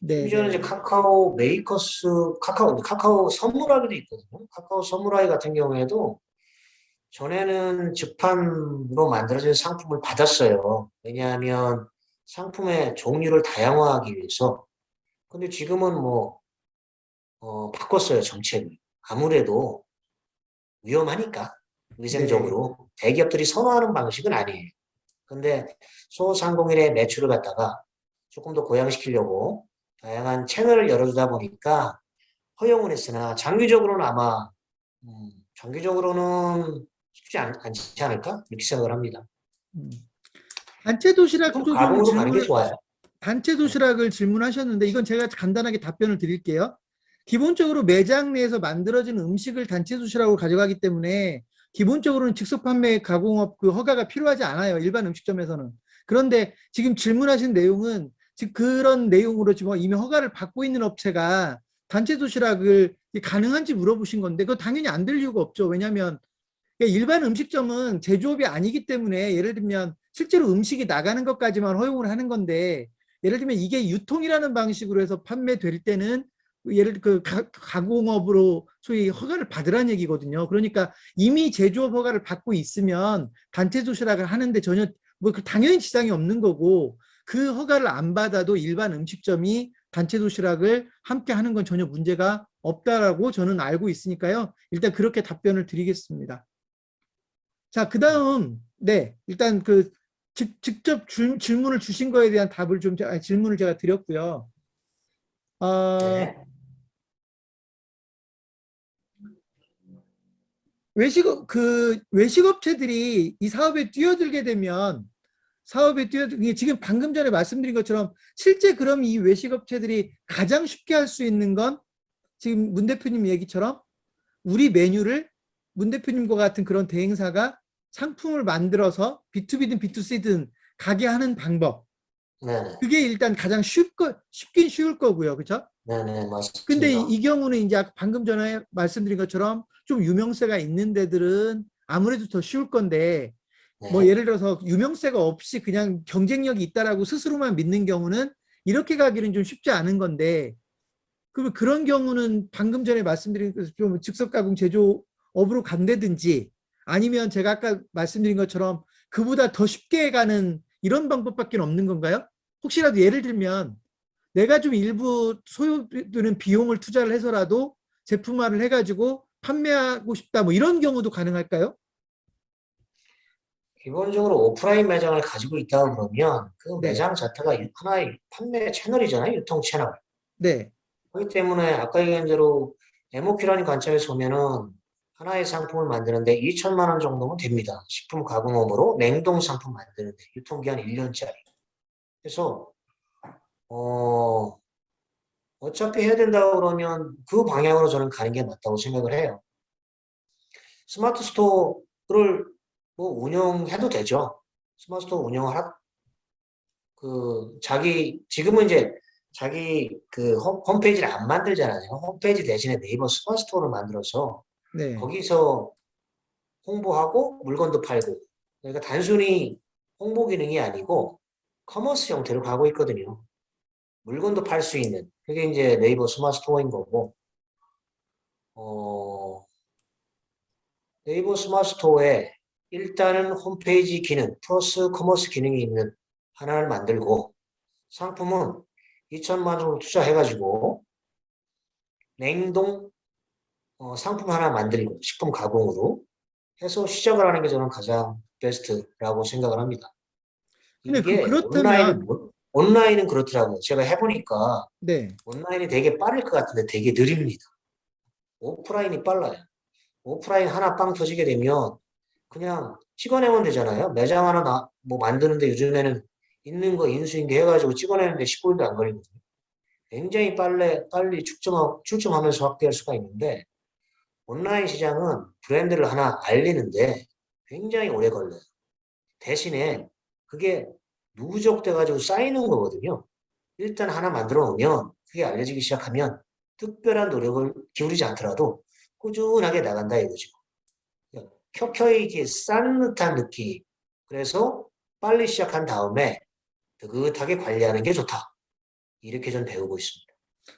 심지어는 이제 네네. 카카오 메이커스, 카카오 선물하기도 있거든요. 카카오 선물하기 같은 경우에도 전에는 직판으로 만들어진 상품을 받았어요. 왜냐하면 상품의 종류를 다양화하기 위해서. 근데 지금은 바꿨어요, 정책을. 아무래도 위험하니까, 네. 위생적으로. 대기업들이 선호하는 방식은 아니에요. 근데 소상공인의 매출을 갖다가 조금 더 고양시키려고 다양한 채널을 열어주다 보니까 허용은 했으나 장기적으로는 아마 장기적으로는 쉽지 않지 않을까 이렇게 생각을 합니다. 음. 단체 좀 도시락도 좀 가공으로 가는 게 좋아요. 단체 네. 도시락을 질문하셨는데 이건 제가 간단하게 답변을 드릴게요. 기본적으로 매장 내에서 만들어진 음식을 단체 도시락으로 가져가기 때문에 기본적으로는 즉석 판매 가공업 그 허가가 필요하지 않아요. 일반 음식점에서는. 그런데 지금 질문하신 내용은 즉 그런 내용으로 지금 이미 허가를 받고 있는 업체가 단체 도시락을 가능한지 물어보신 건데 그거 당연히 안 될 이유가 없죠. 왜냐하면 그러니까 일반 음식점은 제조업이 아니기 때문에 예를 들면 실제로 음식이 나가는 것까지만 허용을 하는 건데 예를 들면 이게 유통이라는 방식으로 해서 판매될 때는 예를 그 가공업으로 소위 허가를 받으라는 얘기거든요. 그러니까 이미 제조업 허가를 받고 있으면 단체 도시락을 하는데 전혀 당연히 지장이 없는 거고, 그 허가를 안 받아도 일반 음식점이 단체 도시락을 함께 하는 건 전혀 문제가 없다라고 저는 알고 있으니까요. 일단 그렇게 답변을 드리겠습니다. 자, 그다음, 네, 일단 직접 질문을 주신 거에 대한 답을 질문을 제가 드렸고요. 네. 외식업체들이 이 사업에 뛰어들게 되면, 지금 방금 전에 말씀드린 것처럼 실제 그럼 이 외식업체들이 가장 쉽게 할 수 있는 건 지금 문 대표님 얘기처럼 우리 메뉴를 문 대표님과 같은 그런 대행사가 상품을 만들어서 B2B든 B2C든 가게 하는 방법. 네네. 그게 일단 가장 쉽긴 쉬울 거고요. 그렇죠? 네네, 근데 맞습니다. 이 경우는 이제 방금 전에 말씀드린 것처럼 좀 유명세가 있는 데들은 아무래도 더 쉬울 건데, 뭐 네. 예를 들어서 유명세가 없이 그냥 경쟁력이 있다라고 스스로만 믿는 경우는 이렇게 가기는 좀 쉽지 않은 건데, 그러면 그런 경우는 방금 전에 말씀드린 좀 즉석 가공 제조업으로 간다든지, 아니면 제가 아까 말씀드린 것처럼 그보다 더 쉽게 가는 이런 방법밖에 없는 건가요? 혹시라도 예를 들면 내가 좀 일부 소요되는 비용을 투자를 해서라도 제품화를 해가지고 판매하고 싶다, 뭐 이런 경우도 가능할까요? 기본적으로 오프라인 매장을 가지고 있다 그러면 그 네, 매장 자체가 하나의 판매 채널이잖아요. 유통 채널. 네, 그렇기 때문에 아까 얘기한 대로 MOQ라는 관점에서 보면은 하나의 상품을 만드는데 2천만 원 정도면 됩니다. 식품 가공업으로 냉동 상품 만드는데 유통기한 1년짜리. 그래서 어차피 해야 된다고 그러면 그 방향으로 저는 가는 게 맞다고 생각을 해요. 스마트 스토어를 뭐 운영해도 되죠. 스마트 스토어 운영을 지금은 이제 자기 홈페이지를 안 만들잖아요. 홈페이지 대신에 네이버 스마트 스토어를 만들어서 네. 거기서 홍보하고 물건도 팔고. 그러니까 단순히 홍보 기능이 아니고 커머스 형태로 가고 있거든요. 물건도 팔 수 있는. 그게 이제 네이버 스마트 스토어인 거고, 어, 네이버 스마트 스토어에 일단은 홈페이지 기능 플러스 커머스 기능이 있는 하나를 만들고 상품은 2천만 원으로 투자해가지고 냉동 상품 하나 만들고 식품 가공으로 해서 시작을 하는 게 저는 가장 베스트라고 생각을 합니다. 근데 이게 그렇다면, 온라인은 그렇더라고요. 제가 해보니까 네, 온라인이 되게 빠를 것 같은데 되게 느립니다. 오프라인이 빨라요. 오프라인 하나 빵 터지게 되면 그냥 찍어내면 되잖아요. 매장 하나 뭐 만드는데 요즘에는 있는 거 인수인계 해가지고 찍어내는데 10분도 안 걸리거든요. 굉장히 빨리 출점하면서 확대할 수가 있는데 온라인 시장은 브랜드를 하나 알리는데 굉장히 오래 걸려요. 대신에 그게 누적돼가지고 쌓이는 거거든요. 일단 하나 만들어 놓으면 그게 알려지기 시작하면 특별한 노력을 기울이지 않더라도 꾸준하게 나간다 이거죠. 켜켜이 이렇게 쌓는 듯한 느낌. 그래서 빨리 시작한 다음에 느긋하게 관리하는 게 좋다. 이렇게 전 배우고 있습니다.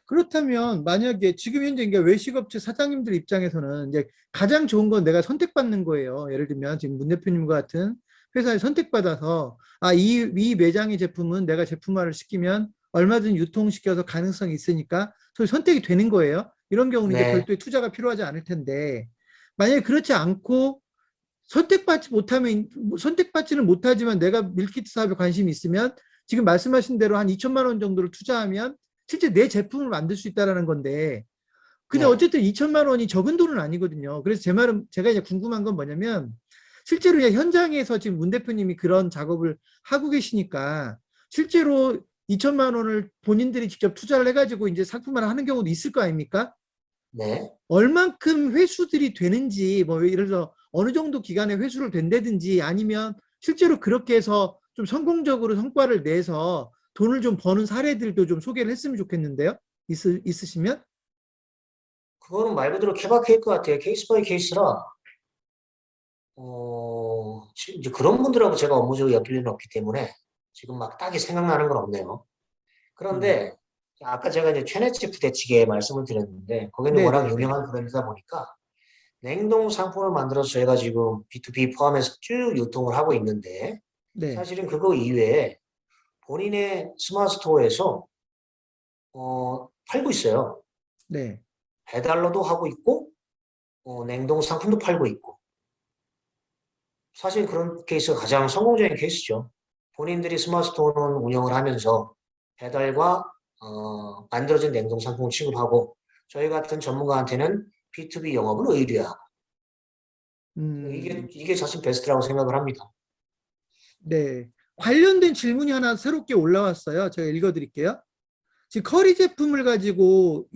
그렇다면 만약에 지금 현재 이제 외식업체 사장님들 입장에서는 이제 가장 좋은 건 내가 선택받는 거예요. 예를 들면 지금 문 대표님과 같은 회사에 선택받아서 이 매장의 제품은 내가 제품화를 시키면 얼마든 유통시켜서 가능성이 있으니까 소위 선택이 되는 거예요. 이런 경우는 이제 네, 별도의 투자가 필요하지 않을 텐데, 만약에 그렇지 않고 선택받지는 못하지만 내가 밀키트 사업에 관심이 있으면 지금 말씀하신 대로 한 2천만 원 정도를 투자하면 실제 내 제품을 만들 수 있다라는 건데, 근데 네, 어쨌든 2천만 원이 적은 돈은 아니거든요. 그래서 제 말은, 제가 이제 궁금한 건 뭐냐면, 실제로 현장에서 지금 문 대표님이 그런 작업을 하고 계시니까 실제로 2천만 원을 본인들이 직접 투자를 해가지고 이제 상품화를 하는 경우도 있을 거 아닙니까? 네. 얼만큼 회수들이 되는지, 뭐 예를 들어 어느 정도 기간에 회수를 된다든지, 아니면 실제로 그렇게 해서 좀 성공적으로 성과를 내서 돈을 좀 버는 사례들도 좀 소개를 했으면 좋겠는데요. 있으시면? 그거는 말 그대로 케바케일 것 같아요. 케이스 바이 케이스라, 이제 그런 분들하고 제가 업무적으로 엮일 일은 없기 때문에 지금 막 딱히 생각나는 건 없네요. 음, 그런데 아까 제가 이제 최네츠 부대찌개 말씀을 드렸는데 거기는 워낙 네네네. 유명한 브랜드다 보니까 냉동 상품을 만들어서 저희가 지금 B2B 포함해서 쭉 유통을 하고 있는데 네. 사실은 그거 이외에 본인의 스마트 스토어에서 팔고 있어요. 네. 배달로도 하고 있고 냉동 상품도 팔고 있고 사실 그런 케이스가 가장 성공적인 케이스죠. 본인들이 스마트 스토어는 운영을 하면서 배달과 만들어진 냉동 상품을 취급하고 저희 같은 전문가한테는 B2B 영업을 의뢰하고 음, 이게 사실 베스트라고 생각을 합니다. 네. 관련된 질문이 하나 새롭게 올라왔어요. 제가 읽어드릴게요. 지금 커리 제품을 가지고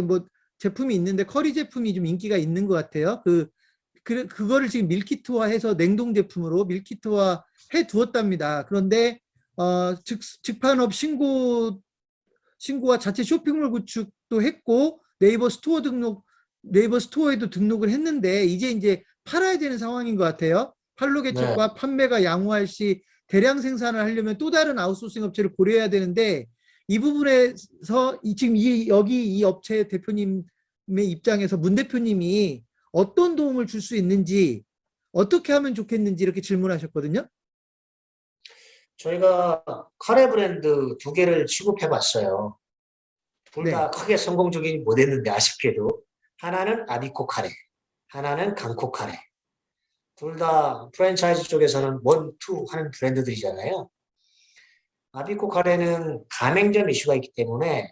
뭐 제품이 있는데 커리 제품이 좀 인기가 있는 것 같아요. 그거를 지금 밀키트화해서 냉동 제품으로 밀키트화 해 두었답니다. 그런데 직판업 신고와 자체 쇼핑몰 구축도 했고 네이버 스토어에도 등록을 했는데 이제 팔아야 되는 상황인 것 같아요. 판로 네. 개척과 판매가 양호할 시 대량 생산을 하려면 또 다른 아웃소싱 업체를 고려해야 되는데 이 부분에서 지금 여기 이 업체 대표님의 입장에서 문 대표님이 어떤 도움을 줄 수 있는지 어떻게 하면 좋겠는지 이렇게 질문하셨거든요. 저희가 카레 브랜드 두 개를 취급해 봤어요. 둘 다 네, 크게 성공적이지 못했는데 아쉽게도 하나는 아비코 카레, 하나는 강코 카레. 둘 다 프랜차이즈 쪽에서는 원, 투 하는 브랜드들이잖아요. 아비코 카레는 가맹점 이슈가 있기 때문에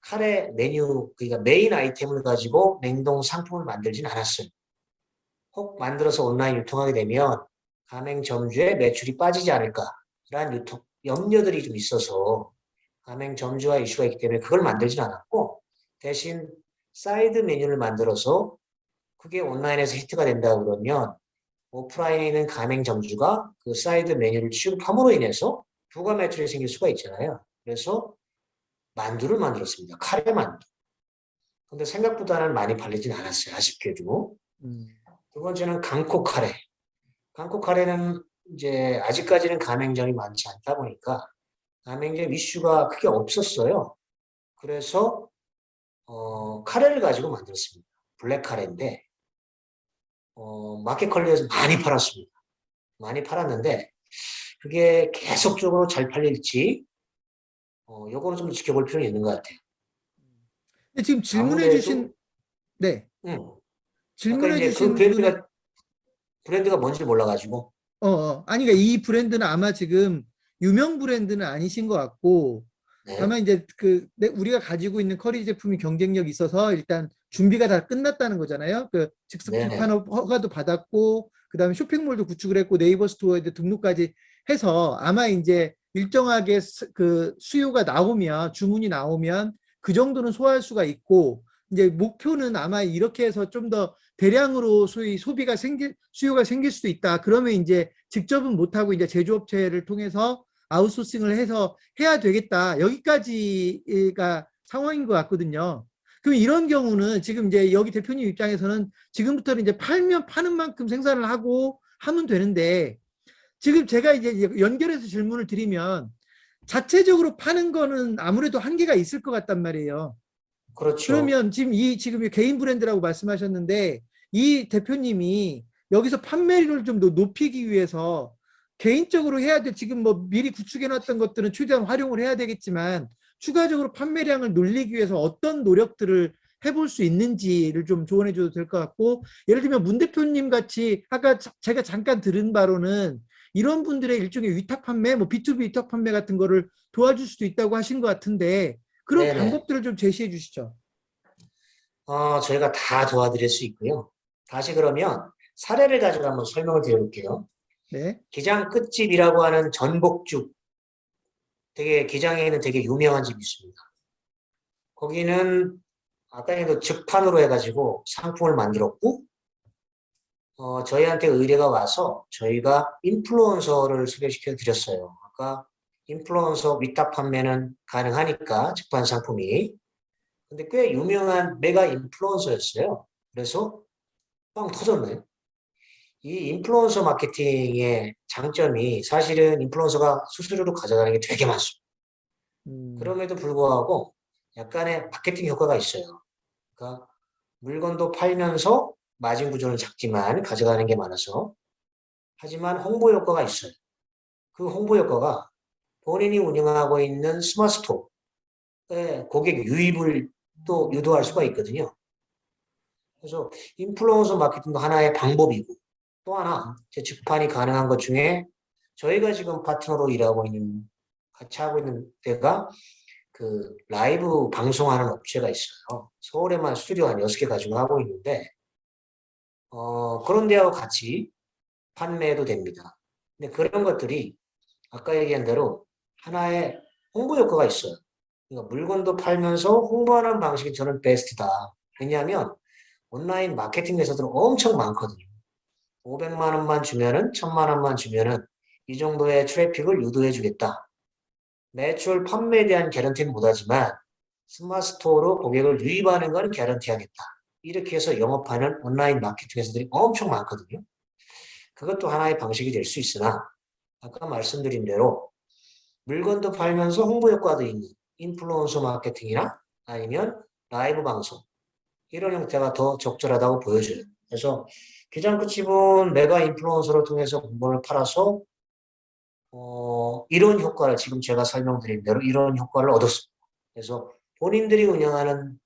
카레 메뉴, 그러니까 메인 아이템을 가지고 냉동 상품을 만들진 않았어요. 혹 만들어서 온라인 유통하게 되면 가맹점주의 매출이 빠지지 않을까라는 염려들이 좀 있어서 가맹점주와 이슈가 있기 때문에 그걸 만들진 않았고 대신 사이드 메뉴를 만들어서 그게 온라인에서 히트가 된다 그러면 오프라인에 있는 가맹점주가 그 사이드 메뉴를 취급함으로 인해서 부가 매출이 생길 수가 있잖아요. 그래서 만두를 만들었습니다. 카레 만두. 근데 생각보다는 많이 팔리진 않았어요. 아쉽게도. 음, 두 번째는 강코 카레. 강코 카레는 이제 아직까지는 가맹점이 많지 않다 보니까 가맹점 이슈가 크게 없었어요. 그래서 카레를 가지고 만들었습니다. 블랙 카레인데 마켓 컬리에서 많이 팔았습니다. 많이 팔았는데 그게 계속적으로 잘 팔릴지 요거는 좀 지켜볼 필요는 있는 것 같아요. 근데 지금 질문해 아무래도 주신 네, 음, 아까 질문해 이제 그 주신 분은 브랜드가 뭔지 몰라가지고 아니, 그러니까 이 브랜드는 아마 지금 유명 브랜드는 아니신 것 같고, 네, 다만 이제 우리가 가지고 있는 커리 제품이 경쟁력이 있어서 일단 준비가 다 끝났다는 거잖아요. 즉석 네네, 직판업 허가도 받았고, 그다음에 쇼핑몰도 구축을 했고, 네이버 스토어에도 등록까지 해서 아마 이제 일정하게 수요가 나오면, 주문이 나오면 그 정도는 소화할 수가 있고, 이제 목표는 아마 이렇게 해서 좀 더 대량으로 소위 수요가 생길 수도 있다. 그러면 이제 직접은 못하고 이제 제조업체를 통해서 아웃소싱을 해서 해야 되겠다. 여기까지가 상황인 것 같거든요. 그럼 이런 경우는 지금 이제 여기 대표님 입장에서는 지금부터는 이제 팔면 파는 만큼 생산을 하고 하면 되는데 지금 제가 이제 연결해서 질문을 드리면 자체적으로 파는 거는 아무래도 한계가 있을 것 같단 말이에요. 그렇죠. 그러면 지금 개인 브랜드라고 말씀하셨는데 이 대표님이 여기서 판매율을 좀 더 높이기 위해서 개인적으로 해야 될 지금 뭐 미리 구축해 놨던 것들은 최대한 활용을 해야 되겠지만 추가적으로 판매량을 늘리기 위해서 어떤 노력들을 해볼 수 있는지를 좀 조언해 줘도 될 것 같고 예를 들면 문 대표님 같이 아까 제가 잠깐 들은 바로는 이런 분들의 일종의 위탁 판매 뭐 B2B 위탁 판매 같은 거를 도와줄 수도 있다고 하신 것 같은데 그런 네네. 방법들을 좀 제시해 주시죠. 저희가 다 도와드릴 수 있고요. 다시 그러면 사례를 가지고 한번 설명을 드려볼게요. 네. 기장 끝집이라고 하는 전복죽, 되게 기장에 있는 되게 유명한 집이 있습니다. 거기는 아까에도 직판으로 해가지고 상품을 만들었고, 저희한테 의뢰가 와서 저희가 인플루언서를 소개시켜 드렸어요. 아까 인플루언서 위탁 판매는 가능하니까 직판 상품이. 근데 꽤 유명한 메가 인플루언서였어요. 그래서 빵 터졌네요. 이 인플루언서 마케팅의 장점이 사실은 인플루언서가 수수료로 가져가는 게 되게 많습니다. 음, 그럼에도 불구하고 약간의 마케팅 효과가 있어요. 그러니까 물건도 팔면서 마진 구조는 작지만 가져가는 게 많아서 하지만 홍보 효과가 있어요. 그 홍보 효과가 본인이 운영하고 있는 스마트 스토어에 고객 유입을 또 유도할 수가 있거든요. 그래서 인플루언서 마케팅도 하나의 방법이고 또 하나 재측판이 가능한 것 중에 저희가 지금 파트너로 일하고 있는 같이 하고 있는 데가 그 라이브 방송하는 업체가 있어요. 서울에만 스튜디오 한 6개 가지고 하고 있는데 그런 데하고 같이 판매도 됩니다. 근데 그런 것들이 아까 얘기한 대로 하나의 홍보 효과가 있어요. 그러니까 물건도 팔면서 홍보하는 방식이 저는 베스트다. 왜냐하면 온라인 마케팅 회사들은 엄청 많거든요. 500만 원만 주면은 1000만 원만 주면은 이 정도의 트래픽을 유도해 주겠다. 매출 판매에 대한 개런티는 못하지만 스마트 스토어로 고객을 유입하는 건 개런티하겠다. 이렇게 해서 영업하는 온라인 마케팅 회사들이 엄청 많거든요. 그것도 하나의 방식이 될 수 있으나 아까 말씀드린 대로 물건도 팔면서 홍보 효과도 있는 인플루언서 마케팅이나 아니면 라이브 방송 이런 형태가 더 적절하다고 보여져요. 그래서 기장 끝집은 메가 인플루언서를 통해서 물건을 팔아서 이런 효과를 지금 제가 설명드린 대로 이런 효과를 얻었습니다. 그래서 본인들이 운영하는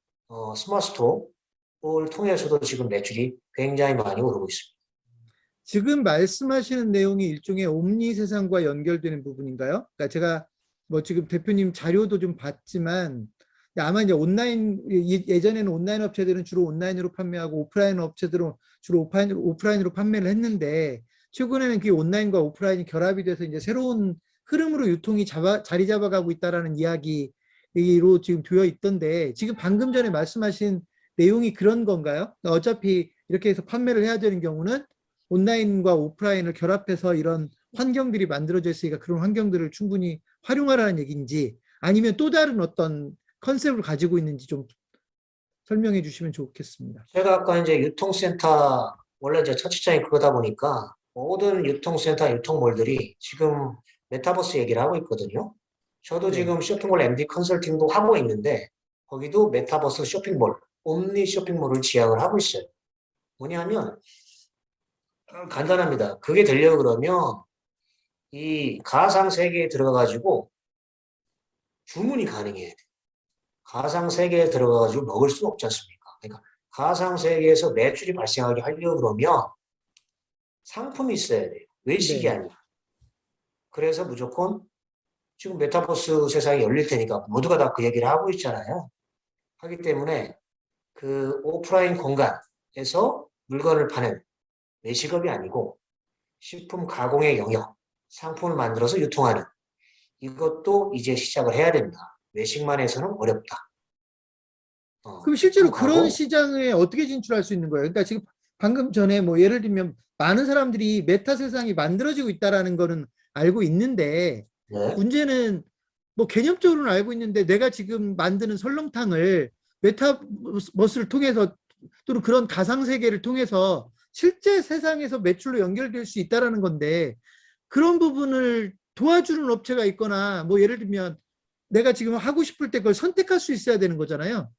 스마트 스토어를 통해서도 지금 매출이 굉장히 많이 오르고 있습니다. 지금 말씀하시는 내용이 일종의 옴니 세상과 연결되는 부분인가요? 그러니까 제가 뭐 지금 대표님 자료도 좀 봤지만 아마 이제 온라인 예전에는 온라인 업체들은 주로 온라인으로 판매하고 오프라인 업체들은 주로 오프라인으로 판매를 했는데 최근에는 그 온라인과 오프라인이 결합이 돼서 이제 새로운 흐름으로 유통이 자리 잡아가고 있다라는 이야기로 지금 되어 있던데 지금 방금 전에 말씀하신 내용이 그런 건가요? 어차피 이렇게 해서 판매를 해야 되는 경우는 온라인과 오프라인을 결합해서 이런 환경들이 만들어져 있으니까 그런 환경들을 충분히 활용하라는 얘기인지 아니면 또 다른 어떤 컨셉을 가지고 있는지 좀 설명해 주시면 좋겠습니다. 제가 아까 이제 유통센터 원래 제 첫 직장이 그거다 보니까 모든 유통센터 유통몰들이 지금 메타버스 얘기를 하고 있거든요. 저도 네. 지금 쇼핑몰 MD 컨설팅도 하고 있는데 거기도 메타버스 쇼핑몰, 옴니 쇼핑몰을 지향을 하고 있어요. 뭐냐면 간단합니다. 그게 되려고 그러면 이 가상 세계에 들어가가지고 주문이 가능해야 돼. 가상 세계에 들어가가지고 먹을 수 없지 않습니까? 그러니까 가상 세계에서 매출이 발생하게 하려고 그러면 상품이 있어야 돼요. 외식이 네. 아니라. 그래서 무조건 지금 메타버스 세상이 열릴 테니까 모두가 다 그 얘기를 하고 있잖아요. 하기 때문에 그 오프라인 공간에서 물건을 파는 외식업이 아니고 식품 가공의 영역, 상품을 만들어서 유통하는 이것도 이제 시작을 해야 된다. 외식만 해서는 어렵다. 그럼 식품 실제로 그런 가공, 시장에 어떻게 진출할 수 있는 거예요? 그러니까 지금 방금 전에 뭐 예를 들면 많은 사람들이 메타 세상이 만들어지고 있다라는 거는 알고 있는데 네. 문제는 뭐 개념적으로는 알고 있는데 내가 지금 만드는 설렁탕을 메타버스를 통해서 또는 그런 가상 세계를 통해서 실제 세상에서 매출로 연결될 수 있다라는 건데 그런 부분을 도와주는 업체가 있거나 뭐 예를 들면 내가 지금 하고 싶을 때 그걸 선택할 수 있어야 되는 거잖아요.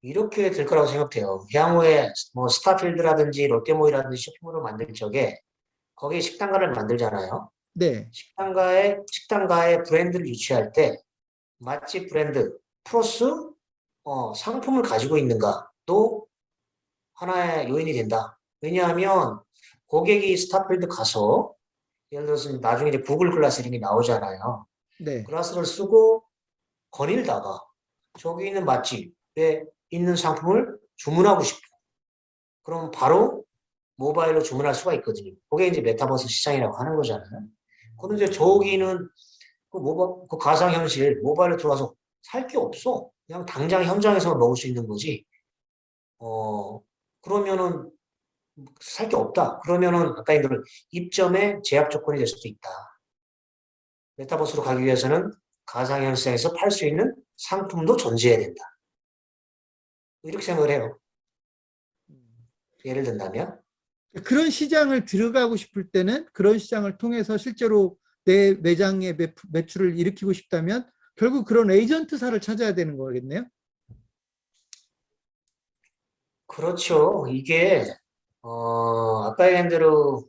이렇게 될 거라고 생각해요. 향후에 뭐 스타필드라든지 롯데몰이라든지 쇼핑몰을 만들 적에 거기에 식당가를 만들잖아요. 네. 식당가의 브랜드를 유치할 때 맛집 브랜드 플러스 상품을 가지고 있는가도 하나의 요인이 된다. 왜냐하면 고객이 스타필드 가서 예를 들어서 나중에 이제 구글 글라스 이런 게 나오잖아요. 네. 글라스를 쓰고 거닐다가 저기 있는 맛집에 있는 상품을 주문하고 싶어. 그럼 바로 모바일로 주문할 수가 있거든요. 그게 이제 메타버스 시장이라고 하는 거잖아요. 그런데 저기는 그 가상현실 모바일로 들어와서 살 게 없어. 그냥 당장 현장에서 먹을 수 있는 거지. 그러면은 살 게 없다. 그러면은 아까 얘기한 대로 입점에 제약 조건이 될 수도 있다. 메타버스로 가기 위해서는 가상현실에서 팔 수 있는 상품도 존재해야 된다. 이렇게 생각을 해요. 예를 든다면. 그런 시장을 들어가고 싶을 때는 그런 시장을 통해서 실제로 내 매장의 매출을 일으키고 싶다면 결국 그런 에이전트사를 찾아야 되는 거겠네요. 그렇죠. 이게 아까 얘기한 대로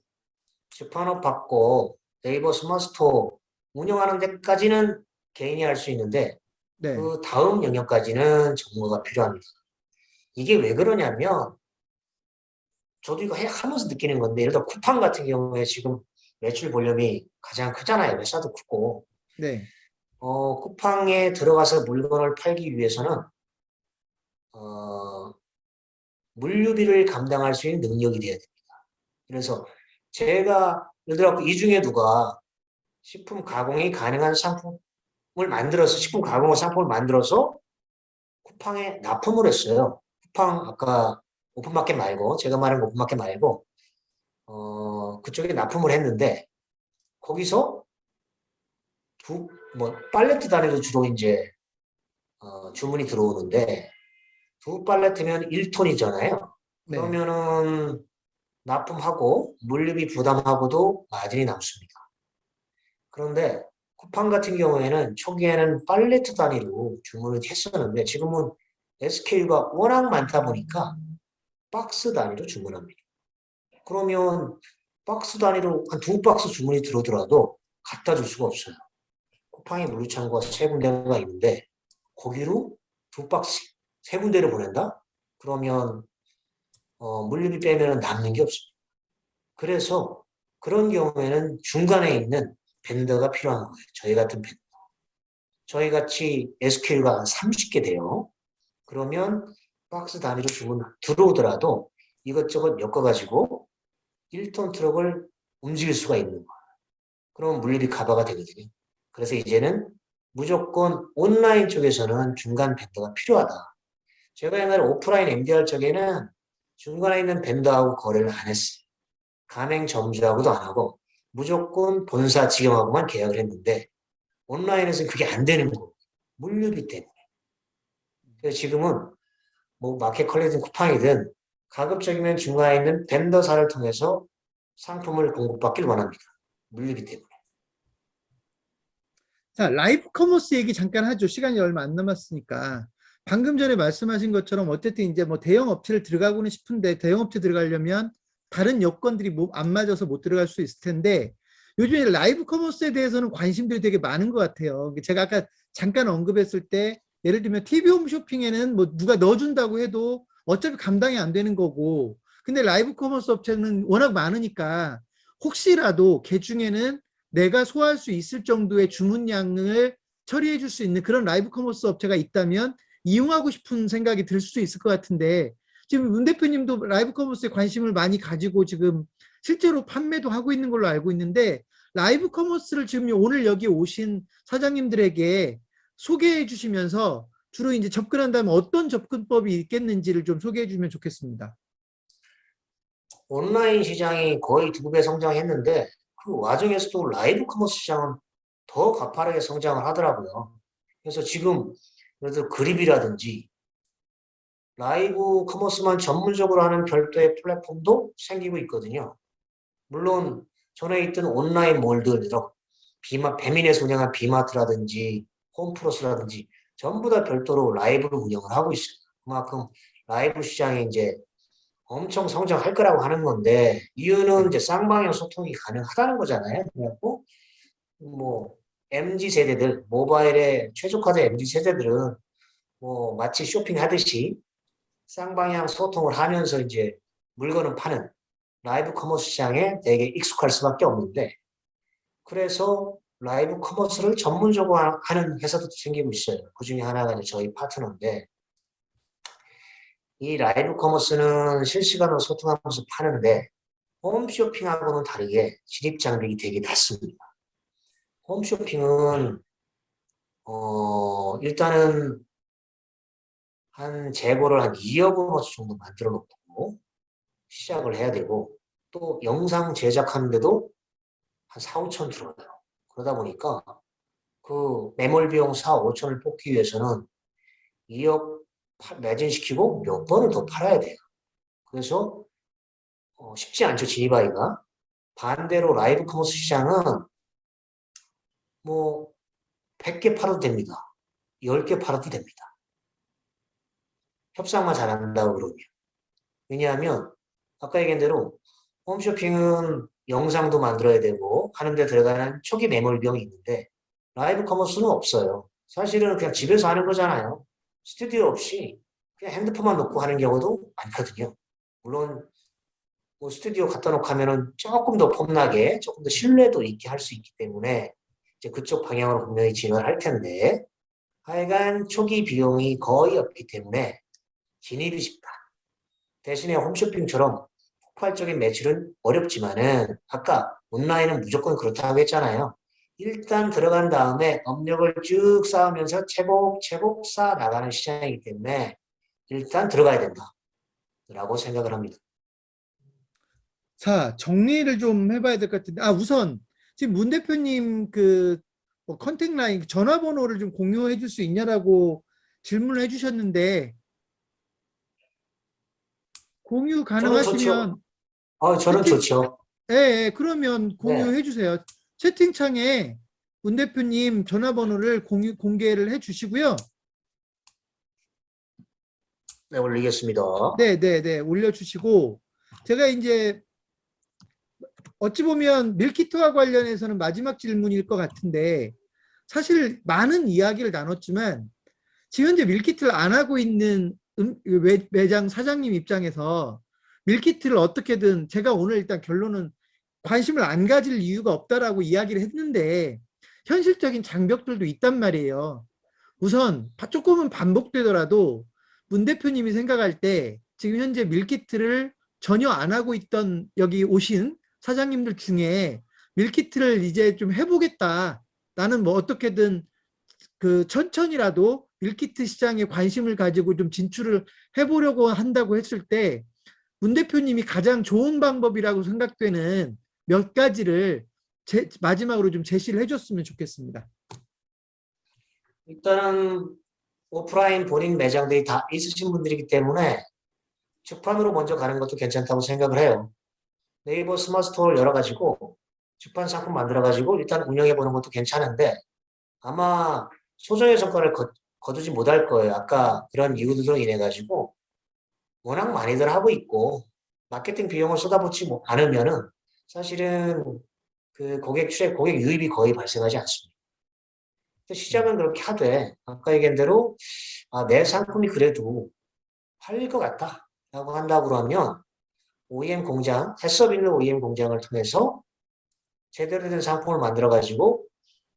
재판업 받고 네이버 스마트스토어 운영하는 데까지는 개인이 할 수 있는데 네, 그 다음 영역까지는 정보가 필요합니다. 이게 왜 그러냐면 저도 이거 하면서 느끼는 건데 예를 들어 쿠팡 같은 경우에 지금 매출 볼륨이 가장 크잖아요. 회사도 크고. 네, 쿠팡에 들어가서 물건을 팔기 위해서는 어, 물류비를 감당할 수 있는 능력이 돼야 됩니다. 그래서 제가 예를 들어 이 중에 누가 식품 가공이 가능한 상품을 만들어서 식품 가공의 상품을 만들어서 쿠팡에 납품을 했어요. 쿠팡 아까 오픈마켓 말고 제가 말한 오픈마켓 말고 그쪽에 납품을 했는데 거기서 뭐 팔레트 단위로 주로 이제 주문이 들어오는데 두 팔레트면 1톤이잖아요. 네. 그러면은 납품하고 물류비 부담하고도 마진이 남습니다. 그런데 쿠팡 같은 경우에는 초기에는 팔레트 단위로 주문을 했었는데 지금은 SKU가 워낙 많다 보니까 박스 단위로 주문합니다. 그러면 박스 단위로 한 두 박스 주문이 들어오더라도 갖다 줄 수가 없어요. 쿠팡에 물류창고가 세 군데가 있는데 거기로 두 박스 세 군데를 보낸다? 그러면 물류비 빼면 남는 게 없습니다. 그래서 그런 경우에는 중간에 있는 벤더가 필요한 거예요. 저희 같은 벤더. 저희 같이 SKU가 한 30개 돼요. 그러면 박스 단위로 주문 들어오더라도 이것저것 엮어가지고 1톤 트럭을 움직일 수가 있는 거예요. 그럼 물류비 커버가 되거든요. 그래서 이제는 무조건 온라인 쪽에서는 중간 벤더가 필요하다. 제가 옛날에 오프라인 MDR 쪽에는 중간에 있는 벤더하고 거래를 안 했어요. 가맹점주하고도 안 하고 무조건 본사 직영하고만 계약을 했는데 온라인에서는 그게 안 되는 거예요. 물류비 때문에. 그래서 지금은 뭐 마켓컬리든 쿠팡이든 가급적이면 중간에 있는 벤더사를 통해서 상품을 공급받길 원합니다. 물류비 때문에. 자, 라이브 커머스 얘기 잠깐 하죠. 시간이 얼마 안 남았으니까. 방금 전에 말씀하신 것처럼 어쨌든 이제 뭐 대형 업체를 들어가고는 싶은데 대형 업체 들어가려면 다른 여건들이 안 맞아서 못 들어갈 수 있을 텐데 요즘에 라이브 커머스에 대해서는 관심들이 되게 많은 것 같아요. 제가 아까 잠깐 언급했을 때 예를 들면 TV 홈쇼핑에는 뭐 누가 넣어준다고 해도 어차피 감당이 안 되는 거고 근데 라이브 커머스 업체는 워낙 많으니까 혹시라도 개 중에는 내가 소화할 수 있을 정도의 주문량을 처리해 줄 수 있는 그런 라이브 커머스 업체가 있다면 이용하고 싶은 생각이 들 수도 있을 것 같은데 지금 문 대표님도 라이브 커머스에 관심을 많이 가지고 지금 실제로 판매도 하고 있는 걸로 알고 있는데 라이브 커머스를 지금 오늘 여기 오신 사장님들에게 소개해 주시면서 주로 이제 접근한다면 어떤 접근법이 있겠는지를 좀 소개해 주면 좋겠습니다. 온라인 시장이 거의 2배 성장했는데 그 와중에서도 라이브 커머스 시장은 더 가파르게 성장을 하더라고요. 그래서 지금 예를 들어 그립이라든지 라이브 커머스만 전문적으로 하는 별도의 플랫폼도 생기고 있거든요. 물론 전에 있던 온라인 몰들, 배민에서 운영한 비마트라든지 홈플러스라든지 전부 다 별도로 라이브를 운영을 하고 있어요. 그만큼 라이브 시장이 이제 엄청 성장할 거라고 하는 건데 이유는 네. 이제 쌍방향 소통이 가능하다는 거잖아요. 그래갖고 뭐 MZ 세대들 모바일에 최적화된 MZ 세대들은 뭐 마치 쇼핑하듯이 쌍방향 소통을 하면서 이제 물건을 파는 라이브 커머스 시장에 되게 익숙할 수밖에 없는데 그래서 라이브 커머스를 전문적으로 하는 회사도 생기고 있어요. 그 중에 하나가 이제 저희 파트너인데 이 라이브 커머스는 실시간으로 소통하면서 파는데 홈쇼핑하고는 다르게 진입 장벽이 되게 낮습니다. 홈쇼핑은 일단은 한 재고를 한 2억 원어치 정도 만들어 놓고 시작을 해야 되고 또 영상 제작하는데도 한 4, 5천 들어가요. 그러다 보니까 그 매몰 비용 4, 5천을 뽑기 위해서는 2억 매진시키고 몇 번을 더 팔아야 돼요. 그래서 쉽지 않죠, 진입하기가. 반대로 라이브 커머스 시장은 뭐 100개 팔아도 됩니다. 10개 팔아도 됩니다. 협상만 잘한다고 그러면. 왜냐하면 아까 얘기한 대로 홈쇼핑은 영상도 만들어야 되고 하는데 들어가는 초기 매몰 비용이 있는데 라이브 커머스는 없어요. 사실은 그냥 집에서 하는 거잖아요. 스튜디오 없이 그냥 핸드폰만 놓고 하는 경우도 많거든요. 물론 뭐 스튜디오 갖다 놓고 하면은 조금 더 폼나게 조금 더 신뢰도 있게 할 수 있기 때문에 이제 그쪽 방향으로 분명히 진화를 할 텐데 하여간 초기 비용이 거의 없기 때문에 진입이 쉽다. 대신에 홈쇼핑처럼 폭발적인 매출은 어렵지만은 아까 온라인은 무조건 그렇다고 했잖아요. 일단 들어간 다음에 업력을 쭉 쌓으면서 체복 쌓아 나가는 시장이기 때문에 일단 들어가야 된다라고 생각을 합니다. 자, 정리를 좀 해봐야 될 것 같은데, 우선 지금 문 대표님 뭐 컨택 라인 전화번호를 좀 공유해 줄 수 있냐라고 질문을 해주셨는데, 공유 저는 좋죠. 가능하시면 저는 채팅, 좋죠. 그러면 네, 공유해 주세요. 채팅창에 문 대표님 전화번호를 공개를 해 주시고요. 네, 올리겠습니다. 올려주시고, 제가 이제 어찌 보면 밀키트와 관련해서는 마지막 질문일 것 같은데, 사실 많은 이야기를 나눴지만 지금 현재 밀키트를 안 하고 있는 매장 사장님 입장에서 밀키트를 어떻게든, 제가 오늘 일단 결론은 관심을 안 가질 이유가 없다라고 이야기를 했는데 현실적인 장벽들도 있단 말이에요. 우선 조금은 반복되더라도 문 대표님이 생각할 때 지금 현재 밀키트를 전혀 안 하고 있던 여기 오신 사장님들 중에 밀키트를 이제 좀 해보겠다, 나는 뭐 어떻게든 천천히라도 밀키트 시장에 관심을 가지고 좀 진출을 해보려고 한다고 했을 때 문 대표님이 가장 좋은 방법이라고 생각되는 몇 가지를 마지막으로 좀 제시를 해줬으면 좋겠습니다. 일단은 오프라인 본인 매장들이 다 있으신 분들이기 때문에 주판으로 먼저 가는 것도 괜찮다고 생각을 해요. 네이버 스마트 스토어를 열어가지고 주판 상품 만들어가지고 일단 운영해보는 것도 괜찮은데 아마 소정의 성과를 거두지 못할 거예요. 아까 그런 이유들로 인해 가지고 워낙 많이들 하고 있고 마케팅 비용을 쏟아붓지 않으면은 사실은 그 고객 유입이 거의 발생하지 않습니다. 시작은 그렇게 하되 아까 얘기한 대로 내 상품이 그래도 팔릴 것 같다라고 한다고 그러면 OEM 공장, 해썹 있는 OEM 공장을 통해서 제대로 된 상품을 만들어 가지고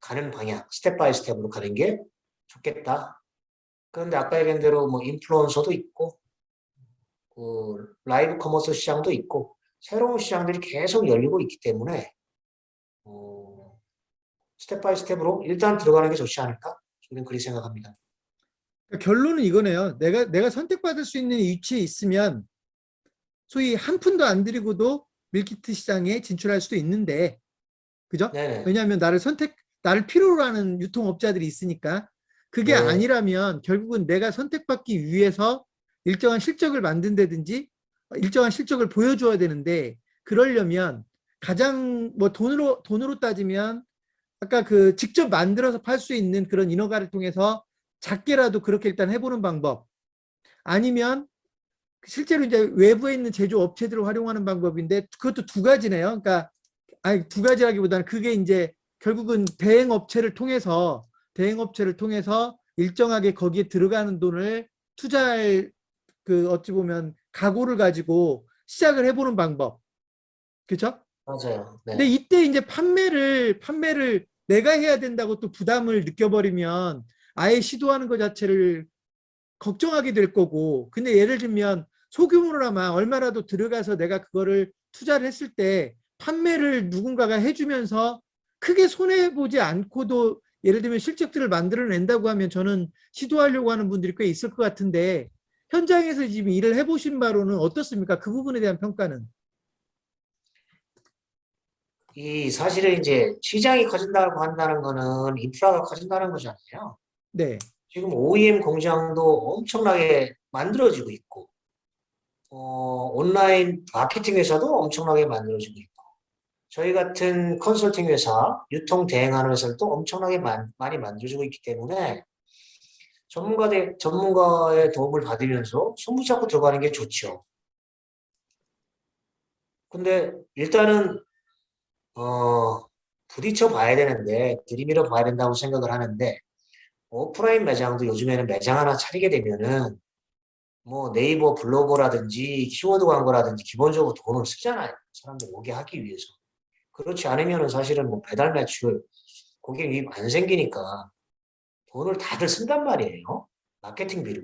가는 방향, 스텝 바이 스텝으로 가는 게 좋겠다. 그런데 아까 얘기한 대로 뭐 인플루언서도 있고, 라이브 커머스 시장도 있고, 새로운 시장들이 계속 열리고 있기 때문에, 스텝 바이 스텝으로 일단 들어가는 게 좋지 않을까? 저는 그렇게 생각합니다. 그러니까 결론은 이거네요. 내가 선택받을 수 있는 위치에 있으면 소위 한 푼도 안 들이고도 밀키트 시장에 진출할 수도 있는데, 그죠? 네네. 왜냐하면 나를 필요로 하는 유통업자들이 있으니까. 그게 네. 아니라면 결국은 내가 선택받기 위해서 일정한 실적을 만든다든지 일정한 실적을 보여줘야 되는데, 그러려면 가장 뭐 돈으로 따지면 아까 직접 만들어서 팔 수 있는 그런 인허가를 통해서 작게라도 그렇게 일단 해보는 방법, 아니면 실제로 이제 외부에 있는 제조업체들을 활용하는 방법인데, 그것도 두 가지네요. 그러니까 두 가지라기보다는 그게 이제 결국은 대행업체를 통해서 일정하게 거기에 들어가는 돈을 투자할 어찌 보면 각오를 가지고 시작을 해보는 방법, 그렇죠? 맞아요. 근데 네. 이때 이제 판매를 내가 해야 된다고 또 부담을 느껴버리면 아예 시도하는 것 자체를 걱정하게 될 거고, 근데 예를 들면 소규모로나마 얼마라도 들어가서 내가 그거를 투자를 했을 때 판매를 누군가가 해주면서 크게 손해보지 않고도 예를 들면 실적들을 만들어낸다고 하면 저는 시도하려고 하는 분들이 꽤 있을 것 같은데, 현장에서 지금 일을 해보신 바로는 어떻습니까? 그 부분에 대한 평가는. 사실은 이제 시장이 커진다고 한다는 거는 인프라가 커진다는 거잖아요. 네. 지금 OEM 공장도 엄청나게 만들어지고 있고, 온라인 마케팅 회사도 엄청나게 만들어지고 있고, 저희 같은 컨설팅 회사, 유통 대행하는 회사를 또 엄청나게 많이 만들어주고 있기 때문에 전문가의 도움을 받으면서 손붙잡고 들어가는 게 좋죠. 근데 일단은 부딪혀 봐야 되는데 들이밀어 봐야 된다고 생각을 하는데 오프라인 매장도 요즘에는 매장 하나 차리게 되면은 뭐 네이버 블로거라든지 키워드 광고라든지 기본적으로 돈을 쓰잖아요. 사람들 오게 하기 위해서. 그렇지 않으면은 사실은 뭐 배달 매출, 고객 이익 안 생기니까 돈을 다들 쓴단 말이에요. 마케팅비로.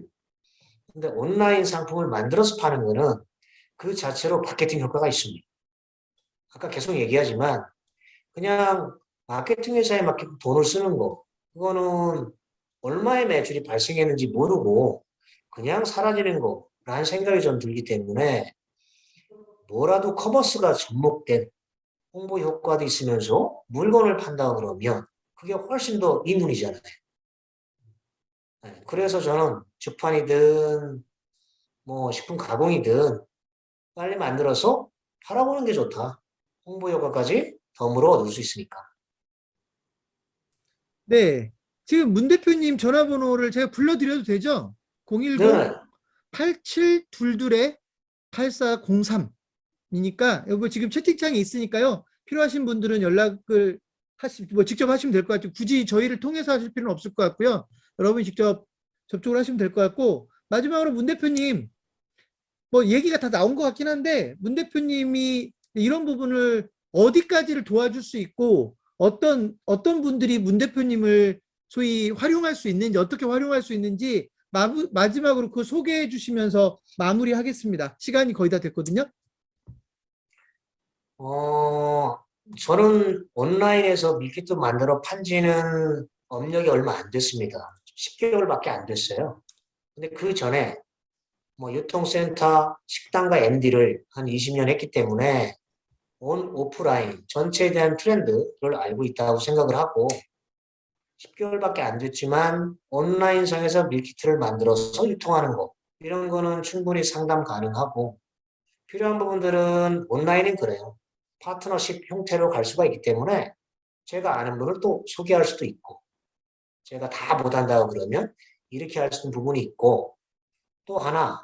근데 온라인 상품을 만들어서 파는 거는 그 자체로 마케팅 효과가 있습니다. 아까 계속 얘기하지만 그냥 마케팅 회사에 맡기고 돈을 쓰는 거, 그거는 얼마의 매출이 발생했는지 모르고 그냥 사라지는 거라는 생각이 좀 들기 때문에 뭐라도 커머스가 접목된 홍보 효과도 있으면서 물건을 판다 그러면 그게 훨씬 더 이문이잖아요. 네, 그래서 저는 주판이든 뭐 식품 가공이든 빨리 만들어서 팔아보는 게 좋다. 홍보 효과까지 덤으로 얻을 수 있으니까. 네. 지금 문 대표님 전화번호를 제가 불러드려도 되죠? 010 네, 8722-8403이니까 여기 지금 채팅창에 있으니까요. 필요하신 분들은 연락을 뭐 직접 하시면 될 것 같아요. 굳이 저희를 통해서 하실 필요는 없을 것 같고요. 여러분이 직접 접촉을 하시면 될 것 같고, 마지막으로 문 대표님, 뭐 얘기가 다 나온 것 같긴 한데 문 대표님이 이런 부분을 어디까지를 도와줄 수 있고 어떤 분들이 문 대표님을 소위 활용할 수 있는지, 어떻게 활용할 수 있는지 마지막으로 그 소개해 주시면서 마무리하겠습니다. 시간이 거의 다 됐거든요. 어, 저는 온라인에서 밀키트 만들어 판 지는 업력이 얼마 안 됐습니다. 10개월밖에 안 됐어요. 근데 그 전에 뭐 유통센터, 식당과 MD를 한 20년 했기 때문에 온 오프라인 전체에 대한 트렌드를 알고 있다고 생각을 하고 10개월밖에 안 됐지만 온라인상에서 밀키트를 만들어서 유통하는 거 이런 거는 충분히 상담 가능하고 필요한 부분들은 온라인은 그래요. 파트너십 형태로 갈 수가 있기 때문에 제가 아는 분을 또 소개할 수도 있고 제가 다 못한다고 그러면 이렇게 할 수 있는 부분이 있고 또 하나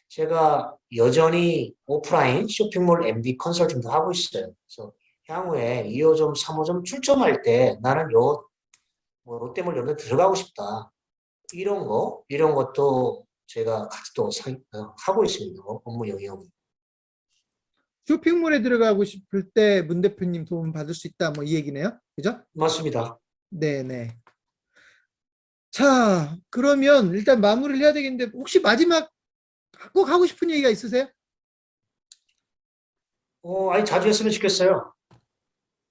제가 여전히 오프라인 쇼핑몰 MD 컨설팅도 하고 있어요. 그래서 향후에 2호점, 3호점 출점할 때 나는 뭐 롯데몰 이런 데 들어가고 싶다. 이런 것도 제가 같이 또 하고 있습니다. 업무 영역은. 쇼핑몰에 들어가고 싶을 때 문 대표님 도움 받을 수 있다, 뭐 이 얘기네요. 그죠? 맞습니다. 네네. 자, 그러면 일단 마무리를 해야 되겠는데 혹시 마지막 꼭 하고 싶은 얘기가 있으세요? 아니, 자주 했으면 좋겠어요.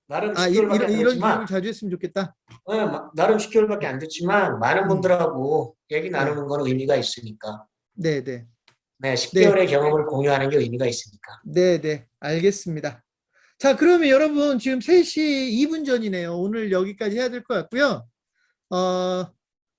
나름 아, 10개월밖에 안 이런 됐지만, 교육을 자주 했으면 좋겠다. 나름 10개월밖에 안 됐지만, 많은 음, 분들하고 얘기 네, 나누는 건 의미가 있으니까. 네, 네, 네, 네, 10개월의 경험을 공유하는 게 의미가 있으니까. 네, 네, 알겠습니다. 자, 그러면 여러분 지금 3시 2분 전이네요. 오늘 여기까지 해야 될 것 같고요. 어,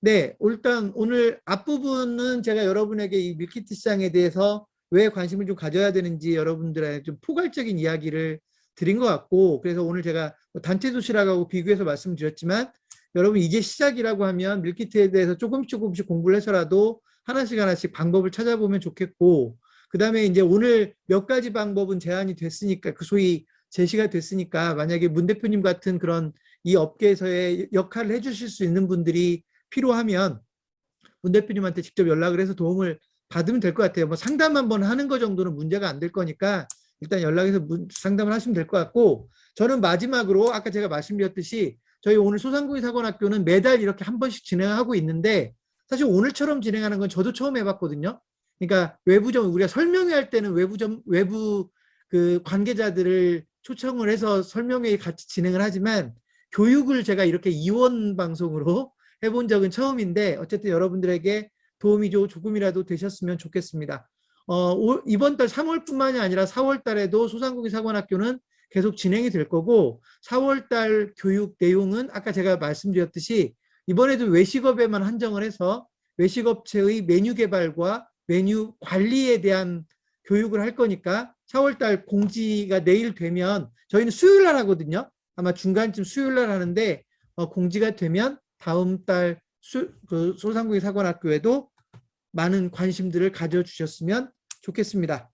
네, 일단 오늘 앞부분은 제가 여러분에게 이 밀키트 시장에 대해서 왜 관심을 좀 가져야 되는지 여러분들의 좀 포괄적인 이야기를 드린 것 같고, 그래서 오늘 제가 뭐 단체 도시락하고 비교해서 말씀드렸지만, 여러분 이제 시작이라고 하면 밀키트에 대해서 조금씩 공부를 해서라도 하나씩 방법을 찾아보면 좋겠고, 그 다음에 이제 오늘 몇 가지 방법은 제안이 됐으니까, 그 소위 제시가 됐으니까, 만약에 문 대표님 같은 그런 이 업계에서의 역할을 해주실 수 있는 분들이 필요하면 문 대표님한테 직접 연락을 해서 도움을 받으면 될 것 같아요. 뭐 상담 한번 하는 거 정도는 문제가 안 될 거니까 일단 연락해서 상담을 하시면 될 것 같고, 저는 마지막으로 아까 제가 말씀드렸듯이 저희 오늘 소상공인 사관학교는 매달 이렇게 한 번씩 진행하고 있는데, 사실 오늘처럼 진행하는 건 저도 처음 해봤거든요. 그러니까 외부점, 우리가 설명회 할 때는 외부 그 관계자들을 초청을 해서 설명회 같이 진행을 하지만, 교육을 제가 이렇게 이원 방송으로 해본 적은 처음인데, 어쨌든 여러분들에게 도움이 조금이라도 되셨으면 좋겠습니다. 이번 달 3월뿐만이 아니라 4월 달에도 소상공인 사관학교는 계속 진행이 될 거고, 4월 달 교육 내용은 아까 제가 말씀드렸듯이 이번에도 외식업에만 한정을 해서 외식업체의 메뉴 개발과 메뉴 관리에 대한 교육을 할 거니까 4월 달 공지가 내일 되면 저희는 수요일 날 하거든요. 아마 중간쯤 수요일 날 하는데 공지가 되면 다음 달 그 소상공인 사관학교에도 많은 관심들을 가져주셨으면 좋겠습니다.